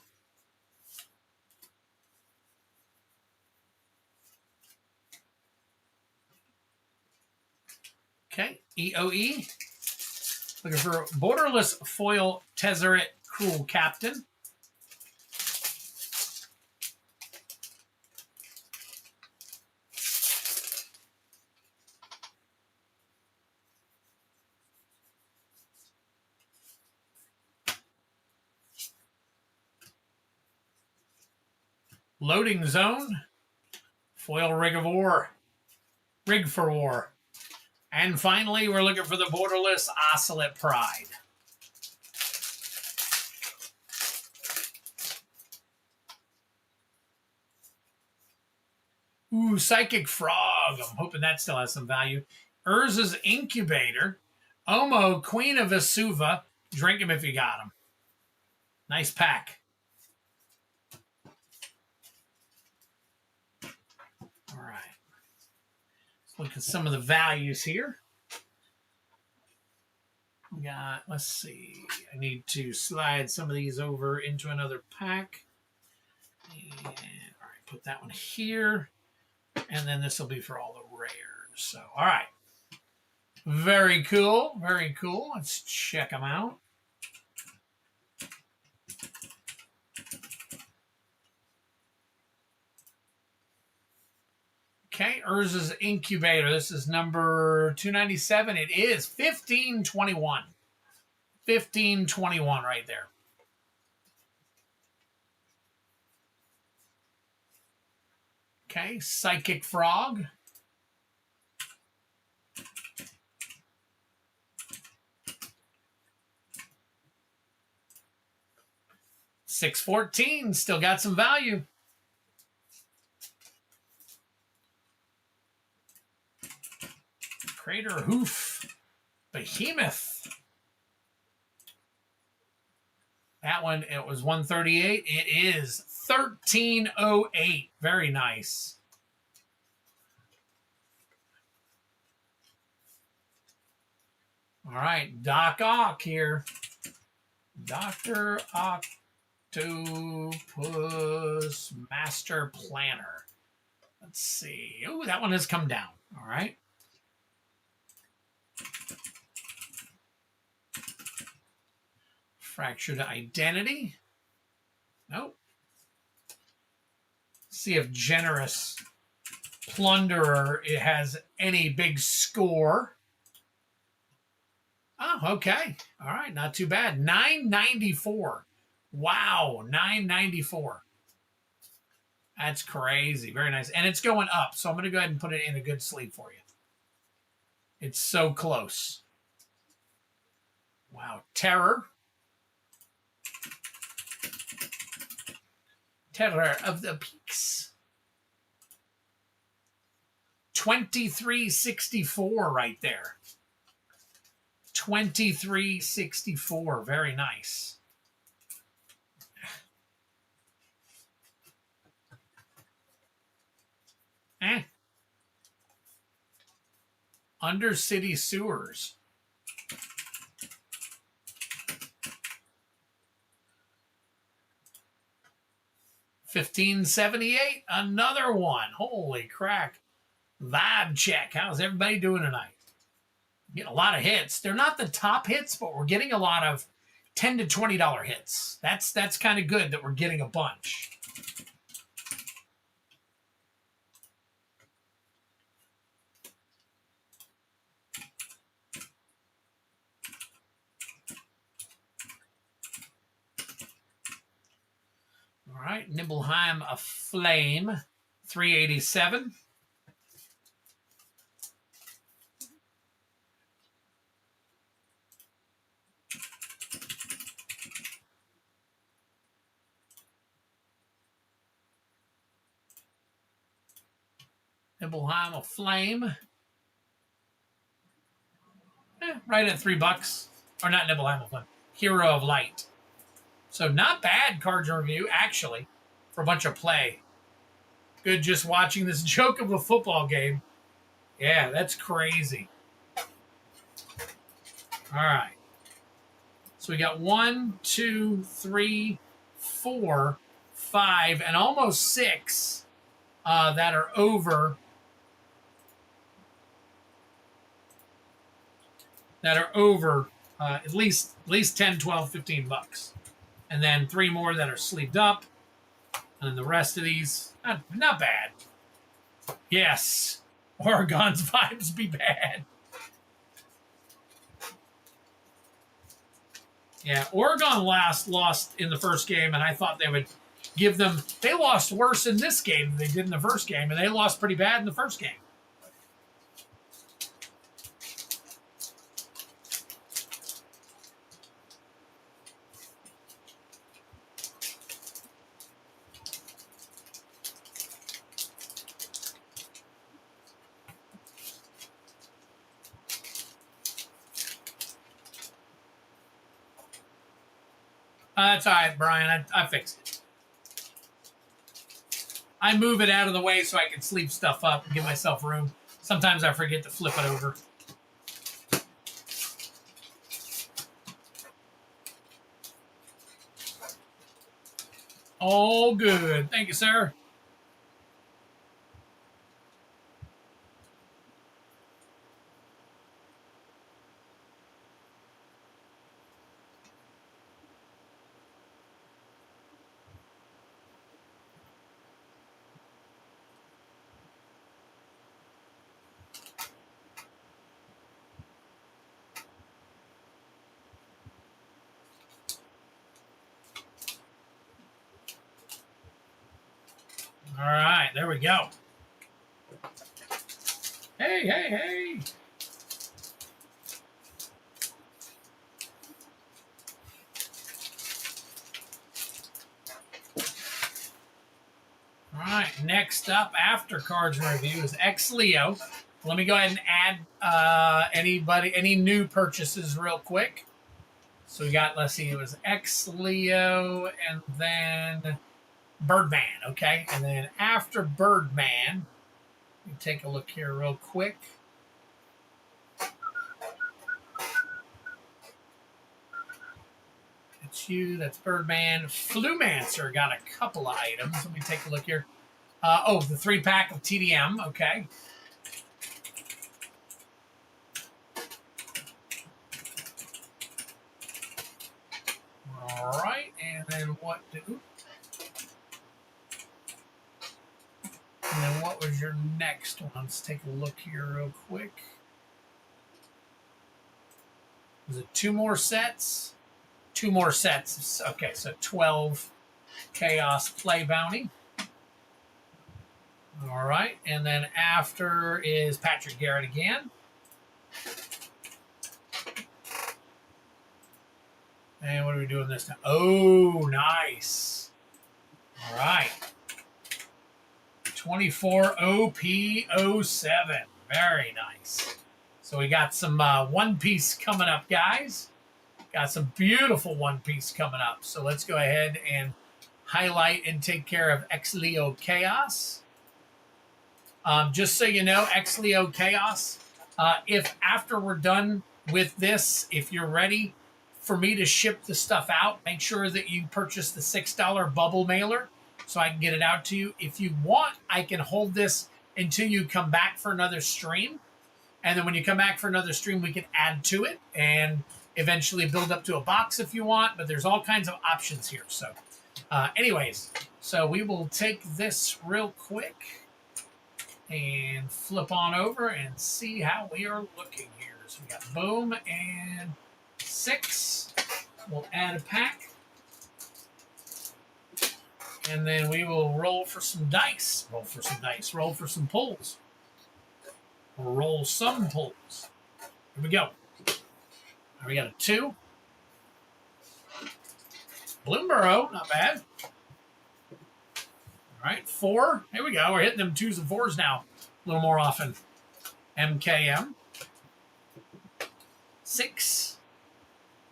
Okay, EOE. Looking for Borderless Foil Tezzeret Cruel Captain. Loading Zone. Foil Rig of War. Rig for War. And finally, we're looking for the Borderless Oscillate Pride. Ooh, Psychic Frog. I'm hoping that still has some value. Urza's Incubator. Omo, Queen of Vesuva. Drink him if you got him. Nice pack. All right. Let's look at some of the values here. We got, let's see. I need to slide some of these over into another pack. And, all right, put that one here. And then this will be for all the rares. So, all right. Very cool. Very cool. Let's check them out. Okay, Urza's Incubator. This is number 297. It is 1521. 1521 right there. Okay, Psychic Frog. $6.14, still got some value. Crater Hoof. Behemoth. That one, it was 138. It is 1308. Very nice. All right, Doc Ock here. Dr. Octopus Master Planner. Let's see. Oh, that one has come down. All right. Fractured Identity. Nope. See if Generous Plunderer it has any big score. Oh, okay. All right, not too bad. 994. Wow, 994. That's crazy. Very nice. And it's going up, so I'm going to go ahead and put it in a good sleep for you. It's so close. Wow. Terror. Terror of the Peaks. 2364 right there. 2364. Very nice. Undercity Sewers. $15.78. Another one. Holy crack. Vibe check. How's everybody doing tonight? Getting a lot of hits. They're not the top hits, but we're getting a lot of $10 to $20 hits. That's kind of good that we're getting a bunch. All right, Nibelheim Aflame, 387. Nibelheim Aflame. Right at $3. Or not Nibelheim Aflame. Hero of Light. So not bad cards review, actually, for a bunch of play. Good just watching this joke of a football game. Yeah, that's crazy. All right. So we got 1, 2, 3, 4, 5, and almost 6 that are over. That are over at least 10, 12, $15. And then 3 more that are sleeved up. And the rest of these, not bad. Yes. Oregon's vibes be bad. Yeah, Oregon lost in the first game, and I thought they would give them. They lost worse in this game than they did in the first game, and they lost pretty bad in the first game. That's all right, Brian. I fixed it. I move it out of the way so I can sleep stuff up and give myself room. Sometimes I forget to flip it over. All good. Thank you, sir. All right, there we go. Hey, hey, hey. All right, next up after cards review is X Leo. Let me go ahead and add any new purchases real quick. So we got, let's see, it was X Leo and then Birdman, okay? And then after Birdman, let me take a look here real quick. That's you, that's Birdman. Flumancer got a couple of items. Let me take a look here. The 3-pack of TDM, okay. All right, and then what was your next one? Let's take a look here real quick. Was it 2 more sets? 2 more sets. Okay, so 12 Chaos Play Bounty. All right, and then after is Patrick Garrett again. And what are we doing this time? Oh, nice. All right. 24 OP07. Very nice. So we got some One Piece coming up, guys. Got some beautiful One Piece coming up. So let's go ahead and highlight and take care of X Leo Chaos. Just so you know, X Leo Chaos, if after we're done with this, if you're ready for me to ship the stuff out, make sure that you purchase the $6 bubble mailer so I can get it out to you. If you want, I can hold this until you come back for another stream. And then when you come back for another stream, we can add to it and eventually build up to a box if you want. But there's all kinds of options here. So anyways, so we will take this real quick and flip on over and see how we are looking here. So we got boom and 6. We'll add a pack. And then we will roll for some dice. Roll for some dice. Roll for some pulls. Roll some pulls. Here we go. We got a 2. Bloomborough, not bad. All right, 4. Here we go. We're hitting them 2s and 4s now a little more often. MKM. 6.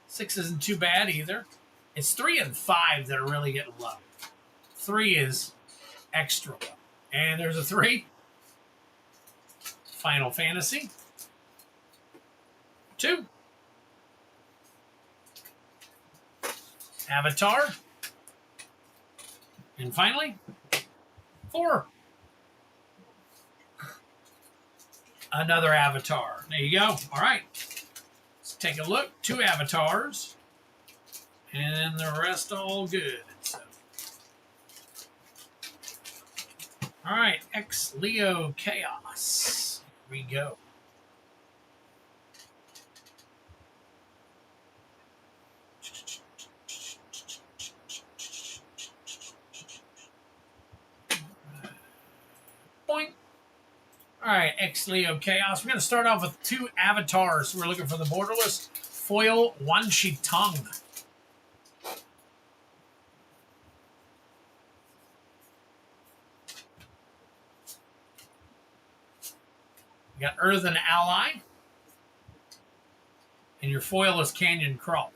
6 isn't too bad either. It's 3 and 5 that are really getting low. 3 is extra low. And there's a 3. Final Fantasy. 2. Avatar. And finally, 4. Another Avatar. There you go. All right. Let's take a look. 2 Avatars. And the rest all good. So, all right. X Leo Chaos. Here we go. Boing. All right, X Leo Chaos. We're going to start off with 2 avatars. We're looking for the borderless foil Wanshi Tongue. You got Earthen Ally. And your foil is Canyon Crawler.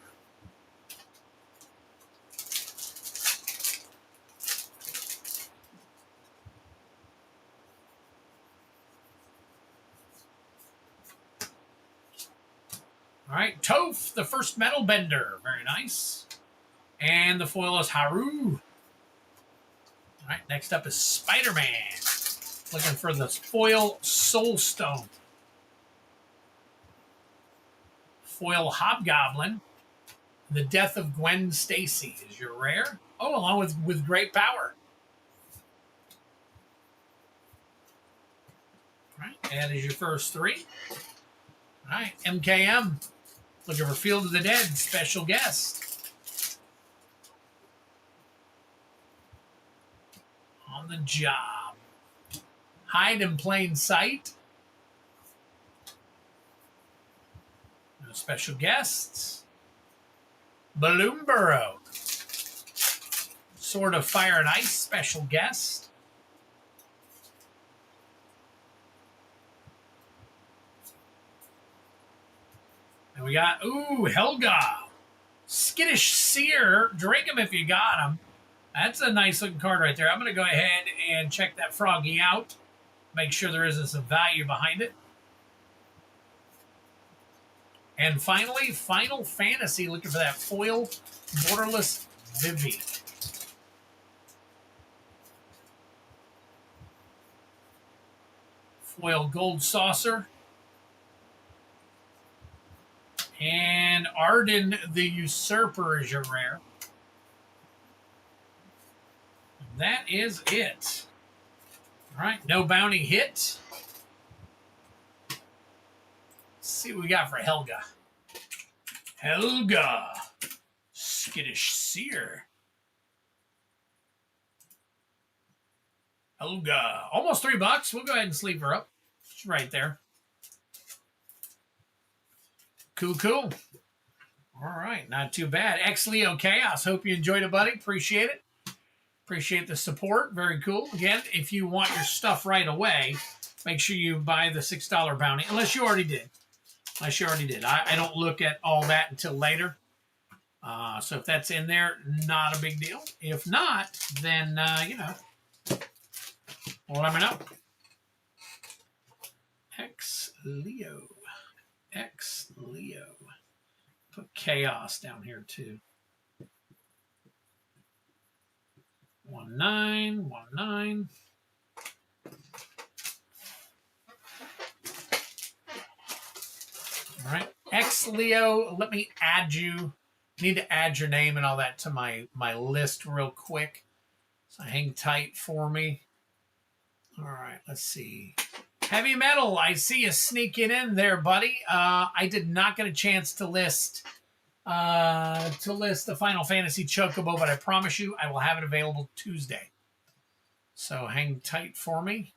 All right, Toph, the first metal bender. Very nice. And the foil is Haru. All right, next up is Spider-Man. Looking for the foil Soul Stone. Foil Hobgoblin. The Death of Gwen Stacy is your rare. Oh, along with great power. All right, that is your first 3. All right, MKM. Looking for Field of the Dead, special guest. On the job. Hide in plain sight. No special guests. Balloon Burrow. Sword of Fire and Ice, special guest. And we got, Helga. Skittish Seer. Drink him if you got him. That's a nice looking card right there. I'm going to go ahead and check that Froggy out. Make sure there isn't some value behind it. And finally, Final Fantasy. Looking for that foil Borderless Vivi. Foil Gold Saucer. And Arden the Usurper is your rare. That is it. All right, no bounty hit. Let's see what we got for Helga. Helga. Skittish Seer. Helga. Almost $3. We'll go ahead and sleep her up. She's right there. Cool. All right, not too bad. Leo Chaos. Hope you enjoyed it, buddy. Appreciate it. Appreciate the support. Very cool. Again, if you want your stuff right away, make sure you buy the $6 bounty, unless you already did. I don't look at all that until later. So if that's in there, not a big deal. If not, then, well, let me know. Leo. Put Chaos down here, too. 1919. All right. Leo, let me add you. Need to add your name and all that to my list real quick. So hang tight for me. All right, let's see. Heavy Metal, I see you sneaking in there, buddy. I did not get a chance to list the Final Fantasy Chocobo, but I promise you I will have it available Tuesday. So hang tight for me.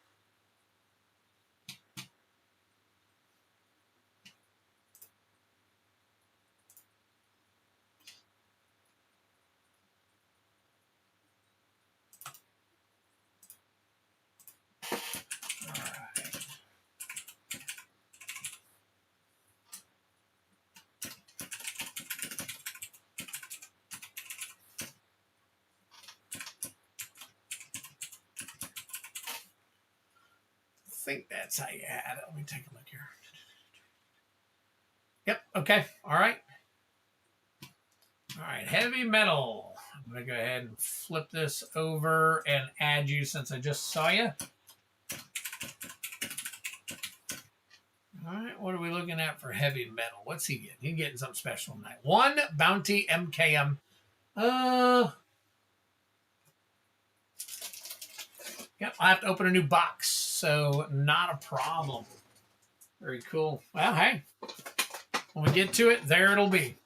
I think that's how you had it. Let me take a look here. Yep. Okay. All right. Heavy Metal. I'm going to go ahead and flip this over and add you since I just saw you. All right. What are we looking at for Heavy Metal? What's he getting? He's getting something special tonight. 1 Bounty MKM. Yep. I have to open a new box. So not a problem. Very cool. Well, hey, when we get to it, there it'll be.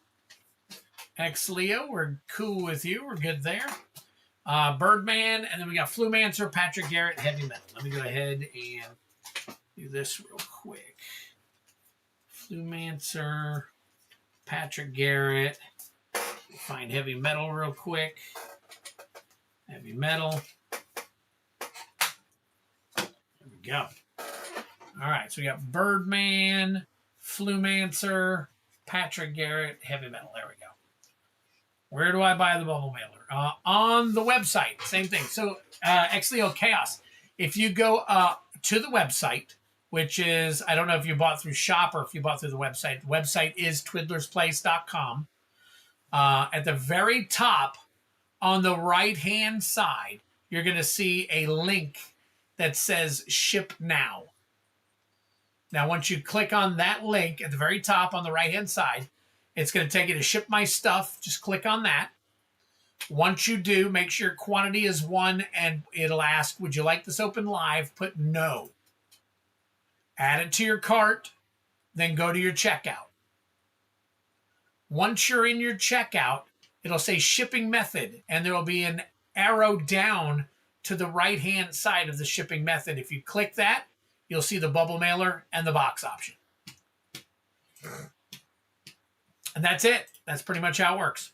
Leo, we're cool with you. We're good there. Birdman, and then we got Flumancer, Patrick Garrett, Heavy Metal. Let me go ahead and do this real quick. Flumancer, Patrick Garrett. Find Heavy Metal real quick. Heavy Metal. Go. All right, so we got Birdman, Flumancer, Patrick Garrett, Heavy Metal. There we go. Where do I buy the bubble mailer? On the website. Same thing. So, Leo Chaos. If you go to the website, which is, I don't know if you bought through Shop or if you bought through the website. The website is twiddlersplace.com. At the very top, on the right-hand side, you're going to see a link that says Ship Now. Now, once you click on that link at the very top on the right-hand side, it's going to take you to Ship My Stuff. Just click on that. Once you do, make sure quantity is 1, and it'll ask, would you like this open live? Put no. Add it to your cart, then go to your checkout. Once you're in your checkout, it'll say shipping method, and there will be an arrow down to the right-hand side of the shipping method. If you click that, you'll see the bubble mailer and the box option. And that's it. That's pretty much how it works.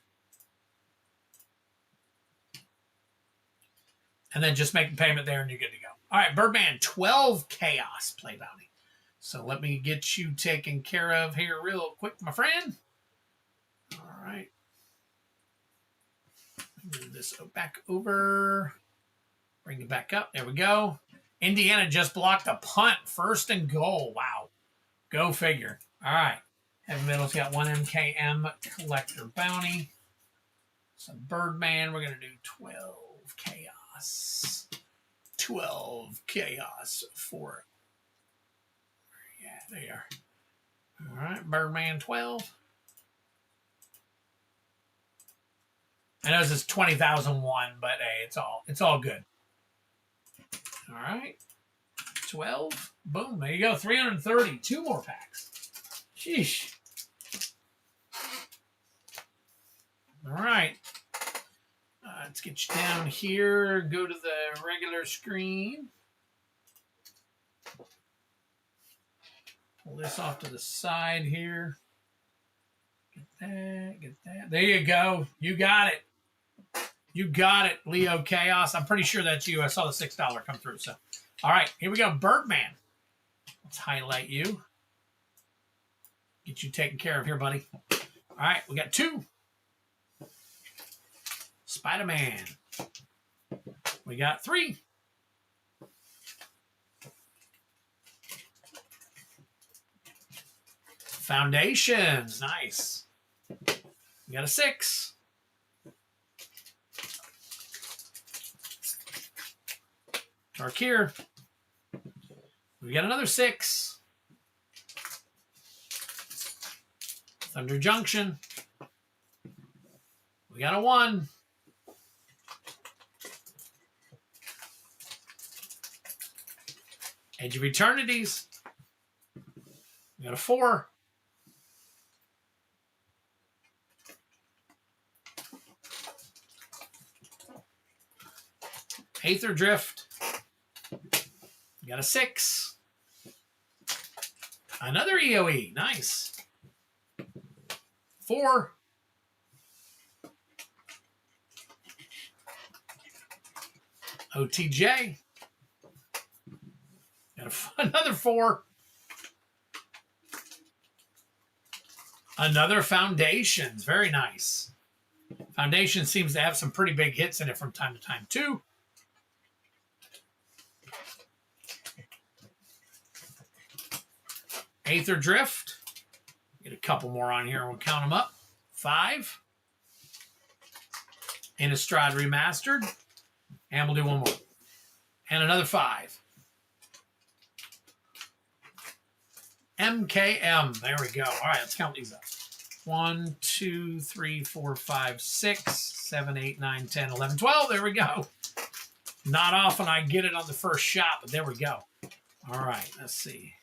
And then just make the payment there and you're good to go. All right, Birdman, 12 Chaos play bounty. So let me get you taken care of here real quick, my friend. All right. Move this back over. Bring it back up. There we go. Indiana just blocked a punt. 1st and goal. Wow. Go figure. All right. Heavy Metal's got 1 MKM collector bounty. So Birdman, we're going to do 12 Chaos. 12 Chaos for... Yeah, there. All right. Birdman 12. I know this is 20,001, but hey, it's all good. All right. 12. Boom. There you go. 330. 2 more packs. Sheesh. All right. Let's get you down here. Go to the regular screen. Pull this off to the side here. Get that. Get that. There you go. You got it. You got it, Leo Chaos. I'm pretty sure that's you. I saw the $6 come through. So, all right. Here we go. Birdman. Let's highlight you. Get you taken care of here, buddy. All right, we got 2. Spider-Man. We got 3. Foundations. Nice. We got a 6. Tarkir. We got another 6. Thunder Junction. We got a 1. Edge of Eternities. We got a 4. Aether Drift. We got a 6. Another EOE. Nice. 4. OTJ. Got another 4. Another Foundations. Very nice. Foundation seems to have some pretty big hits in it from time to time, too. Aether Drift. Get a couple more on here. We'll count them up. 5. Innistrad Remastered. And we'll do 1 more. And another 5. MKM. There we go. All right, let's count these up. 1, 2, 3, 4, 5, 6, 7, 8, 9, 10, 11, 12. There we go. Not often I get it on the first shot, but there we go. All right, let's see.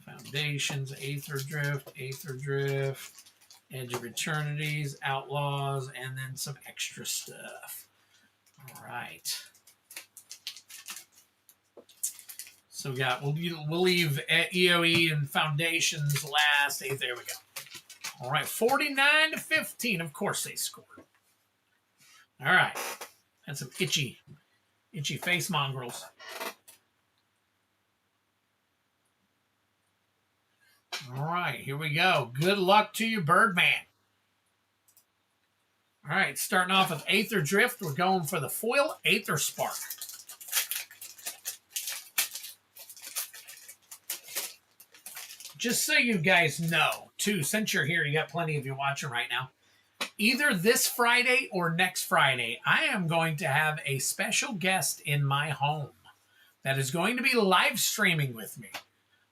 Foundations, Aether Drift, Edge of Eternities, Outlaws, and then some extra stuff. All right. So we got, we'll leave EOE and Foundations last. There we go. All right, 49-15. Of course they scored. All right. That's some itchy face mongrels. All right, here we go. Good luck to you, Birdman. All right, starting off with Aether Drift. We're going for the foil Aether Spark. Just so you guys know, too, since you're here, you got plenty of you watching right now. Either this Friday or next Friday, I am going to have a special guest in my home that is going to be live streaming with me.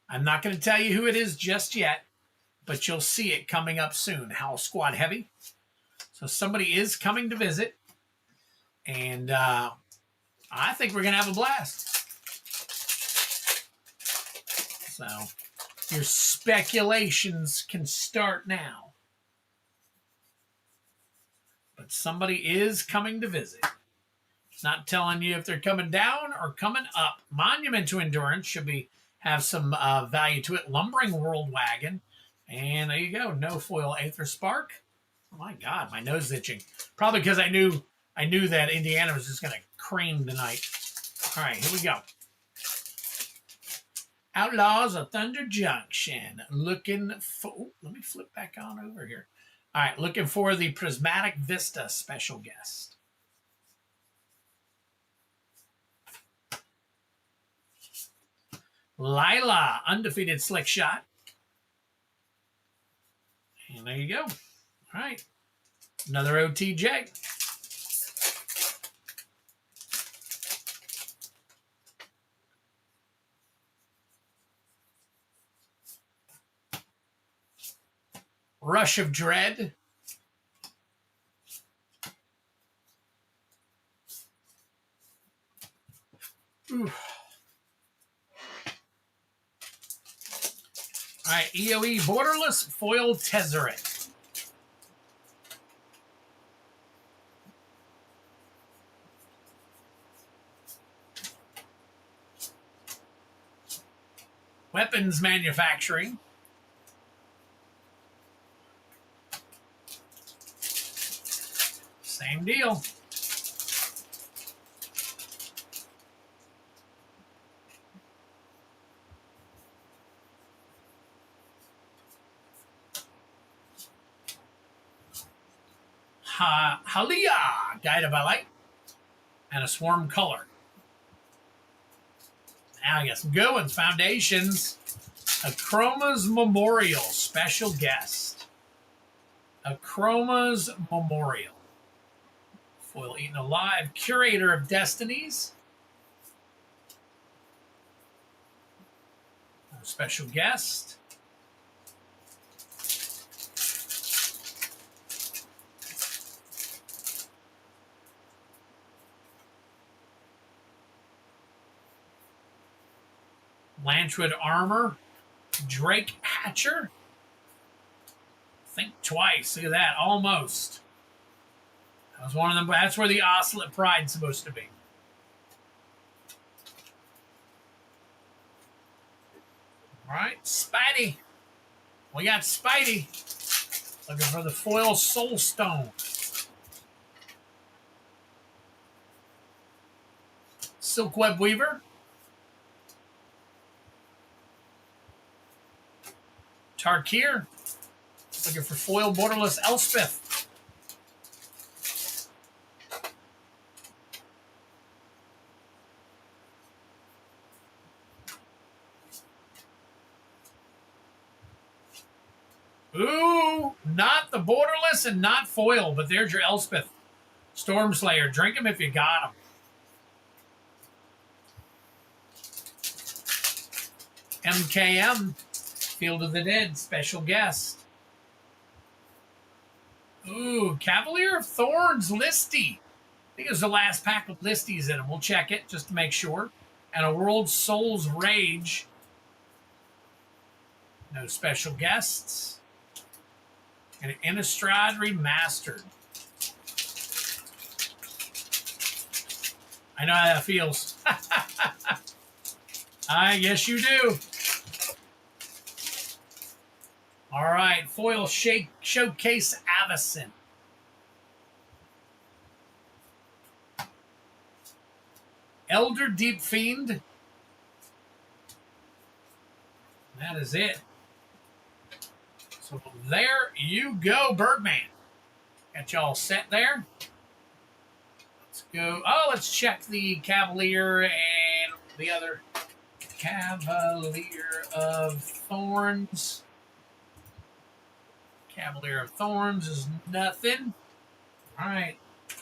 I'm not going to tell you who it is just yet, but you'll see it coming up soon. Howl Squad Heavy. So somebody is coming to visit, and I think we're going to have a blast. So your speculations can start now. But somebody is coming to visit. not telling you if they're coming down or coming up. Monument to Endurance should have some value to it. Lumbering World Wagon. And there you go. No foil Aether Spark. Oh my God, my nose is itching. Probably because I knew that Indiana was just going to cream tonight. All right, here we go. Outlaws of Thunder Junction. Looking for... Oh, let me flip back on over here. All right, looking for the Prismatic Vista special guest. Lila, Undefeated Slick Shot. And there you go. All right. Another OTJ. Rush of Dread. Ooh. All right, EOE Borderless Foil Tezzeret. Weapons Manufacturing. Same deal. Halia, Guided by Light, and a Swarm Color. Now I got some good ones. Foundations. Chroma's Memorial, special guest. Chroma's Memorial. Foil Eaten Alive, Curator of Destinies. Special guest. Lanchwood Armor, Drake Hatcher. Think twice. Look at that. Almost. That was one of them. That's where the Oscillate Pride's supposed to be. All right. Spidey. We got Spidey. Looking for the foil Soul Stone. Silkweb Weaver. Tarkir. Looking for foil Borderless Elspeth. Ooh, not the Borderless and not foil, but there's your Elspeth. Stormslayer. Drink them if you got them. MKM. Field of the Dead, special guest. Ooh, Cavalier of Thorns, Listy. I think it was the last pack with Listies in them. We'll check it just to make sure. And a World Souls Rage. No special guests. And an Innistrad Remastered. I know how that feels. I guess you do. All right, foil showcase Avacyn. Elder Deep Fiend. That is it. So there you go, Birdman. Got y'all set there. Let's go. Oh, let's check the Cavalier and the other Cavalier of Thorns. Cavalier of Thorns is nothing. All right,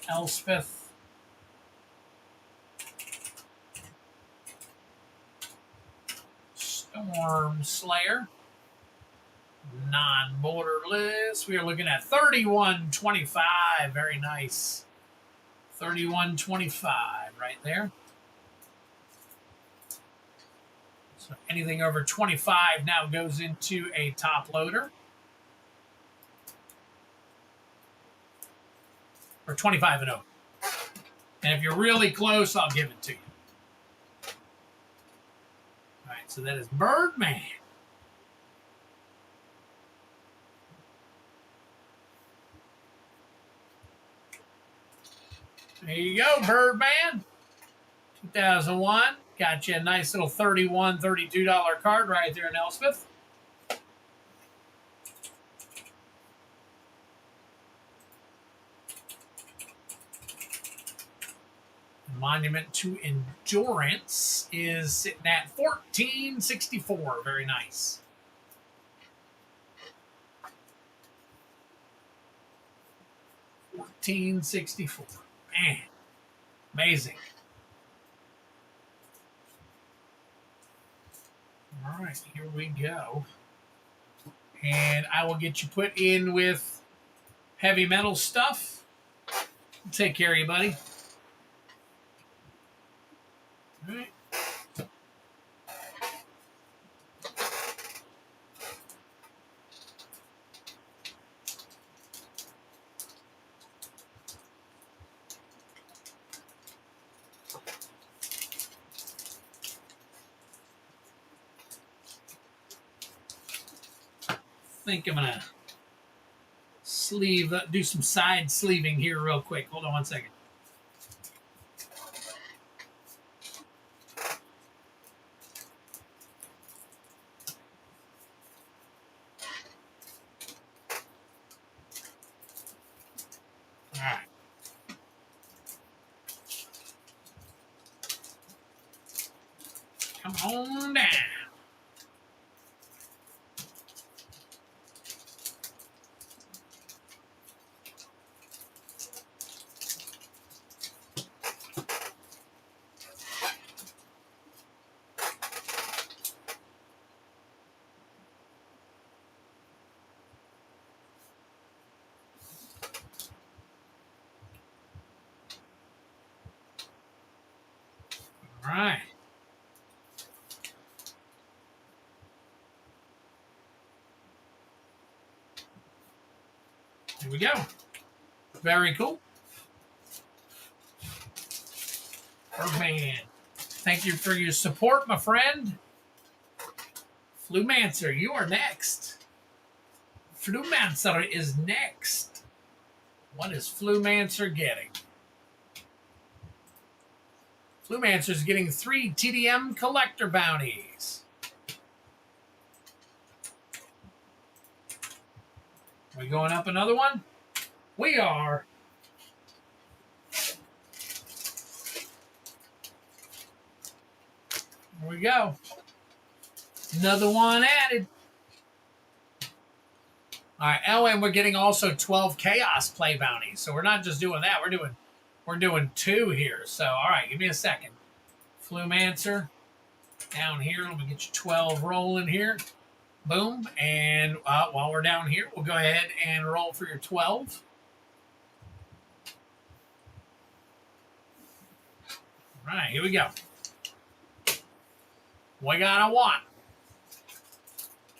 Elspeth. Storm Slayer. Non-borderless. We are looking at 31.25. Very nice. 31.25 right there. So anything over 25 now goes into a top loader. Or 25 and over. And if you're really close, I'll give it to you. All right, so that is Birdman. There you go, Birdman. 2001. Got you a nice little $31, $32 card right there in Elspeth. Monument to Endurance is sitting at $14.64. Very nice. $14.64. Man, amazing. All right, here we go. And I will get you put in with heavy metal stuff. Take care of you, buddy. All right. I think I'm gonna do some side sleeving here real quick. Hold on one second. All right. Come on down. All right. Here we go. Very cool. Birdman. Thank you for your support, my friend. Flumancer, you are next. Flumancer is next. What is Flumancer getting? Flumancer is getting 3 TDM collector bounties. Are we going up another one? We are. Here we go. Another one added. All right. Oh, and we're getting also 12 Chaos play bounties. So we're not just doing that. We're doing 2 here. So, all right. Give me a second. Flumancer. Down here. Let me get you 12 rolling here. Boom. And while we're down here, we'll go ahead and roll for your 12. All right. Here we go. We got a 1.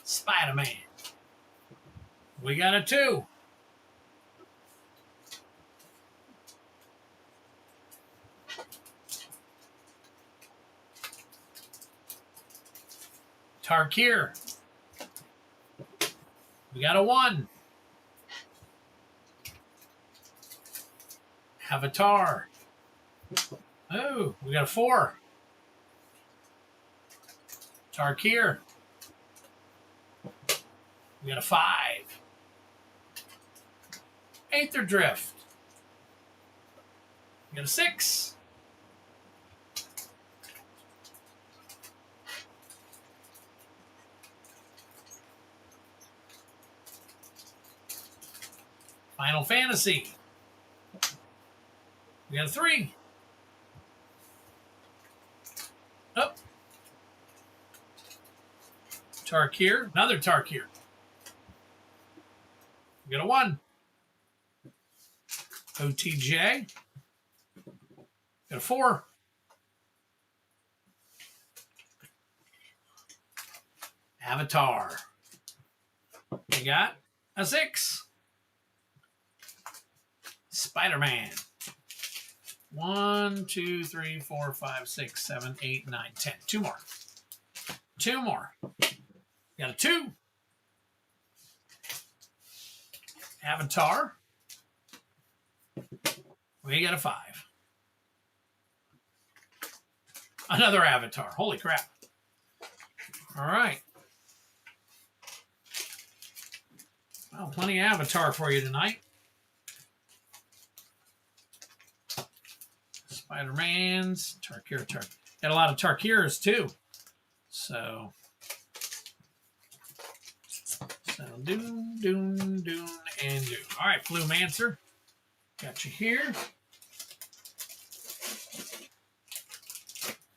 Spider-Man. We got a 2. Tarkir. We got a 1. Avatar. Oh, we got a 4. Tarkir. We got a 5. Aether Drift. We got a 6. Final Fantasy. We got a 3. Up. Tarkir. Another Tarkir. We got a 1. OTJ. Got a 4. Avatar. We got a 6. Spider-Man. 1, 2, 3, 4, 5, 6, 7, 8, 9, 10. 2 more. 2 more. Got a 2. Avatar. We got a 5. Another Avatar. Holy crap. All right. Well, plenty of Avatar for you tonight. Spider-Mans, Tarkir. Got a lot of Tarkirs too. So Doom, and Doom. All right, Flumancer. Got you here.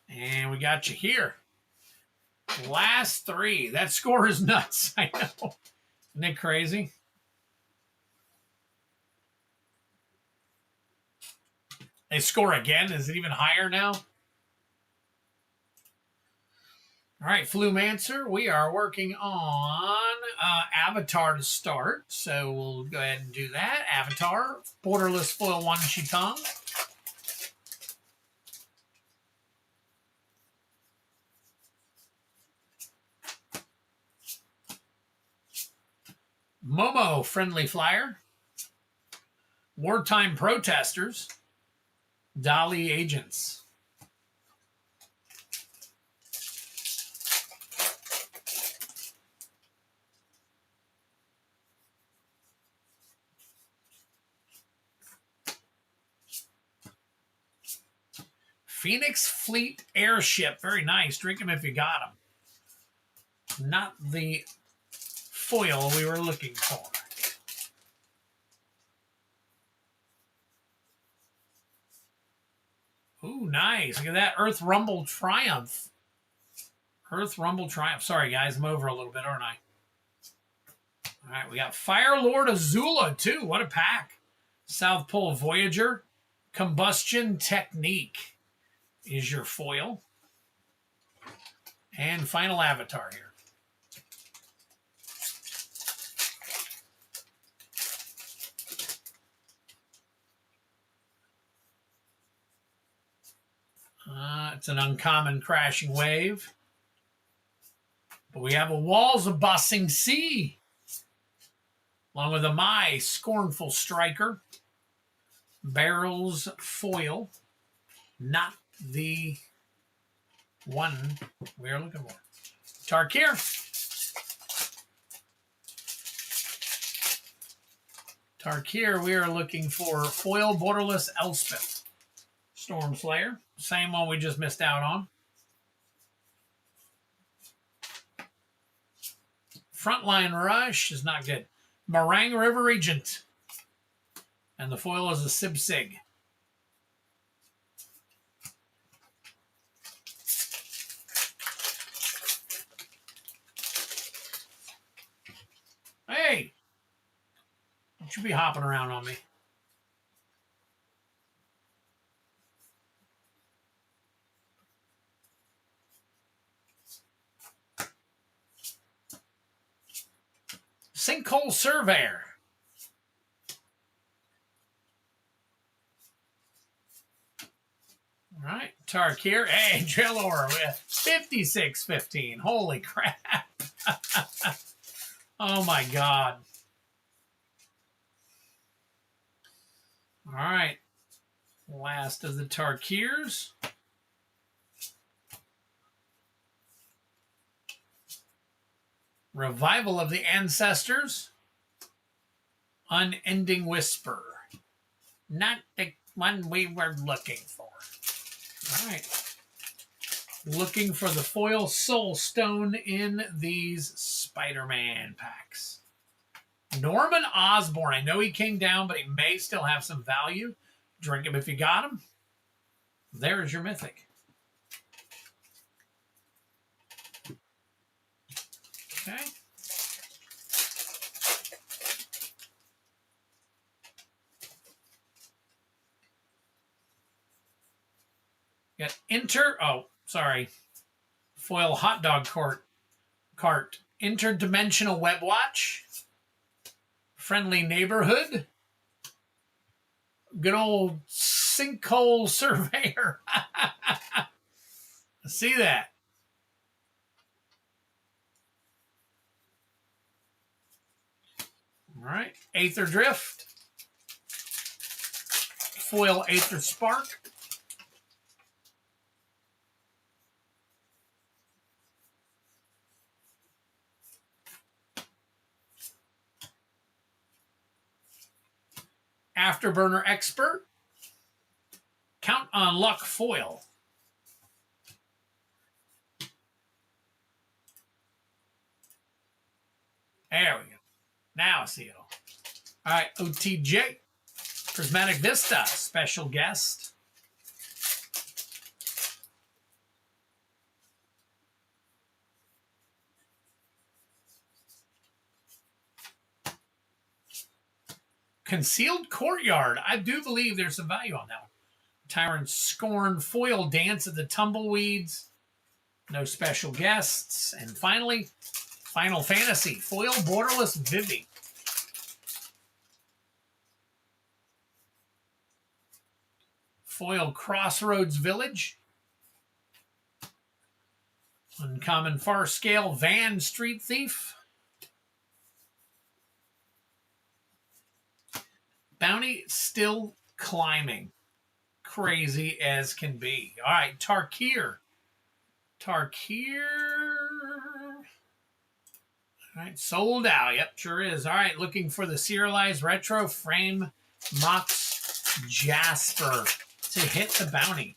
And we got you here. Last 3. That score is nuts. I know. Isn't it crazy? They score again. Is it even higher now? All right, Flumancer, we are working on Avatar to start. So we'll go ahead and do that. Avatar, borderless foil one Shitong. Momo, friendly flyer. Wartime protesters. Dolly agents. Phoenix Fleet Airship. Very nice. Drink them if you got them. Not the foil we were looking for. Ooh, nice. Look at that. Earth Rumble Triumph. Earth Rumble Triumph. Sorry, guys. I'm over a little bit, aren't I? All right, we got Fire Lord Azula, too. What a pack. South Pole Voyager. Combustion Technique is your foil. And final Avatar here. It's an uncommon Crashing Wave. But we have a Walls of Bossing Sea. Along with a My Scornful Striker. Barrels foil. Not the one we're looking for. Tarkir. Tarkir, we are looking for foil borderless Elspeth. Storm Slayer. Same one we just missed out on. Frontline Rush is not good. Meringue River Regent. And the foil is a Sib Sig. Hey! Don't you be hopping around on me. Sinkhole Surveyor. All right, Tarkir. Hey, Drillor with 56-15. Holy crap. Oh, my God. All right. Last of the Tarkirs. Revival of the Ancestors. Unending Whisper. Not the one we were looking for. All right. Looking for the foil Soul Stone in these Spider-Man packs. Norman Osborn. I know he came down, but he may still have some value. Drink him if you got him. There's your Mythic. Okay. Got foil hot dog cart. Interdimensional Web Watch. Friendly Neighborhood. Good old Sinkhole Surveyor. See that? All right. Aether Drift. Foil Aether Spark. Afterburner Expert. Count on Luck Foil. There we go. Now I see it all. All right, OTJ. Prismatic Vista. Special guest. Concealed Courtyard. I do believe there's some value on that one. Tyrant Scorn. Foil Dance of the Tumbleweeds. No special guests. And finally, Final Fantasy. Foil Borderless Vivi. Foil Crossroads Village. Uncommon Far Scale Van Street Thief. Bounty Still Climbing. Crazy as can be. All right, Tarkir. Tarkir. All right, sold out. Yep, sure is. All right, looking for the serialized retro frame Mox Jasper to hit the bounty.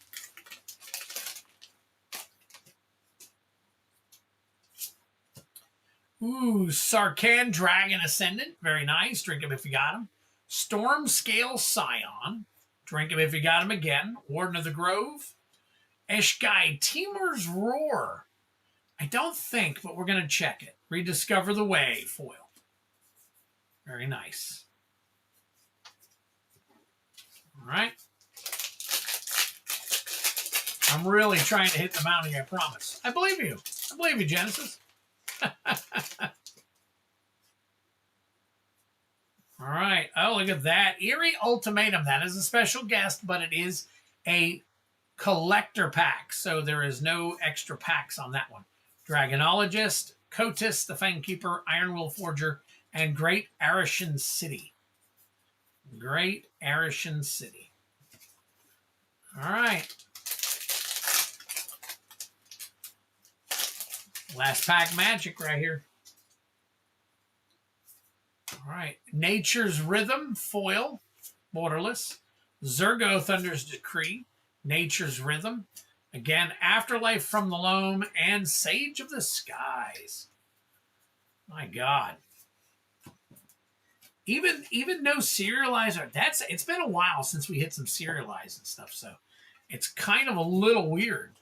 Ooh, Sarkhan Dragon Ascendant. Very nice. Drink him if you got him. Storm Scale Scion. Drink him if you got him again. Warden of the Grove. Eshkai Teemer's Roar. I don't think, but we're going to check it. Rediscover the Way foil. Very nice. All right. I'm really trying to hit the bounty, I promise. I believe you. I believe you, Genesis. All right. Oh, look at that. Eerie Ultimatum. That is a special guest, but it is a collector pack, so there is no extra packs on that one. Dragonologist, Kotis, the Fangkeeper, Ironwill Forger, and Great Arishan City. Great Arishan City. All right. Last pack magic right here. All right. Nature's Rhythm, foil, borderless. Zergo Thunder's Decree, Nature's Rhythm. Again, Afterlife from the Loam, and Sage of the Skies. My God. Even no serializer. It's been a while since we hit some serialized and stuff, so it's kind of a little weird.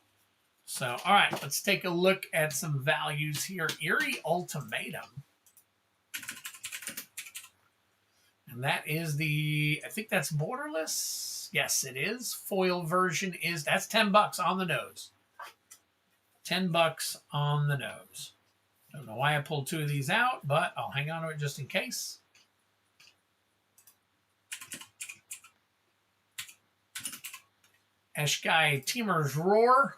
So, all right, let's take a look at some values here. Eerie Ultimatum. And that is I think that's borderless. Yes, it is. Foil version is, that's $10 on the nose. $10 on the nose. Don't know why I pulled two of these out, but I'll hang on to it just in case. Eshkai Teemer's Roar.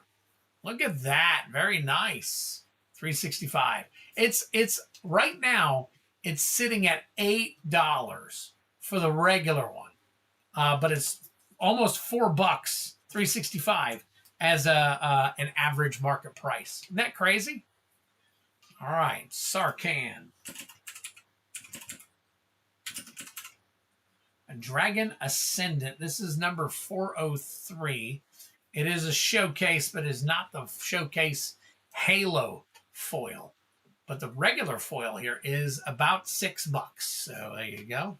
Look at that. Very nice. $365. It's right now, it's sitting at $8 for the regular one. But it's almost $4, $365 as an average market price. Isn't that crazy? All right, Sarkhan. A Dragon Ascendant. This is number 403. It is a showcase, but is not the showcase Halo foil. But the regular foil here is about $6. So there you go.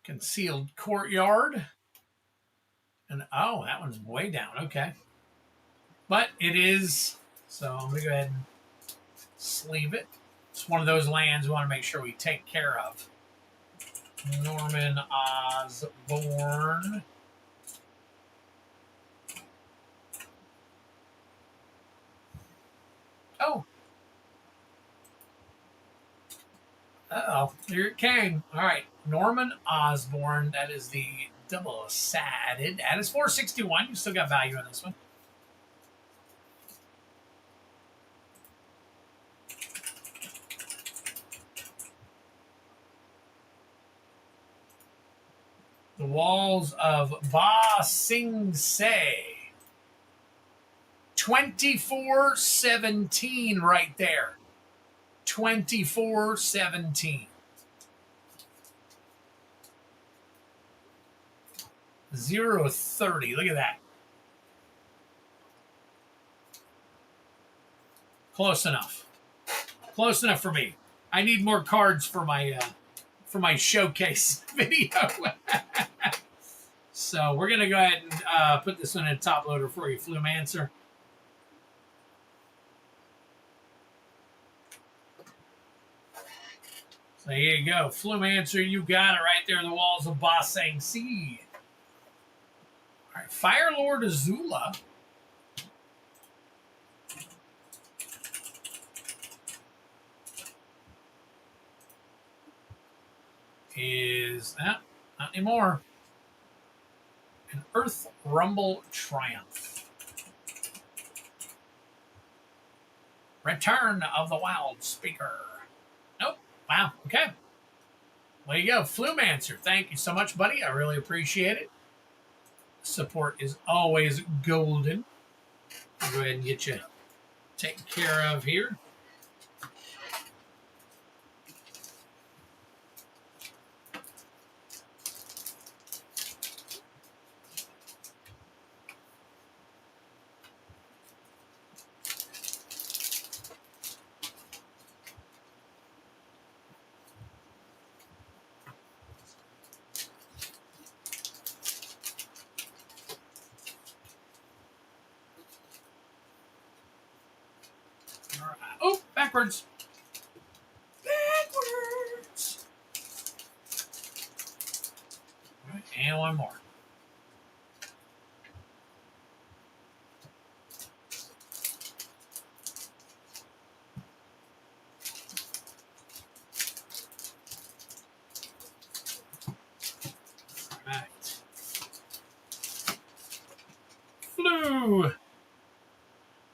Concealed Courtyard. And oh, that one's way down. Okay. But it is, so I'm going to go ahead and sleeve it. It's one of those lands we want to make sure we take care of. Norman Osborne. Oh, Here it came. All right. Norman Osborn. That is the double-sided. That is 461. You still got value in this one. The Walls of Ba Sing Se. 24-17 right there. 24-17. 0-30. Look at that. Close enough. Close enough for me. I need more cards for my showcase video. So we're gonna go ahead and put this one in a top loader for you, Flumancer. So here you go, Flumancer. You got it right there in the Walls of Ba Sing Se. All right, Fire Lord Azula. Is that not anymore? An Earth Rumble Triumph. Return of the Wild Speaker. Nope. Wow. Okay. There you go, Flumancer. Thank you so much, buddy. I really appreciate it. Support is always golden. I'll go ahead and get you taken care of here. All right. Oh, backwards. Backwards. All right, and one more. All right. Flu.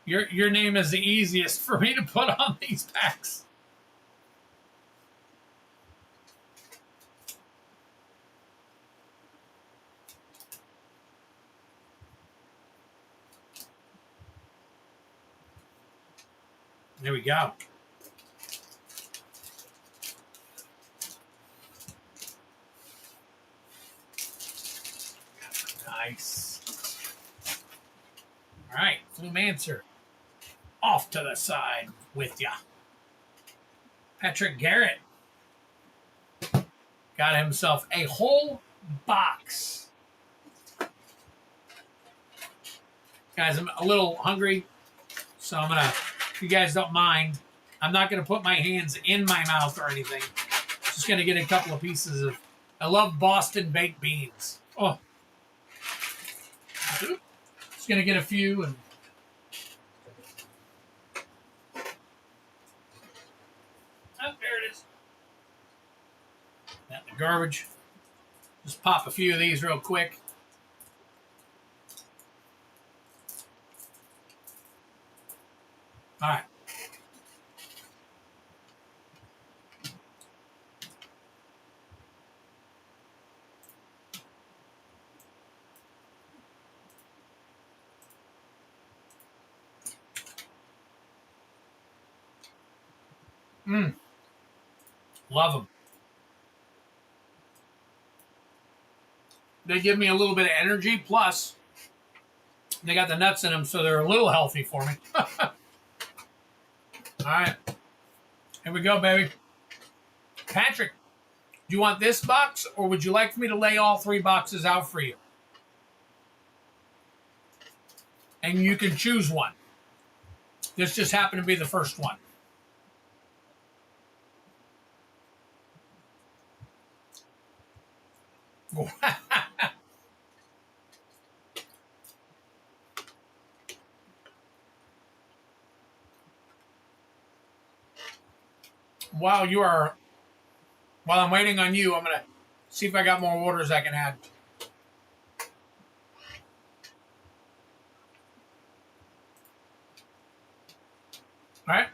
Your name is the easiest for me to put on these packs. There we go. Nice. All right, Flumancer. Off to the side with ya. Patrick Garrett got himself a whole box. Guys, I'm a little hungry, so I'm gonna, if you guys don't mind, I'm not gonna put my hands in my mouth or anything. Just gonna get a couple of pieces of, I love Boston baked beans. Oh. Just gonna get a few and oh, there it is. That in the garbage. Just pop a few of these real quick. All right. Love them. They give me a little bit of energy, plus they got the nuts in them, so they're a little healthy for me. All right. Here we go, baby. Patrick, do you want this box, or would you like for me to lay all three boxes out for you? And you can choose one. This just happened to be the first one. Wow, you are While I'm waiting on you, I'm going to see if I got more orders I can add. All right.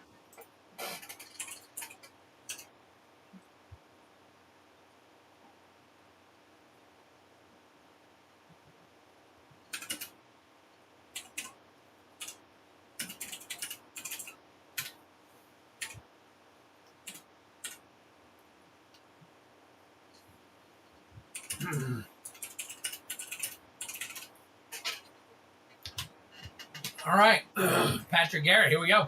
All right. Patrick Garrett, here we go.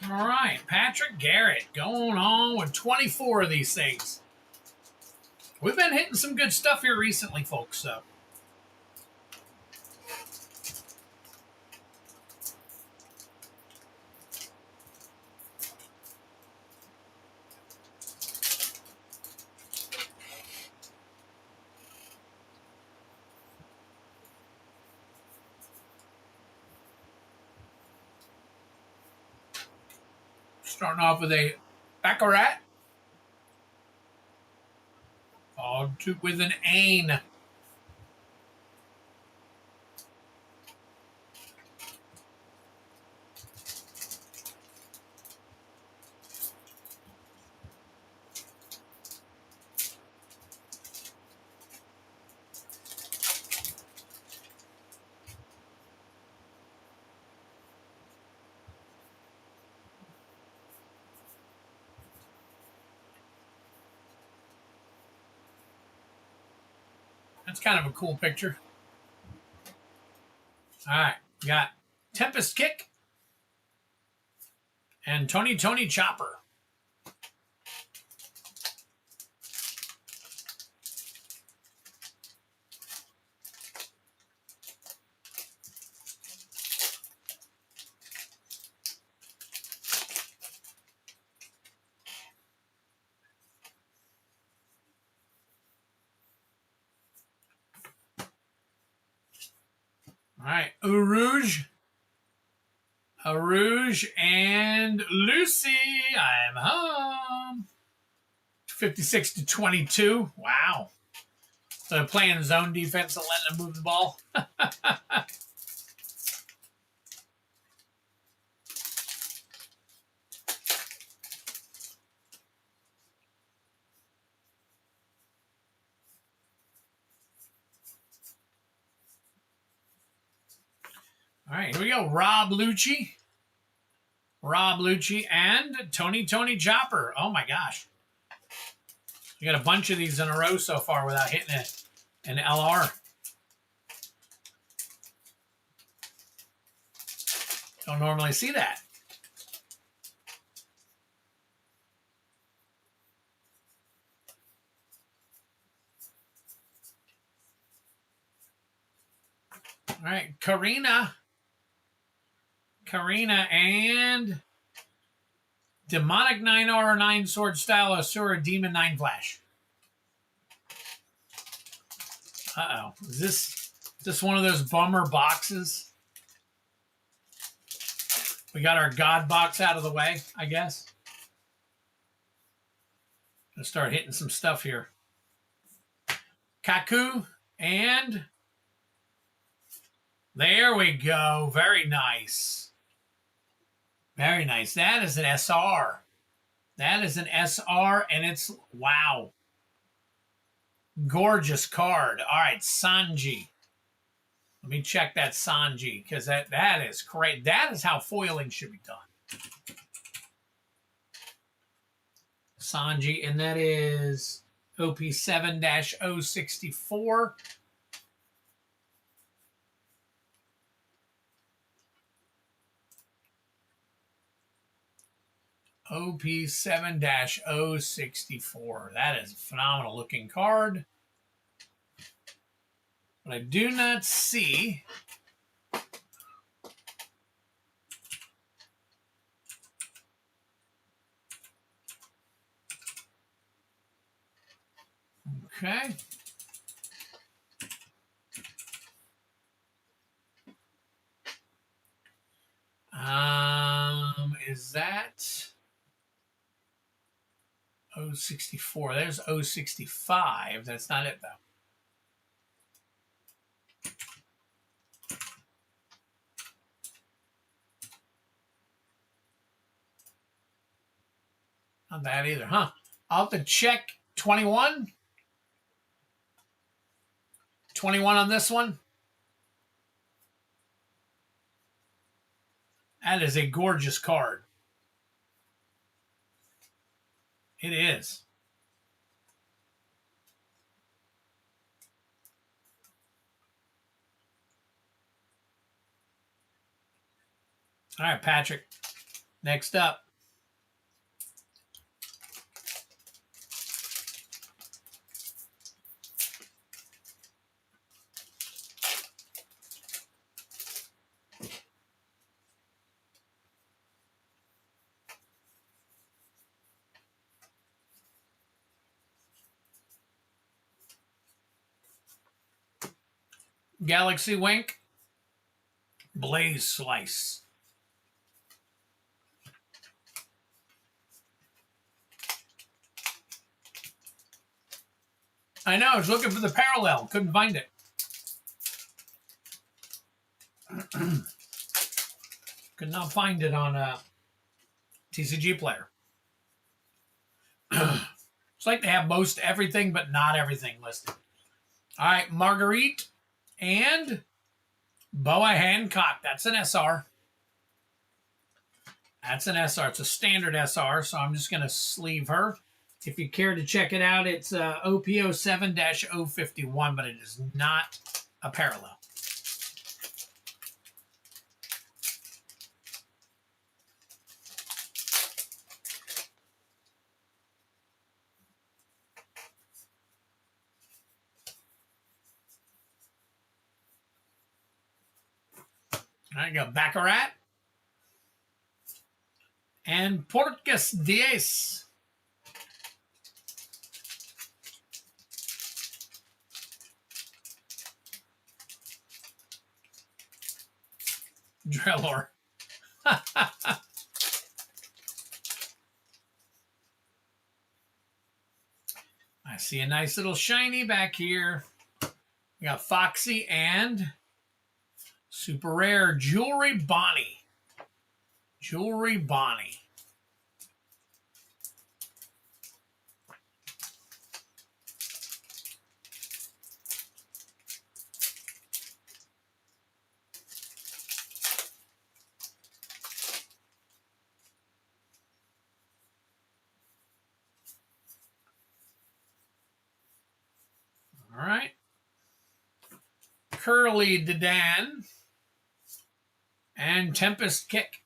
All right, Patrick Garrett going on with 24 of these things. We've been hitting some good stuff here recently, folks. So. Starting off with a Baccarat. With an Ain. That's kind of a cool picture. All right, we got Tempest Kick and Tony Chopper. All right, Rouge, and Lucy. I'm home. 56-22. Wow. So they're playing zone defense and letting them move the ball. All right, here we go. Rob Lucci, and Tony Chopper. Oh my gosh. You got a bunch of these in a row so far without hitting an LR. Don't normally see that. All right, Karina and Demonic 9R 9 Sword Style Asura Demon 9 Flash. Uh-oh. Is this one of those bummer boxes? We got our God box out of the way, I guess. Let's start hitting some stuff here. Kaku and there we go. Very nice. Very nice. That is an SR. That is an SR, and it's, wow. Gorgeous card. All right, Sanji. Let me check that Sanji, because that is great. That is how foiling should be done. Sanji, and that is OP7-064. OP7-064. That is a phenomenal looking card. But I do not see okay. Is that 064? There's 065. That's not it, though. Not that either, huh? I'll have to check 21. 21 on this one. That is a gorgeous card. It is. All right, Patrick. Next up. Galaxy Wink. Blaze Slice. I know, I was looking for the parallel. Couldn't find it. Could not find it on TCG Player. It's like they have most everything, but not everything listed. All right, Marguerite and Boa Hancock. That's an SR. That's an SR. It's a standard SR, so I'm just going to sleeve her. If you care to check it out, it's OP07-051, but it is not a parallel. All right, go Baccarat and Porcas Diez. Drillor. I see a nice little shiny back here. We got Foxy and super rare Jewelry Bonnie. Jewelry Bonnie. All right. Curly Dedan and Tempest Kick.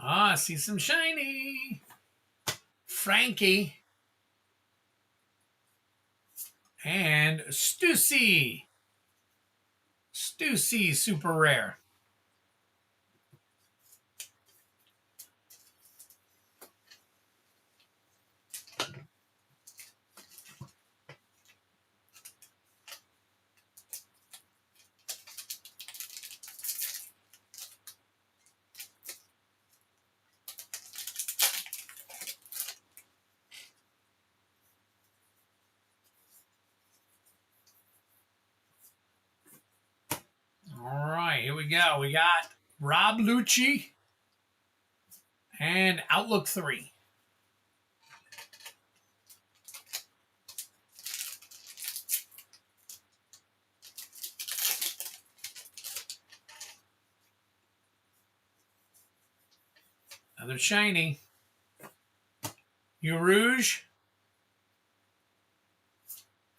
Ah, I see some shiny. Frankie. And Stussy. Stussy, super rare. we go. We got Rob Lucci and Outlook 3. Another shiny. Rouge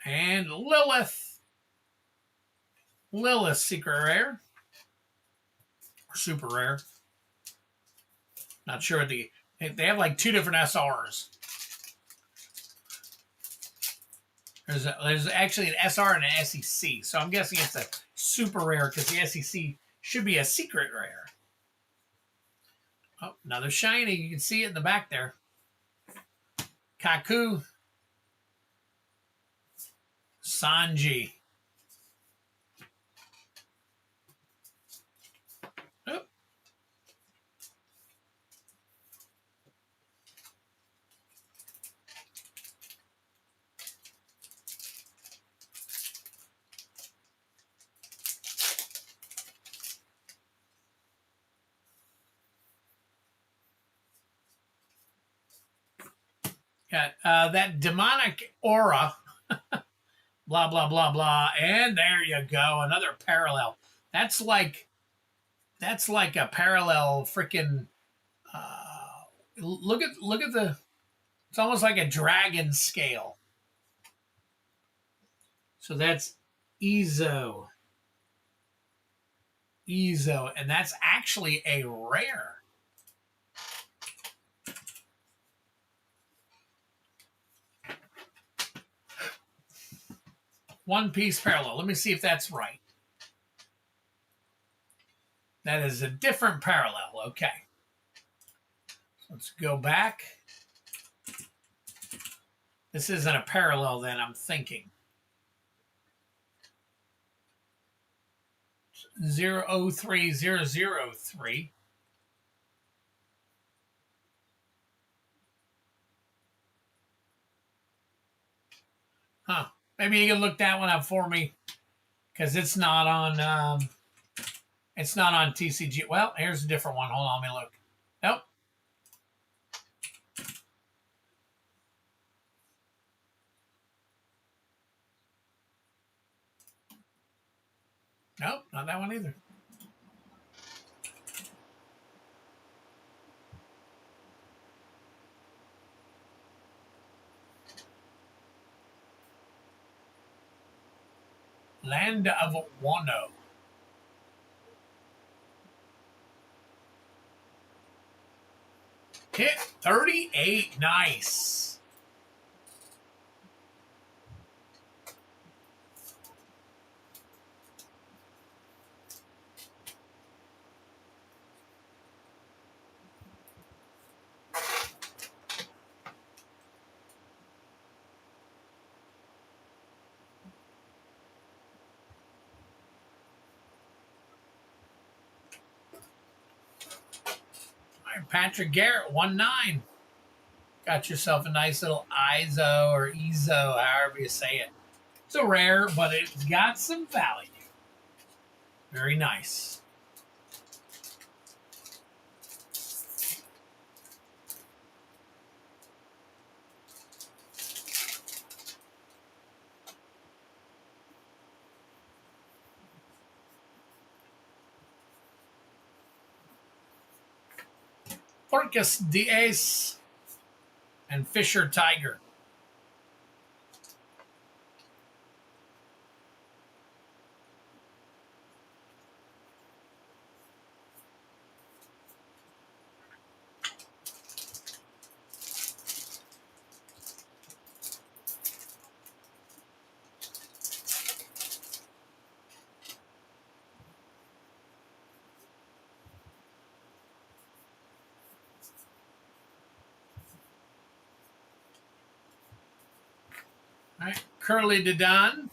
and Lilith. Lilith secret rare or super rare. Not sure they have like 2 different SRs. There's actually an SR and an SEC, so I'm guessing it's a super rare because the SEC should be a secret rare. Oh, another shiny. You can see it in the back there. Kaku. Sanji. Oh. Got that demonic aura. Blah, blah, blah, blah. And there you go. Another parallel. That's like a parallel freaking look at the, it's almost like a dragon scale. So that's Ezo. And that's actually a rare. One piece parallel. Let me see if that's right. That is a different parallel. Okay. Let's go back. This isn't a parallel then, I'm thinking. 003003. Huh. Maybe you can look that one up for me, because it's not on TCG. Well, here's a different one. Hold on, let me look. Nope. Nope, not that one either. Land of Wano. Hit 38. Nice. Patrick Garrett, 1-9. Got yourself a nice little ISO or EZO, however you say it. It's a rare, but it's got some value. Very nice. Orcus Diaz and Fisher Tiger. All right, Curly Dedon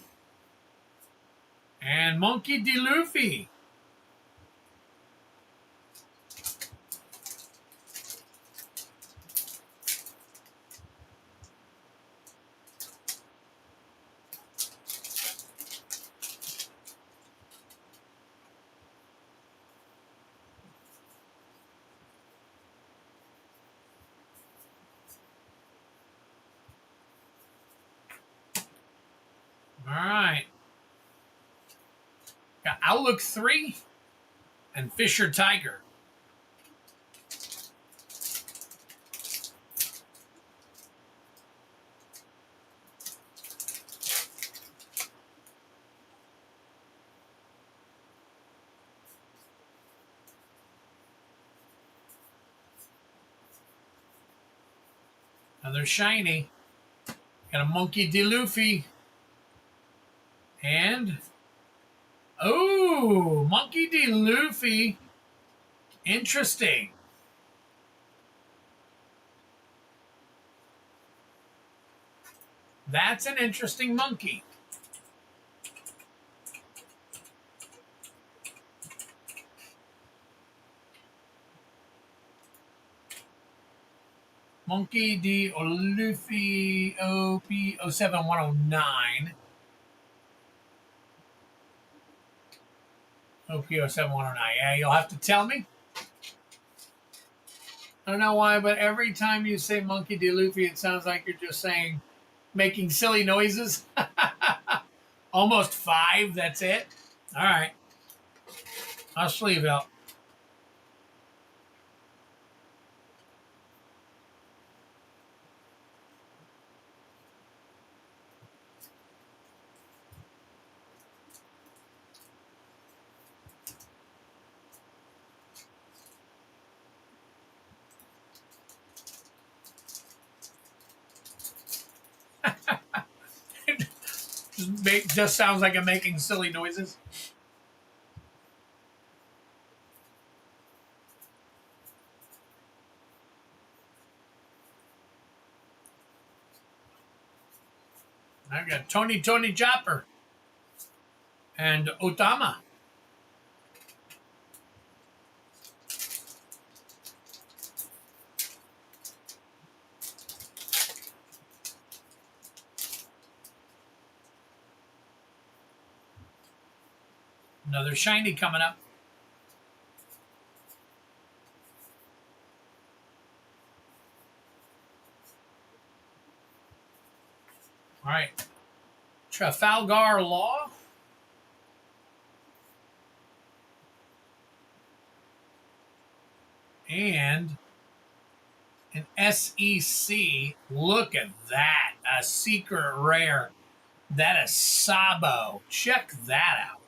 and Monkey D. Luffy. Outlook 3, and Fisher Tiger. Another shiny. Got a Monkey D. Luffy. And, oh, Monkey D. Luffy. Interesting. That's an interesting monkey. Monkey D. Luffy OP 07109. OP 07109. Yeah, you'll have to tell me. I don't know why, but every time you say Monkey D. Luffy, it sounds like you're just saying, making silly noises. Almost 5, that's it. All right. I'll sleeve out. Just sounds like I'm making silly noises. I've got Tony Chopper and Otama. Another shiny coming up. All right. Trafalgar Law. And an SEC. Look at that. A secret rare. That is Sabo. Check that out.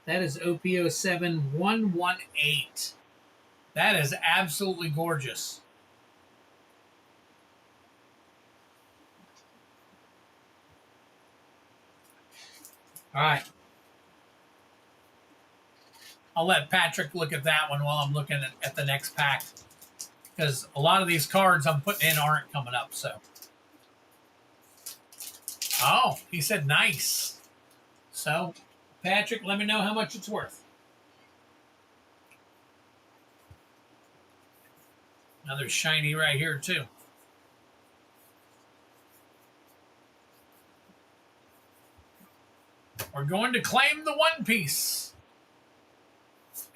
That is OPO 7118. That is absolutely gorgeous. All right. I'll let Patrick look at that one while I'm looking at the next pack. Because a lot of these cards I'm putting in aren't coming up, so. Oh, he said nice. So, Patrick, let me know how much it's worth. Another shiny right here, too. We're going to claim the One Piece.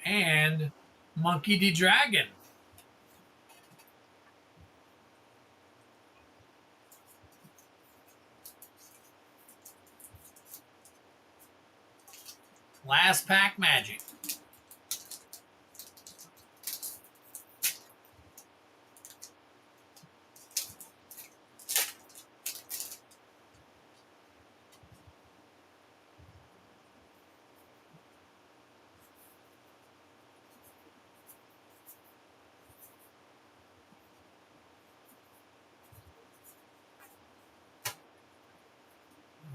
And Monkey D. Dragon. Last pack magic.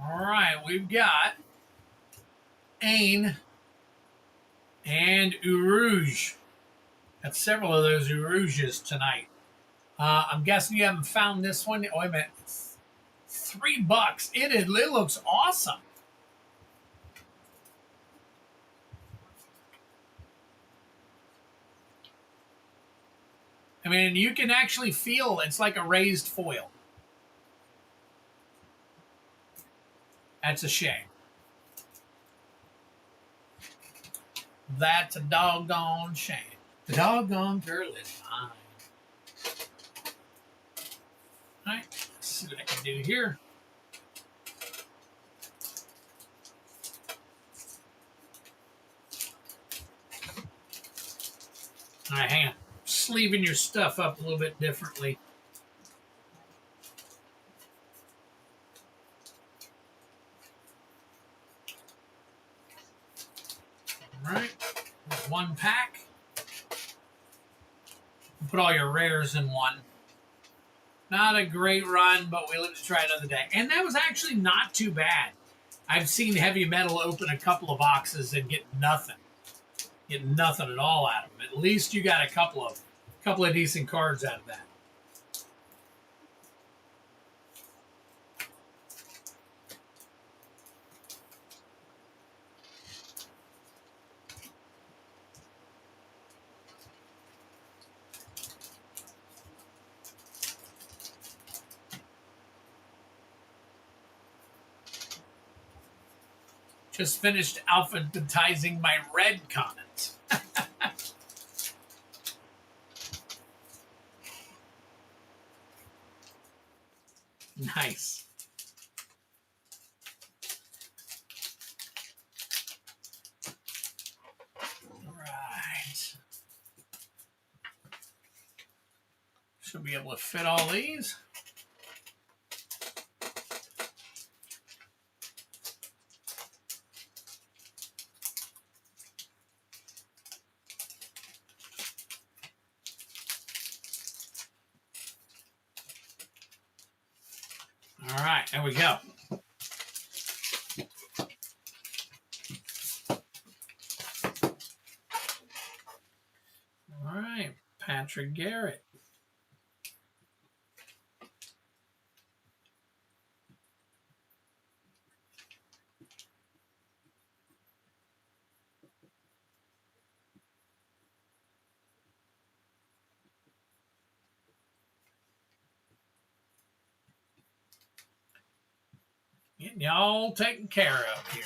All right, we've got Ain and Urouge. Got several of those Urouges tonight. I'm guessing you haven't found this one. Oh, wait a minute. It's $3. It looks awesome. I mean, you can actually feel it's like a raised foil. That's a shame. That's a doggone shame. The doggone girl is mine. All right, let's see what I can do here. All right, hang on. Sleeving your stuff up a little bit differently. All right, one pack. Put all your rares in one. Not a great run, but we live to try another day. And that was actually not too bad. I've seen Heavy Metal open a couple of boxes and get nothing. Get nothing at all out of them. At least you got a couple of decent cards out of that. Just finished alphabetizing my red comments. Nice. All right. Should be able to fit all these. All right, there we go. All right, Patrick Garrett. Getting y'all taken care of here.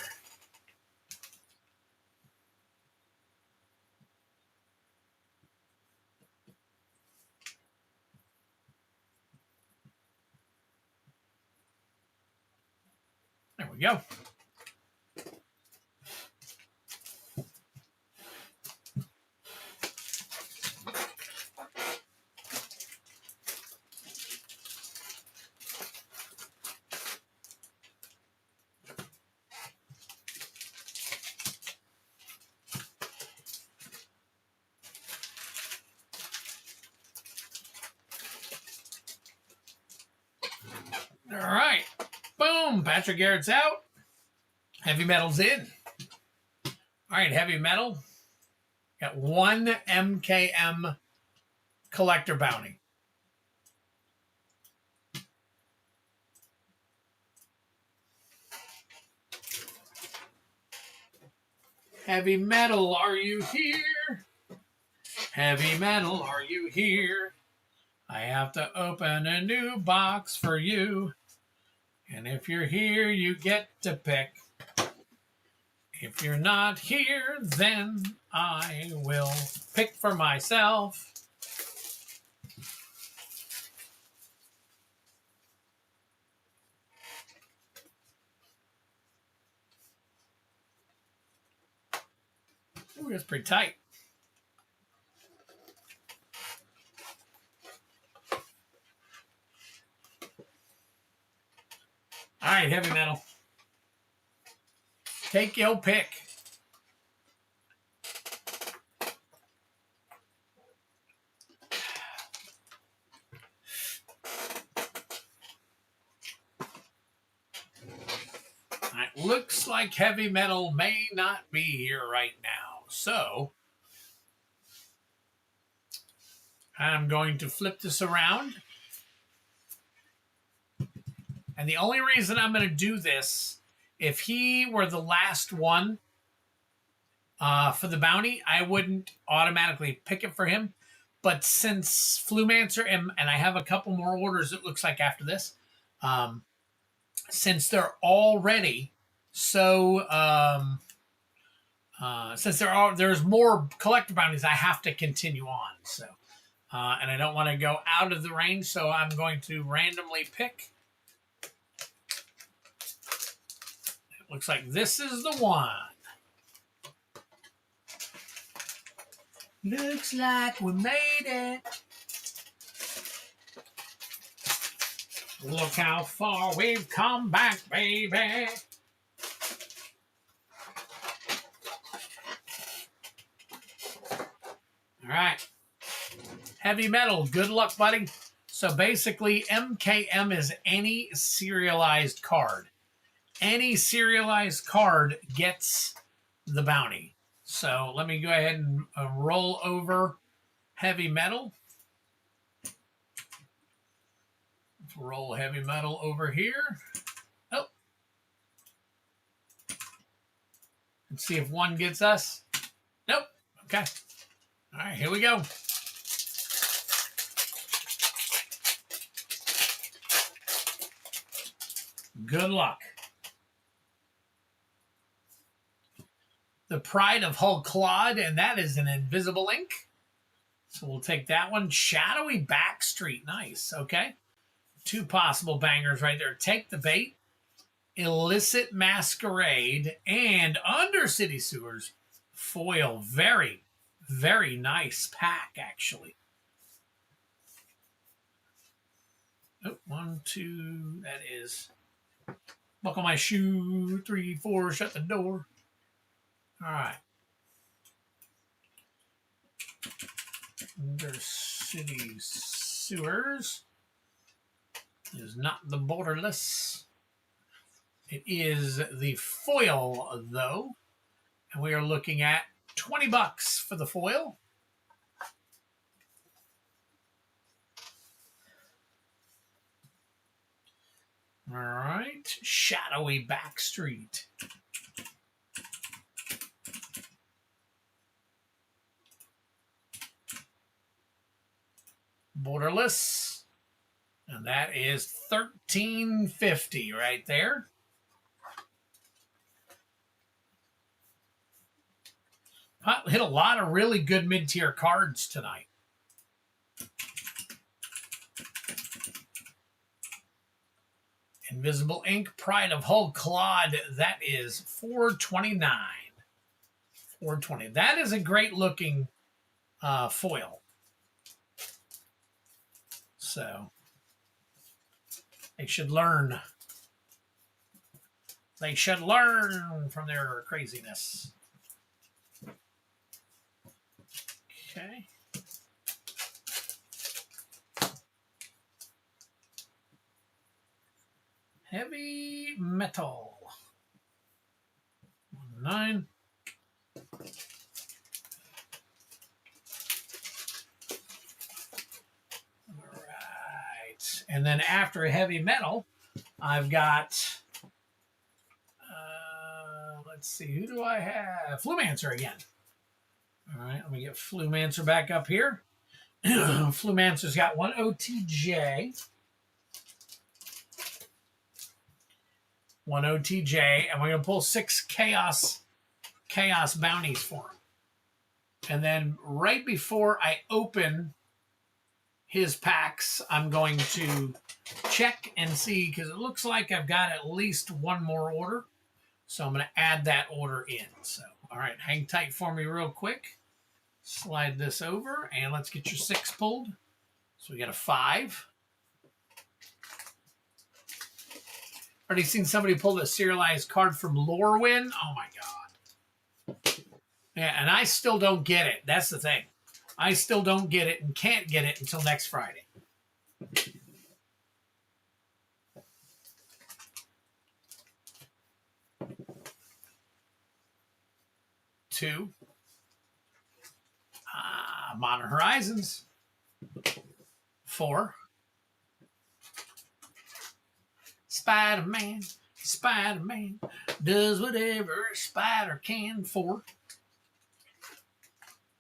There we go. All right. Boom. Patrick Garrett's out. Heavy Metal's in. All right, Heavy Metal. Got one MKM collector bounty. Heavy Metal, are you here? Heavy Metal, are you here? I have to open a new box for you. And if you're here, you get to pick. If you're not here, then I will pick for myself. Ooh, that's pretty tight. All right, Heavy Metal. Take your pick. It looks like Heavy Metal may not be here right now. So I'm going to flip this around. And the only reason I'm going to do this, if he were the last one for the bounty, I wouldn't automatically pick it for him. But since Flumancer, and I have a couple more orders, it looks like after this, since they're already so, since there's more collector bounties, I have to continue on. So, and I don't want to go out of the range, so I'm going to randomly pick. It looks like this is the one. Looks like we made it. Look how far we've come back, baby. All right. Heavy metal. Good luck, buddy. So basically, MKM is any serialized card. Any serialized card gets the bounty. So let me go ahead and roll over heavy metal. Let's roll heavy metal over here. Oh. Let's see if one gets us. Nope. Okay. All right, here we go. Good luck. The Pride of Hull Claude, and that is an invisible ink. So we'll take that one. Shadowy Backstreet. Nice. Okay. Two possible bangers right there. Take the Bait, Illicit Masquerade, and Undercity Sewers. Foil. Very, very nice pack, actually. Oh, 1, 2. That is. Buckle my shoe. 3, 4. Shut the door. All right. Undercity Sewers is not the borderless. It is the foil, though. And we are looking at $20 for the foil. All right. Shadowy Backstreet. Borderless. And that is $13.50 right there. Hit a lot of really good mid-tier cards tonight. Invisible Ink, Pride of Hull Claude. That is $4.29. $4.20. That is a great looking foil. So they should learn. They should learn from their craziness. Okay. Heavy metal. 9. All right. And then after heavy metal, I've got, let's see, who do I have? Flumancer again. All right, let me get Flumancer back up here. Flumancer's got 1 OTJ. 1 OTJ, and we're going to pull 6 Chaos Bounties for him. And then right before I open his packs, I'm going to check and see, because it looks like I've got at least one more order. So I'm going to add that order in. So, all right, hang tight for me real quick. Slide this over, and let's get your 6 pulled. So we got a 5. Already seen somebody pull a serialized card from Lorwyn. Oh, my God. Yeah, and I still don't get it. That's the thing. I still don't get it and can't get it until next Friday. Two. Modern Horizons. 4. Spider-Man. Spider-Man does whatever a spider can. 4.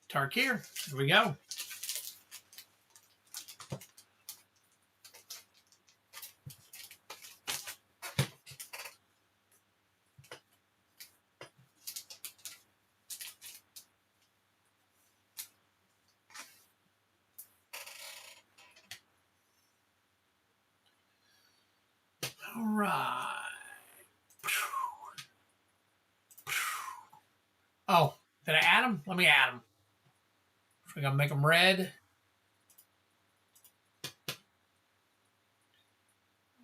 Tarkir. Here we go. All right. Oh, did I add them? Let me add them. We're going to make them red.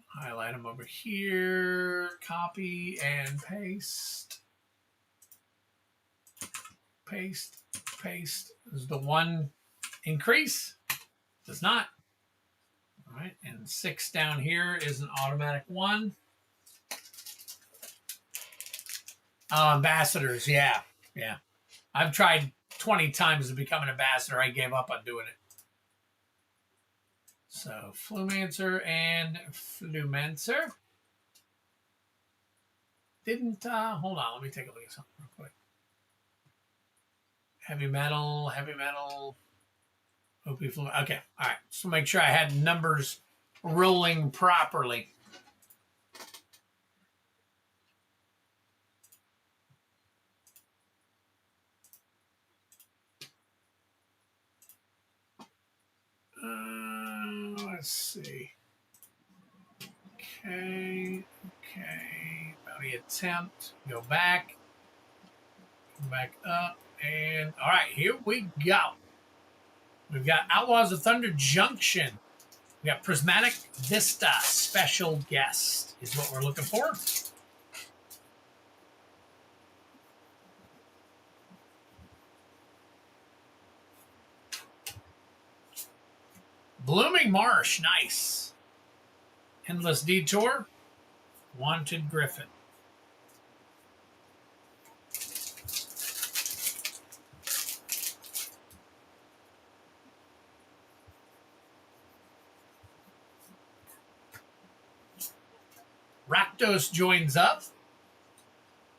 Highlight them over here. Copy and paste. Paste. Paste. Is the one increase? Does not. All right. And 6 down here is an automatic 1. Ambassadors. Yeah. Yeah. I've tried 20 times to become an ambassador. I gave up on doing it. So, Flumancer and Flumancer. Hold on, let me take a look at something real quick. Heavy metal. OP Flumancer. Okay, all right. So make sure I had numbers rolling properly. Let's see. Okay. Bounty attempt. Go back. Come back up. And all right, here we go. We've got Outlaws of Thunder Junction. We got Prismatic Vista Special Guest is what we're looking for. Blooming Marsh, nice. Endless Detour, Wanted Griffin. Rakdos joins up.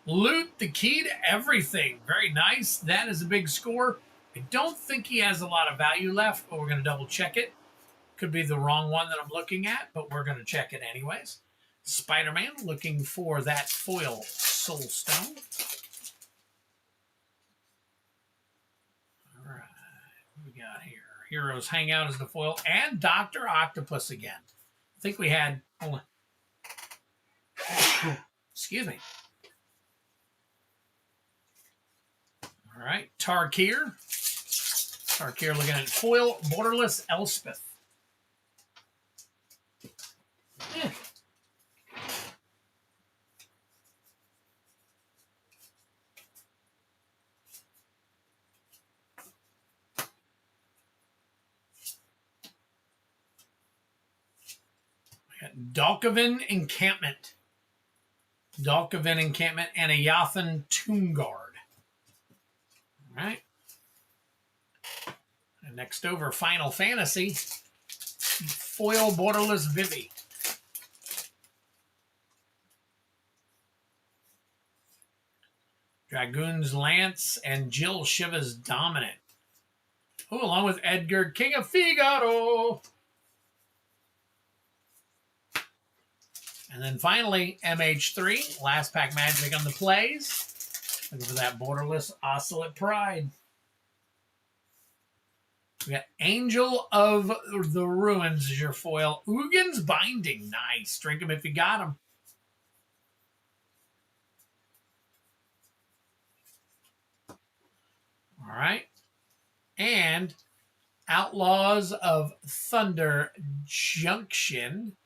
Loot, the key to everything. Very nice. That is a big score. I don't think he has a lot of value left, but we're going to double check it. Could be the wrong one that I'm looking at, but we're going to check it anyways. Spider-Man looking for that foil Soul Stone. All right. What we got here? Heroes Hangout is the foil. And Dr. Octopus again. I think we had... Hold on. Excuse me. All right. Tarkir looking at foil Borderless Elspeth. Dalkovin Encampment. And a Yathan Tomb Guard. All right. And next over, Final Fantasy. Foil Borderless Vivi. Dragoon's Lance and Jill Shiva's Dominant. Oh, along with Edgar, King of Figaro. And then finally, MH3, last pack magic on the plays. Looking for that Borderless Oscillate Pride. We got Angel of the Ruins is your foil. Ugin's Binding. Nice. Drink them if you got them. All right. And Outlaws of Thunder Junction.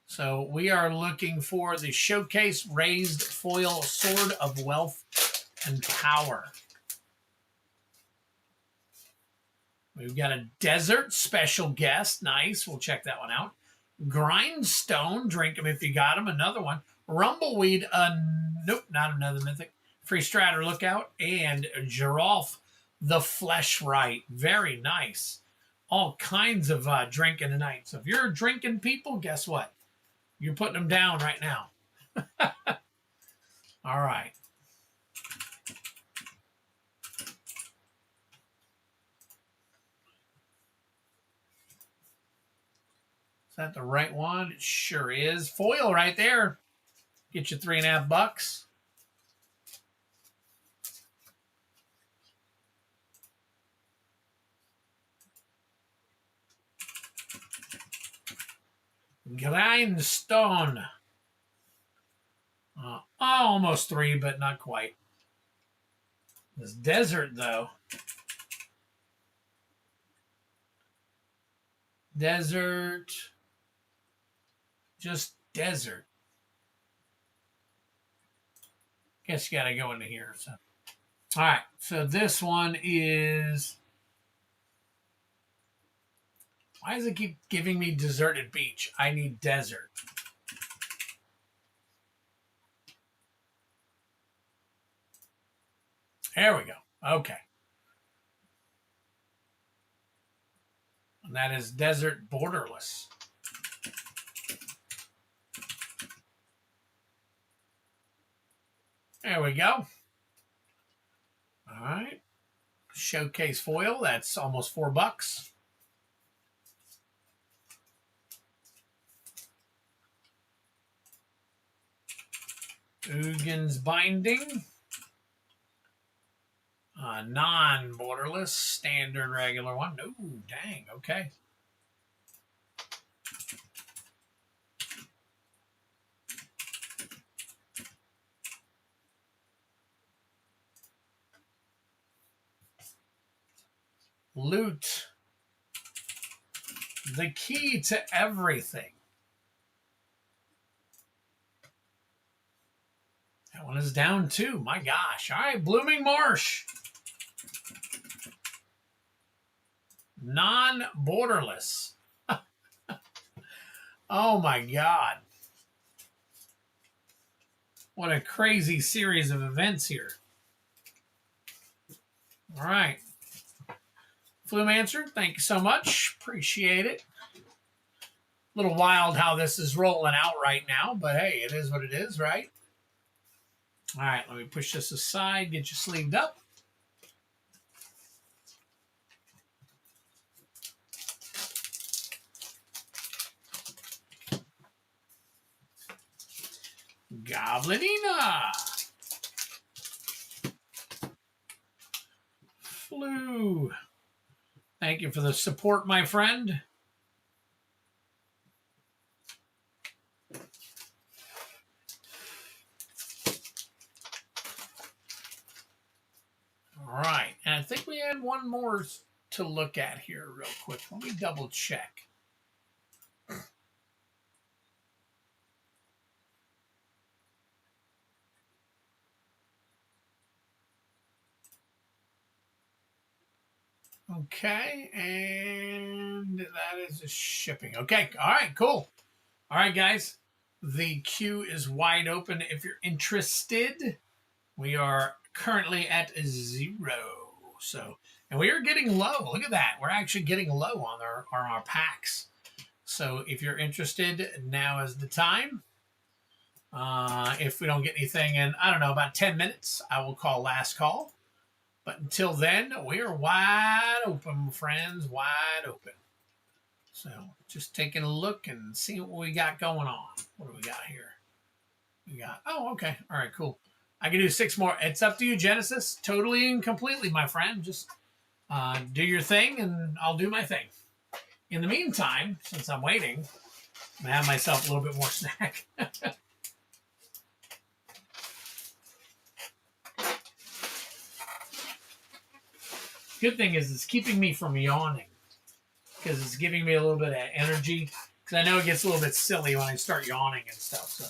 So we are looking for the Showcase Raised Foil Sword of Wealth and Power. We've got a Desert Special Guest. Nice. We'll check that one out. Grindstone. Drink them if you got them. Another one. Rumbleweed. Nope, not another Mythic. Free Stratter Lookout. And Giraffe the Fleshright. Very nice. All kinds of drinking tonight. So if you're drinking people, guess what? You're putting them down right now. All right. Is that the right one? It sure is. Foil right there. Get you $3.50. Grindstone. Almost 3, but not quite. This Desert, though. Desert. Just desert. Guess you got to go into here. So, all right. So this one is. Why does it keep giving me deserted beach? I need desert. There we go. Okay. And that is desert borderless. There we go. All right. Showcase foil. That's almost $4. Ugin's Binding. Non-borderless. Standard regular one. Ooh, dang. Okay. Loot. The key to everything. That one is down too. My gosh. All right, Blooming Marsh. Non-borderless. Oh my God. What a crazy series of events here. All right. Flumancer, thank you so much. Appreciate it. A little wild how this is rolling out right now, but hey, it is what it is, right? All right, let me push this aside, get you sleeved up. Goblinina. Flu. Thank you for the support, my friend. All right, and I think we had one more to look at here real quick. Let me double check. Okay, and that is the shipping. Okay, all right, cool. All right, guys, the queue is wide open if you're interested. We are currently at 0. So, and we are getting low. Look at that. We're actually getting low on our packs. So if you're interested, now is the time. If we don't get anything in, I don't know, about 10 minutes, I will call last call. But until then, we're wide open, friends, wide open. So just taking a look and seeing what we got going on. What do we got here? We got, oh, okay. All right, cool. I can do 6 more. It's up to you, Genesis. Totally and completely, my friend. Just do your thing, and I'll do my thing. In the meantime, since I'm waiting, I'm going to have myself a little bit more snack. Good thing is it's keeping me from yawning because it's giving me a little bit of energy. Because I know it gets a little bit silly when I start yawning and stuff. So.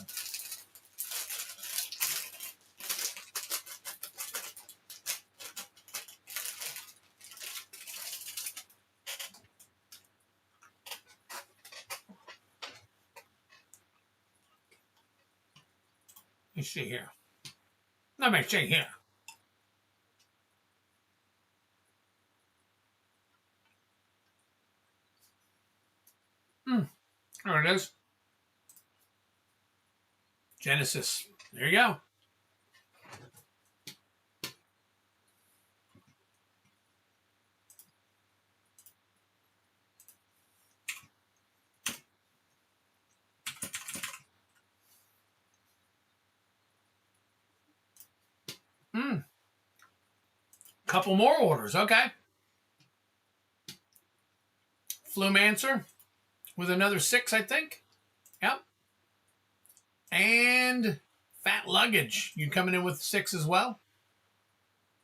Let me see here. Let me see here. There it is. Genesis. There you go. Couple more orders. Okay. Flumancer with another 6, I think. Yep. And Fat Luggage. You coming in with 6 as well?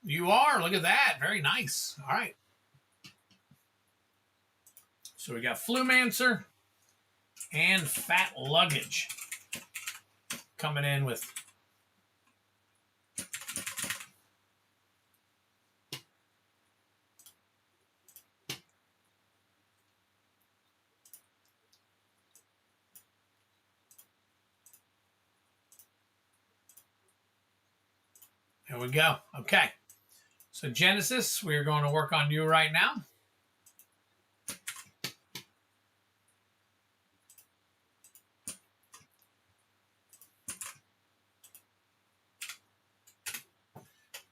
You are. Look at that. Very nice. All right. So we got Flumancer and Fat Luggage coming in with There we go. Okay. So Genesis, we're going to work on you right now.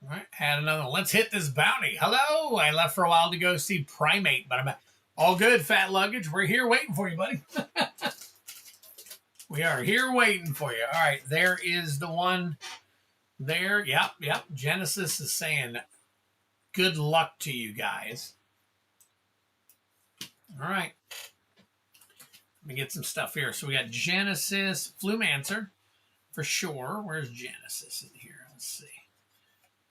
All right, add another one. Let's hit this bounty. Hello. I left for a while to go see Primate, but I'm back. All good, Fat Luggage. We're here waiting for you, buddy. We are here waiting for you. All right, there is the one there. Yep. Genesis is saying good luck to you guys. All right. Let me get some stuff here. So we got Genesis, Flumancer for sure. Where's Genesis in here? Let's see.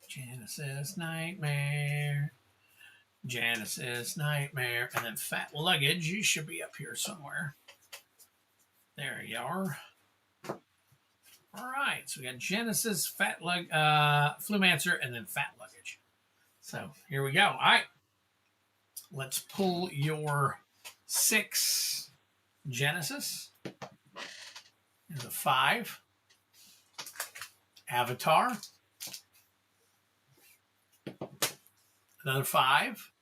Genesis Nightmare. Genesis Nightmare. And then Fat Luggage. You should be up here somewhere. There you are. All right. So we got Genesis, Flumancer, and then Fat Luggage. So here we go. All right. Let's pull your 6 Genesis. There's a 5. Avatar. Another 5.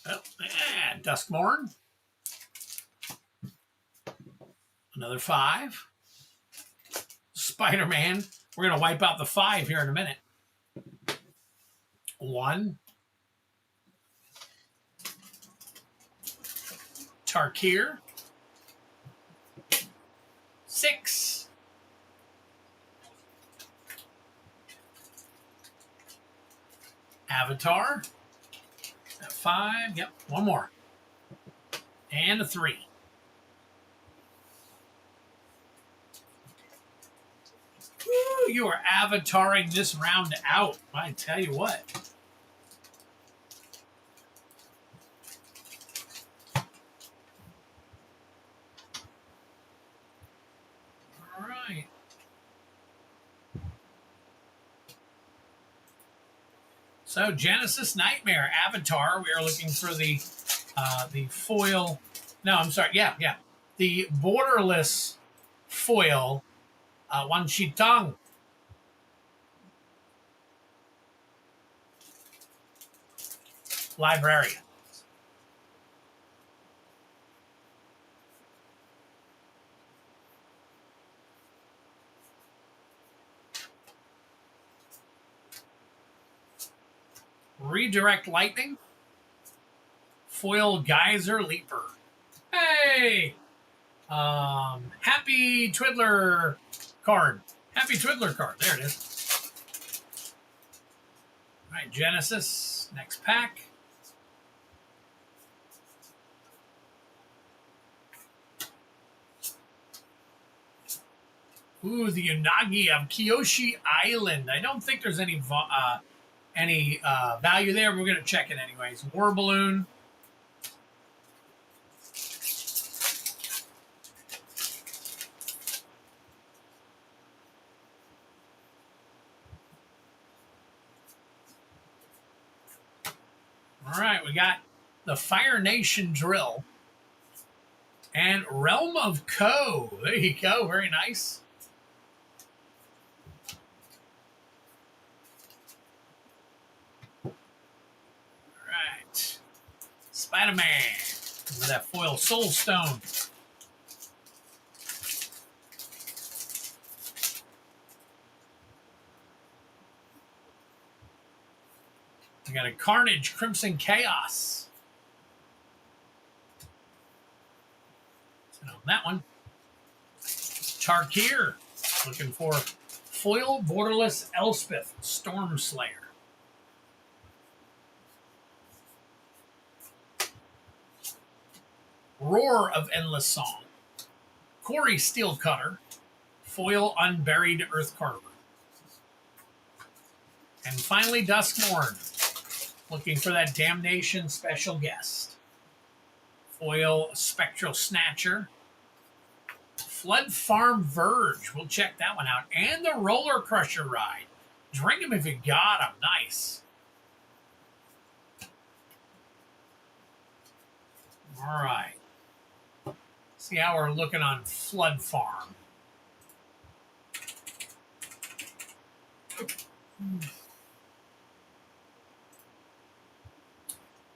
Oh, yeah, Duskmorn. Another 5. Spider-Man. We're going to wipe out the 5 here in a minute. 1. Tarkir. 6. Avatar. 5. Yep, one more. And a 3. Woo, you are avataring this round out. I tell you what. All right. So Genesis Nightmare Avatar. We are looking for the foil. No, I'm sorry. Yeah. The borderless foil. Wan Shi Tong. Librarian. Redirect Lightning. Foil Geyser Leaper. Hey! Happy Twiddler card. Happy Twiddler card. There it is. All right, Genesis. Next pack. Ooh, the Unagi of Kyoshi Island. I don't think there's any value there. We're going to check it anyways. War Balloon. All right, we got the Fire Nation Drill and Realm of Ko. There you go. Very nice. All right. Spider-Man with that foil Soul Stone. We got a Carnage Crimson Chaos. And on that one, Tarkir looking for foil borderless Elspeth Storm Slayer. Roar of Endless Song. Corey Steelcutter. Foil Unburied Earth Carver. And finally, Duskmorn. Looking for that Damnation special guest. Foil Spectral Snatcher. Flood Farm Verge. We'll check that one out. And the Roller Crusher ride. Drink them if you got them. Nice. All right. See how we're looking on Flood Farm.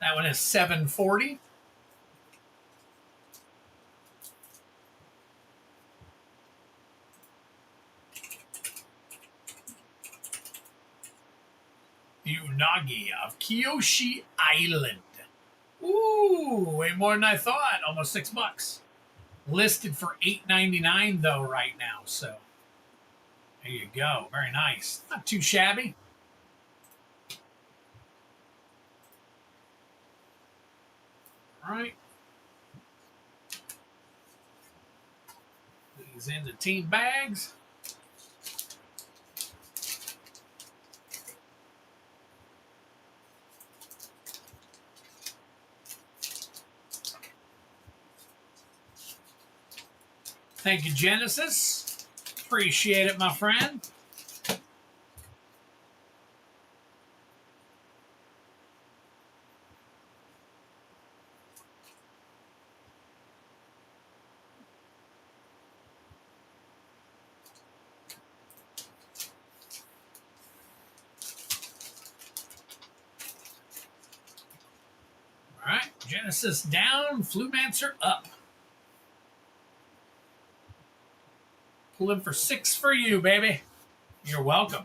That one is $7.40. The Unagi of Kyoshi Island. Ooh, way more than I thought. Almost $6. Listed for $8.99 though right now. So there you go. Very nice. Not too shabby. All right. These into team bags. Thank you, Genesis. Appreciate it, my friend. All right, Genesis down, Flumancer up. Pulling for 6 for you, baby. You're welcome.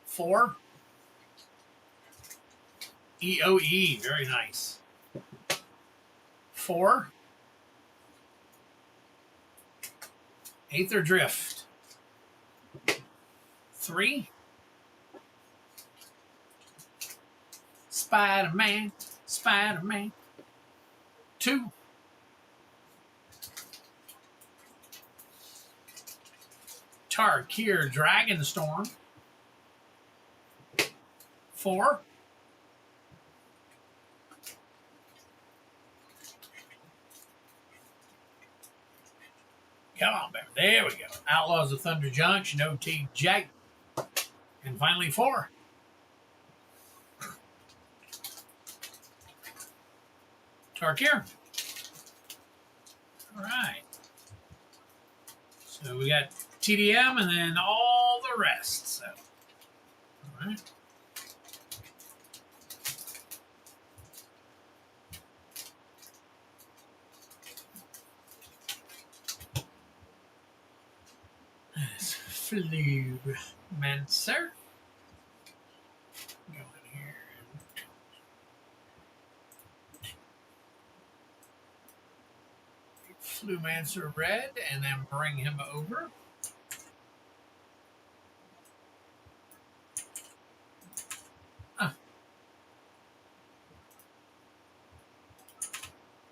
4. EOE, very nice. 4. Aether Drift. 3. Spider-Man, Spider-Man. 2. Tarkir Dragonstorm. 4. Come on, baby. There we go. Outlaws of Thunder Junction, OTJ. And finally 4. Tarkir. All right. So we got TDM and then all the rest. So, all right. That's Flumancer. Go in here. Flumancer red and then bring him over.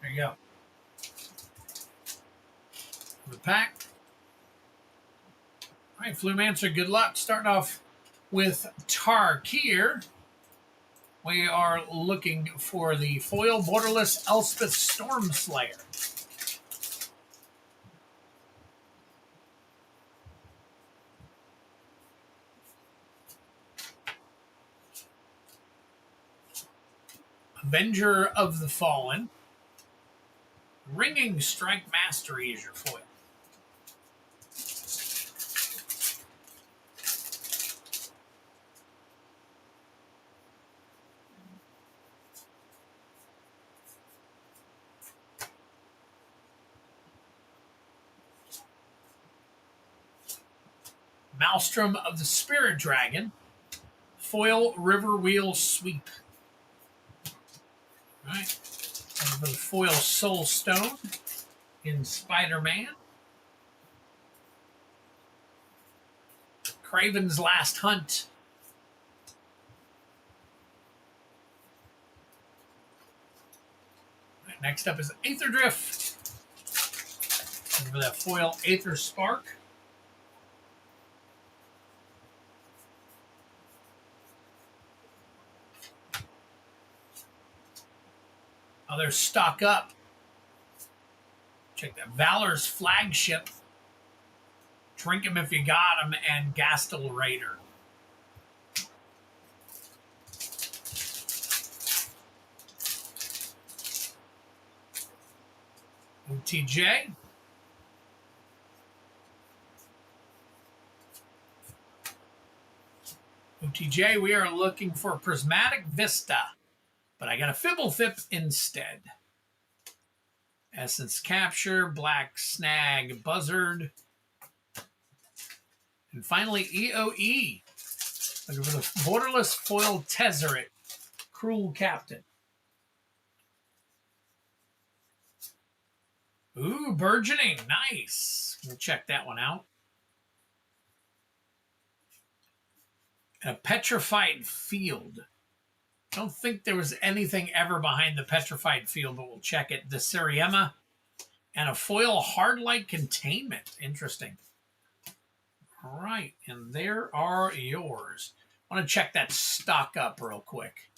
There you go. The pack. All right, Flumancer, good luck. Starting off with Tarkir. We are looking for the foil borderless Elspeth Stormslayer. Avenger of the Fallen. Ringing Strike Mastery is your foil. Maelstrom of the Spirit Dragon. Foil River Wheel Sweep. All right. For the foil Soul Stone in Spider-Man. Kraven's Last Hunt. Right, next up is Aether Drift. And for that foil Aether Spark. Oh, they're stock up. Check that. Valor's Flagship. Drink 'em if you got 'em, and Gastel Raider. OTJ. OTJ, we are looking for Prismatic Vista, but I got a Fibblethip instead. Essence Capture, Black Snag Buzzard, and finally EOE. Looking for the Borderless Foil Tezzeret, Cruel Captain. Ooh, Burgeoning, nice. We'll check that one out. A Petrified Field. Don't think there was anything ever behind the Petrified Field, but we'll check it. The Siriema and a foil Hardlight Containment. Interesting. All right, and there are yours. I want to check that stock up real quick.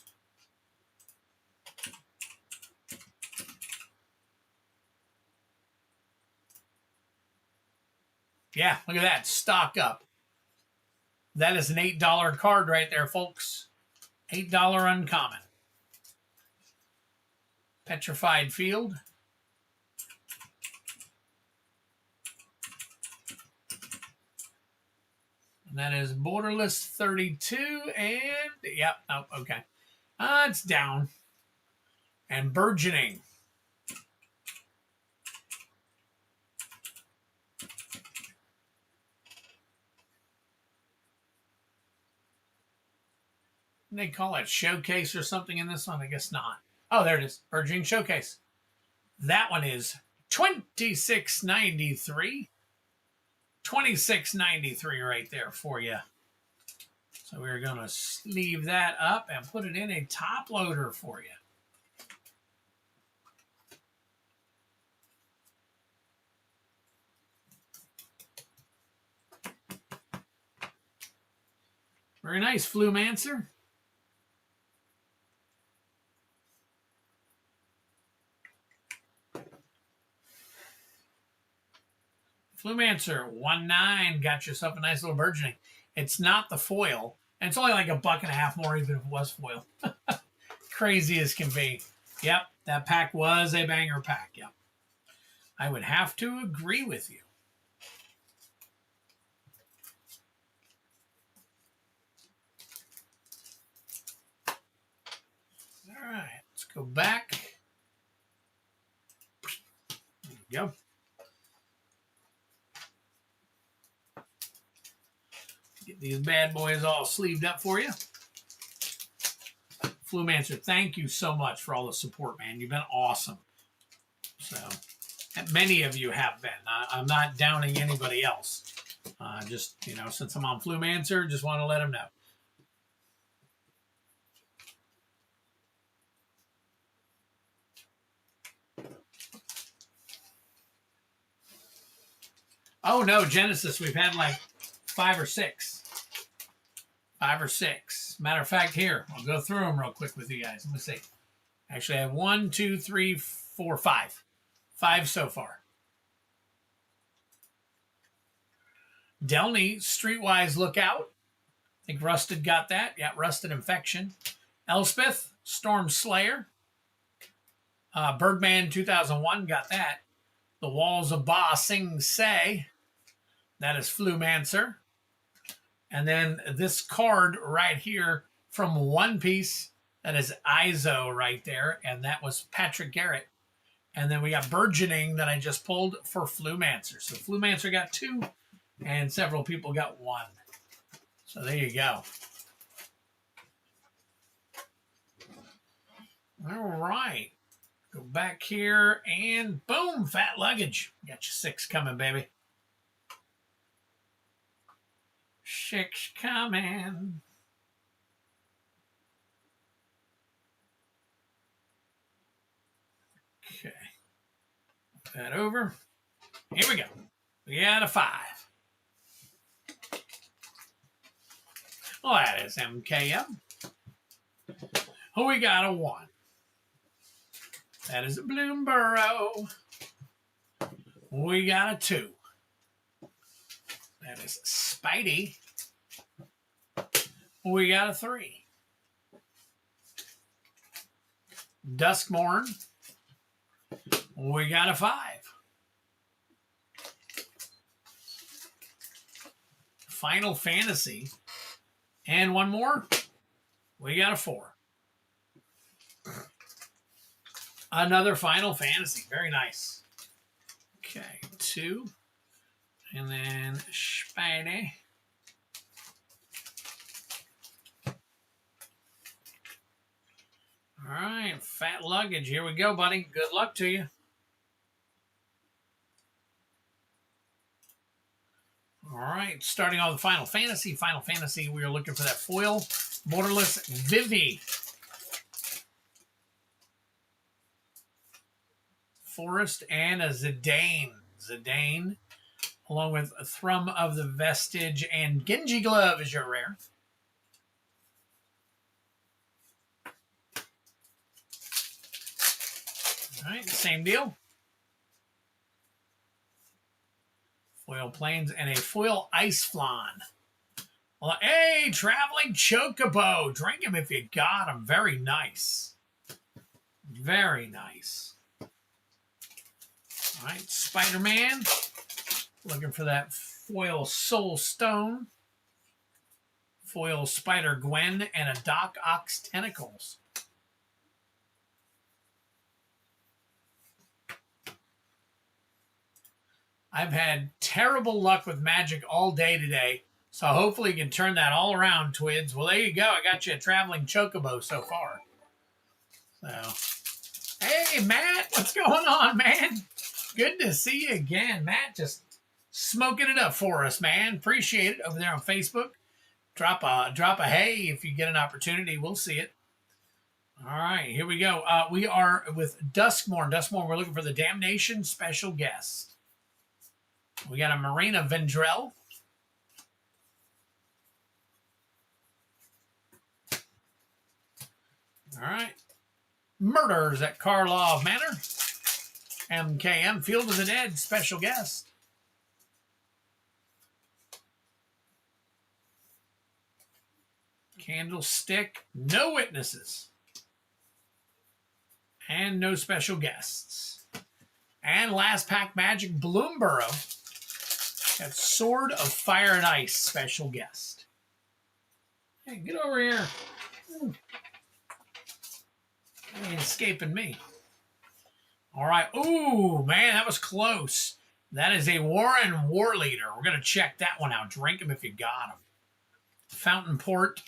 Yeah, look at that, stock up. That is an $8 card right there, folks. $8 uncommon. Petrified Field. And that is Borderless 32. And, yep, oh, okay. It's down. And Burgeoning. They call it Showcase or something in this one? I guess not. Oh, there it is. Burgeoning Showcase. That one is $26.93. $26.93 right there for you. So we're going to sleeve that up and put it in a top loader for you. Very nice, Flumancer. Flumancer, 1-9, got yourself a nice little Burgeoning. It's not the foil, and it's only like $1.50 more even if it was foil. Crazy as can be. Yep, that pack was a banger pack, yep. I would have to agree with you. All right, let's go back. There we go. Get these bad boys all sleeved up for you. Flumancer, thank you so much for all the support, man. You've been awesome. So, and many of you have been. I'm not downing anybody else. Just, you know, since I'm on Flumancer, just want to let them know. Oh, no, Genesis, we've had like 5 or 6. 5 or 6. Matter of fact, here, I'll go through them real quick with you guys. Let me see. Actually, I have 1, 2, 3, 4, 5. 5 so far. Delney, Streetwise Lookout. I think Rusted got that. Yeah, Rusted Infection. Elspeth, Storm Slayer. Birdman 2001 got that. The Walls of Ba Sing Se. That is Flumancer. And then this card right here from One Piece, that is Izo right there, and that was Patrick Garrett. And then we got Burgeoning that I just pulled for Flumancer. So Flumancer got 2, and several people got 1. So there you go. All right. Go back here, and boom, Fat Luggage. Got you 6 coming, baby. 6 coming. Okay. Put that over. Here we go. We got a 5. Well, that is MKM. Oh, we got a 1. That is a Bloomborough. We got a 2. That is Spidey. We got a 3. Duskmorn. We got a 5. Final Fantasy. And one more. We got a 4. Another Final Fantasy. Very nice. Okay, 2. And then Spidey. All right, Fat Luggage. Here we go, buddy. Good luck to you. All right, starting on the Final Fantasy. Final Fantasy, we are looking for that foil. Borderless Vivi. Forest and a Zidane. Zidane, along with a Thrum of the Vestige and Genji Glove is your rare. All right, same deal. Foil Plains and a foil Ice Flan. Well, hey, Traveling Chocobo. Drink him if you got him. Very nice. Very nice. All right, Spider-Man. Looking for that foil Soul Stone. Foil Spider-Gwen and a Doc Ox Tentacles. I've had terrible luck with Magic all day today, so hopefully you can turn that all around, Twids. Well, there you go. I got you a Traveling Chocobo so far. So, hey, Matt, what's going on, man? Good to see you again. Matt, just smoking it up for us, man. Appreciate it over there on Facebook. Drop a hey if you get an opportunity. We'll see it. All right, here we go. We are with Duskmorn. Duskmorn, we're looking for the Damnation special guest. We got a Marina Vendrell. All right. Murders at Karlov Manor. MKM, Field of the Dead, special guest. Candlestick, no witnesses. And no special guests. And last pack Magic Bloomborough. That Sword of Fire and Ice special guest. Hey, get over here. Ain't escaping me. All right. Ooh, man, that was close. That is a Warren War Leader. We're going to check that one out. Drink him if you got him. Fountain Port.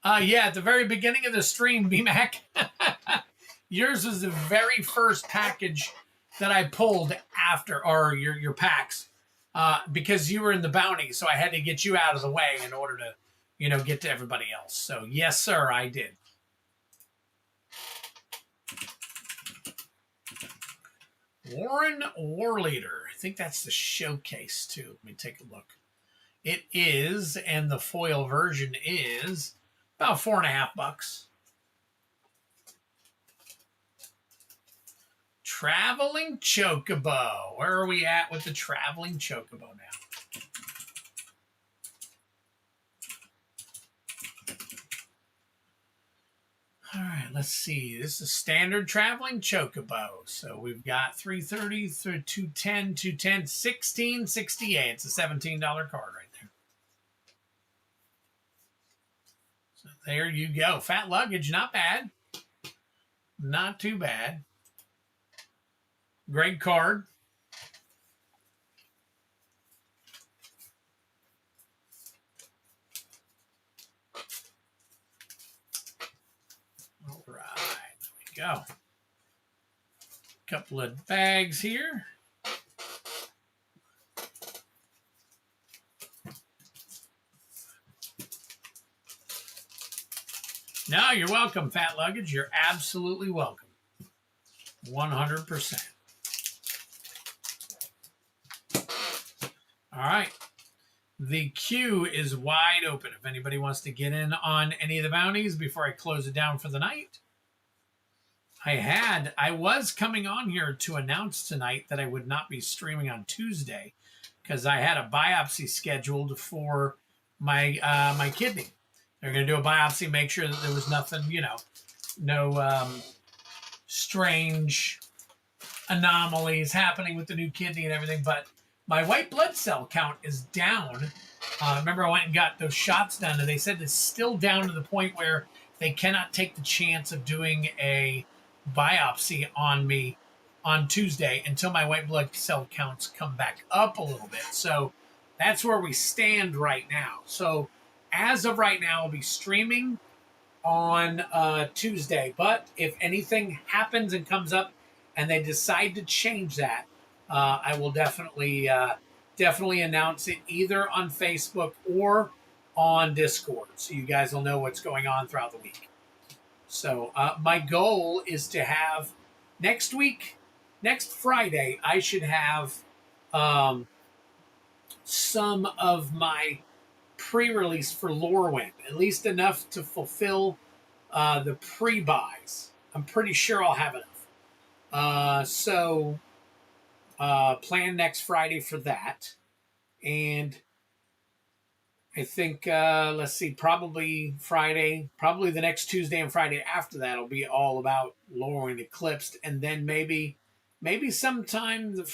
Yeah, at the very beginning of the stream, BMAC. Yours was the very first package that I pulled after, or your packs, because you were in the bounty, so I had to get you out of the way in order to, get to everybody else. So, yes, sir, I did. Warren War Leader. I think that's the showcase, too. Let me take a look. It is, and the foil version is about $4.50. Traveling Chocobo. Where are we at with the Traveling Chocobo now? All right, let's see. This is a standard Traveling Chocobo. So we've got 330 through 210, 210, 1668. It's a $17 card right there. So there you go. Fat Luggage, not bad. Not too bad. Great card. All right, there we go. Couple of bags here. No, you're welcome, Fat Luggage. You're absolutely welcome. 100%. All right. The queue is wide open. If anybody wants to get in on any of the bounties before I close it down for the night. I was coming on here to announce tonight that I would not be streaming on Tuesday because I had a biopsy scheduled for my my kidney. They're going to do a biopsy, make sure that there was nothing, no strange anomalies happening with the new kidney and everything. But my white blood cell count is down. Remember, I went and got those shots done, and they said it's still down to the point where they cannot take the chance of doing a biopsy on me on Tuesday until my white blood cell counts come back up a little bit. So that's where we stand right now. So as of right now, I'll be streaming on Tuesday. But if anything happens and comes up and they decide to change that, I will definitely announce it either on Facebook or on Discord, so you guys will know what's going on throughout the week. So my goal is to have next Friday, I should have some of my pre-release for Lorewind, at least enough to fulfill the pre-buys. I'm pretty sure I'll have enough. So plan next Friday for that. And I think, let's see, probably the next Tuesday and Friday after that will be all about Lorewind Eclipsed. And then maybe sometime the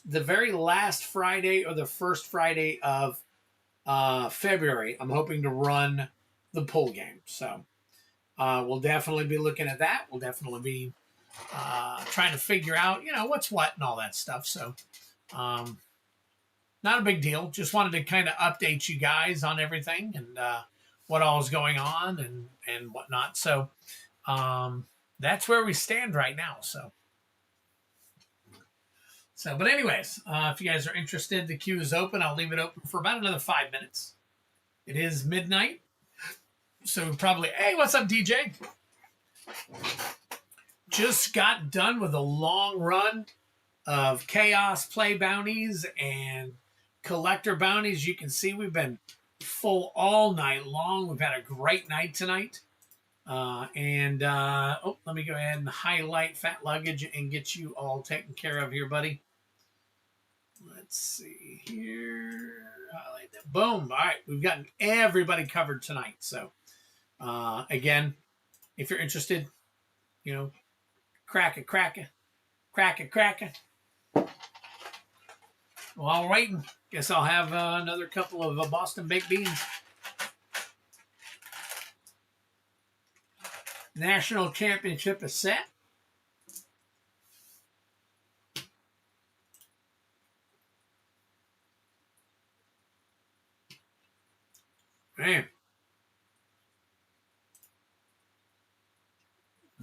very last Friday or the first Friday of February, I'm hoping to run the pull game. So we'll definitely be looking at that. We'll definitely be trying to figure out, what's what and all that stuff. So not a big deal. Just wanted to kind of update you guys on everything and what all is going on and whatnot. So that's where we stand right now. So, but anyways, if you guys are interested, the queue is open. I'll leave it open for about another 5 minutes. It is midnight. So probably, hey, what's up, DJ? Just got done with a long run of Chaos Play bounties and collector bounties. You can see we've been full all night long. We've had a great night tonight. Let me go ahead and highlight Fat Luggage and get you all taken care of here, buddy. Let's see here. Highlight that. Boom. All right. We've gotten everybody covered tonight. So, again, if you're interested, crack it. While waiting, guess I'll have another couple of Boston baked beans. National Championship is set. Man.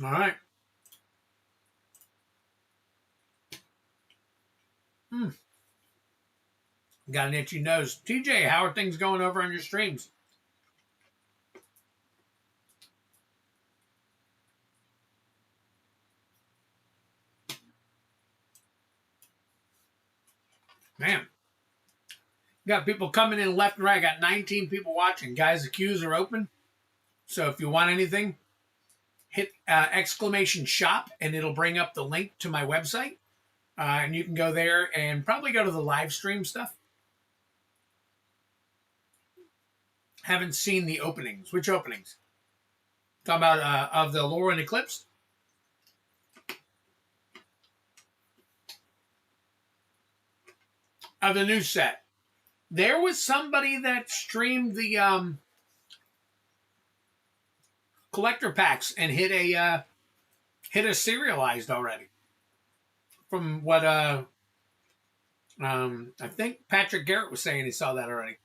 All right. Got an itchy nose. TJ, how are things going over on your streams? Man. Got people coming in left and right. I got 19 people watching. Guys, the queues are open. So if you want anything, hit exclamation shop and it'll bring up the link to my website. And you can go there and probably go to the live stream stuff. Haven't seen the openings. Which openings? Talking about of the Lorewind Eclipse? Of the new set. There was somebody that streamed the collector packs and hit a serialized already. From what I think Patrick Garrett was saying, he saw that already.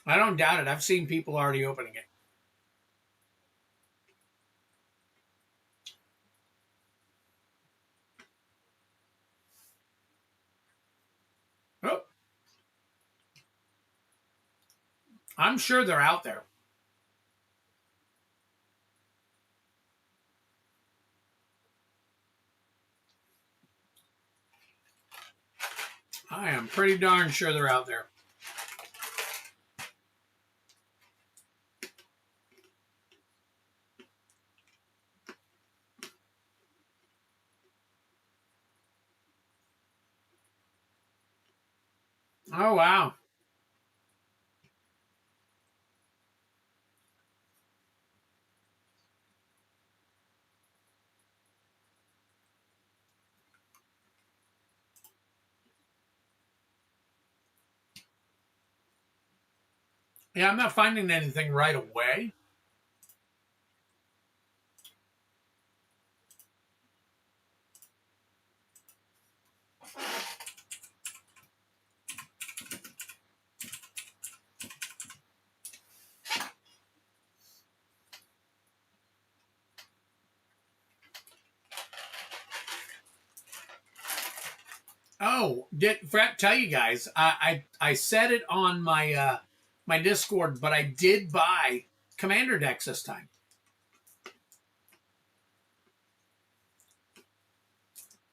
I don't doubt it. I've seen people already opening it. Oh. I'm sure they're out there. I am pretty darn sure they're out there. Oh, wow. Yeah, I'm not finding anything right away. Oh, forgot to tell you guys, I said it on my my Discord, but I did buy Commander decks this time.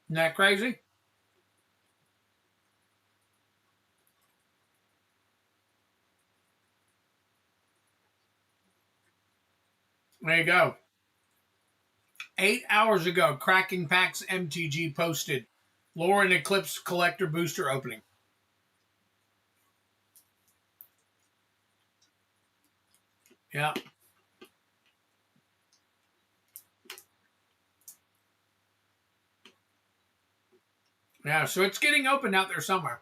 Isn't that crazy? There you go. 8 hours ago, Cracking Packs MTG posted Lore and Eclipse Collector Booster opening. Yeah. Yeah, so it's getting open out there somewhere.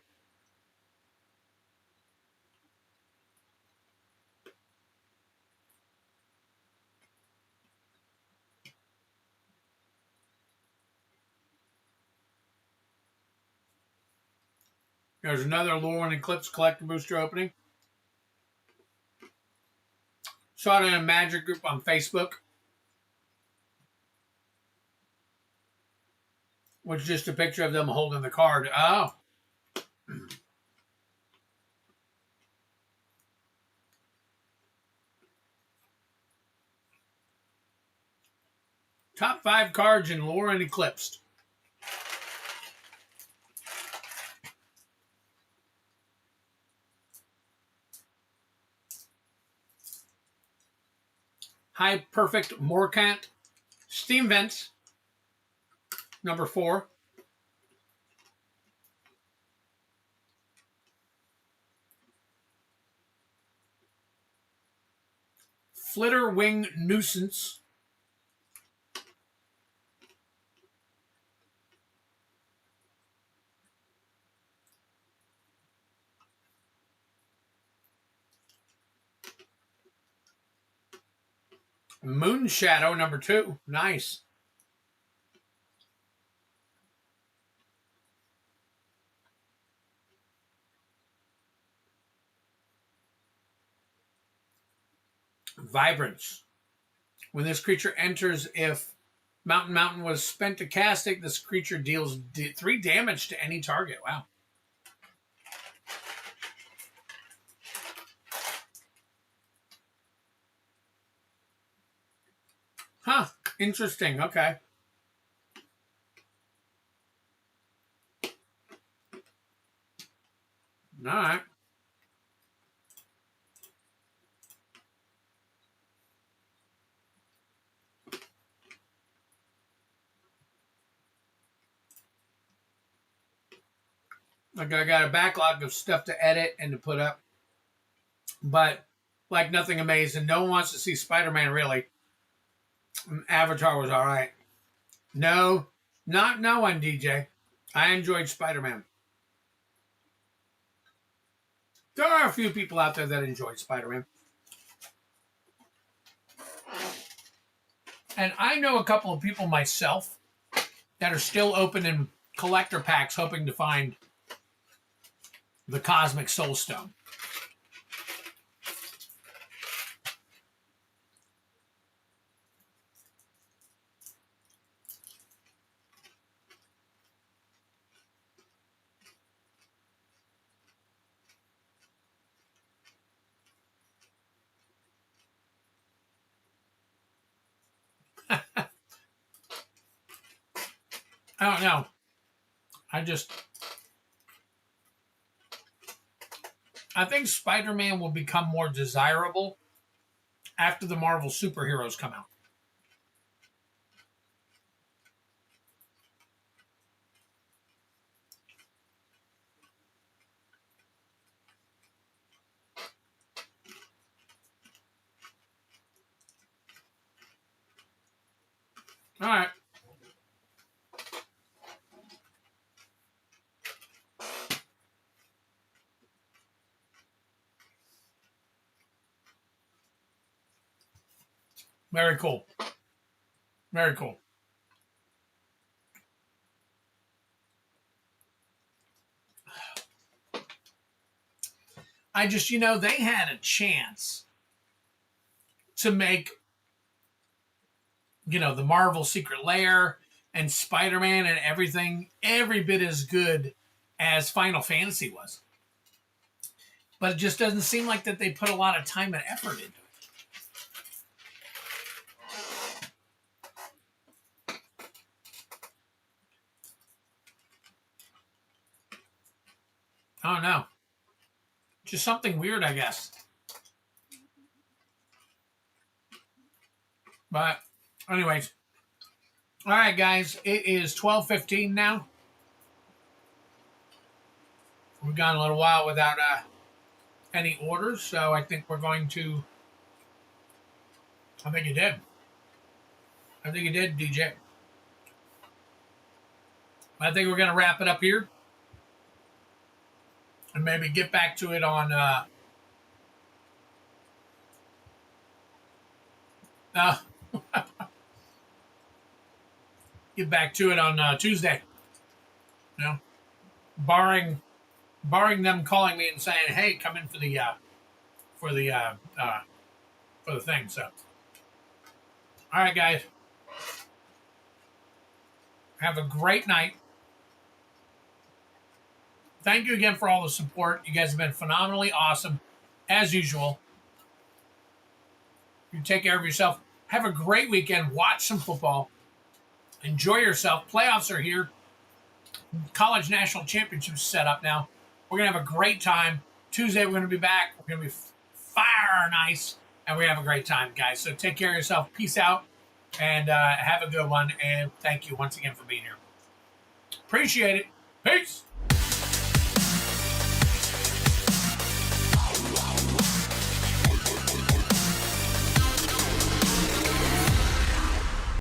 There's another Lore and Eclipse Collector Booster opening. Saw it in a Magic group on Facebook, which is just a picture of them holding the card. Oh. Top 5 cards in Lore and Eclipsed. High Perfect Morcant. Steam Vents. Number 4. Flitter Wing Nuisance. Moon Shadow, number 2. Nice. Vibrance. When this creature enters, if Mountain was spent to cast it, this creature deals 3 damage to any target. Wow. Huh. Interesting. Okay. All right. Like I got a backlog of stuff to edit and to put up, but like nothing amazing. No one wants to see Spider-Man really. Avatar was all right. No, not no one, DJ. I enjoyed Spider-Man. There are a few people out there that enjoyed Spider-Man. And I know a couple of people myself that are still opening collector packs hoping to find the Cosmic Soul Stone. I don't know. I just I think Spider-Man will become more desirable after the Marvel superheroes come out. All right. Very cool. Very cool. I just, they had a chance to make, the Marvel Secret Lair and Spider-Man and everything every bit as good as Final Fantasy was. But it just doesn't seem like that they put a lot of time and effort into it. I don't know. Just something weird, I guess. But anyways. All right, guys. It is 12:15 now. We've gone a little while without any orders, so I think we're going to. I think you did. I think you did, DJ. I think we're going to wrap it up here and maybe get back to it on uh, get back to it on Tuesday. You know, barring them calling me and saying, "Hey, come in for the for the uh, uh, for the thing." So, all right, guys, have a great night. Thank you again for all the support. You guys have been phenomenally awesome, as usual. You take care of yourself. Have a great weekend. Watch some football. Enjoy yourself. Playoffs are here. College national championships set up now. We're going to have a great time. Tuesday, we're going to be back. We're going to be fire and ice, and we have a great time, guys. So take care of yourself. Peace out, and have a good one. And thank you once again for being here. Appreciate it. Peace.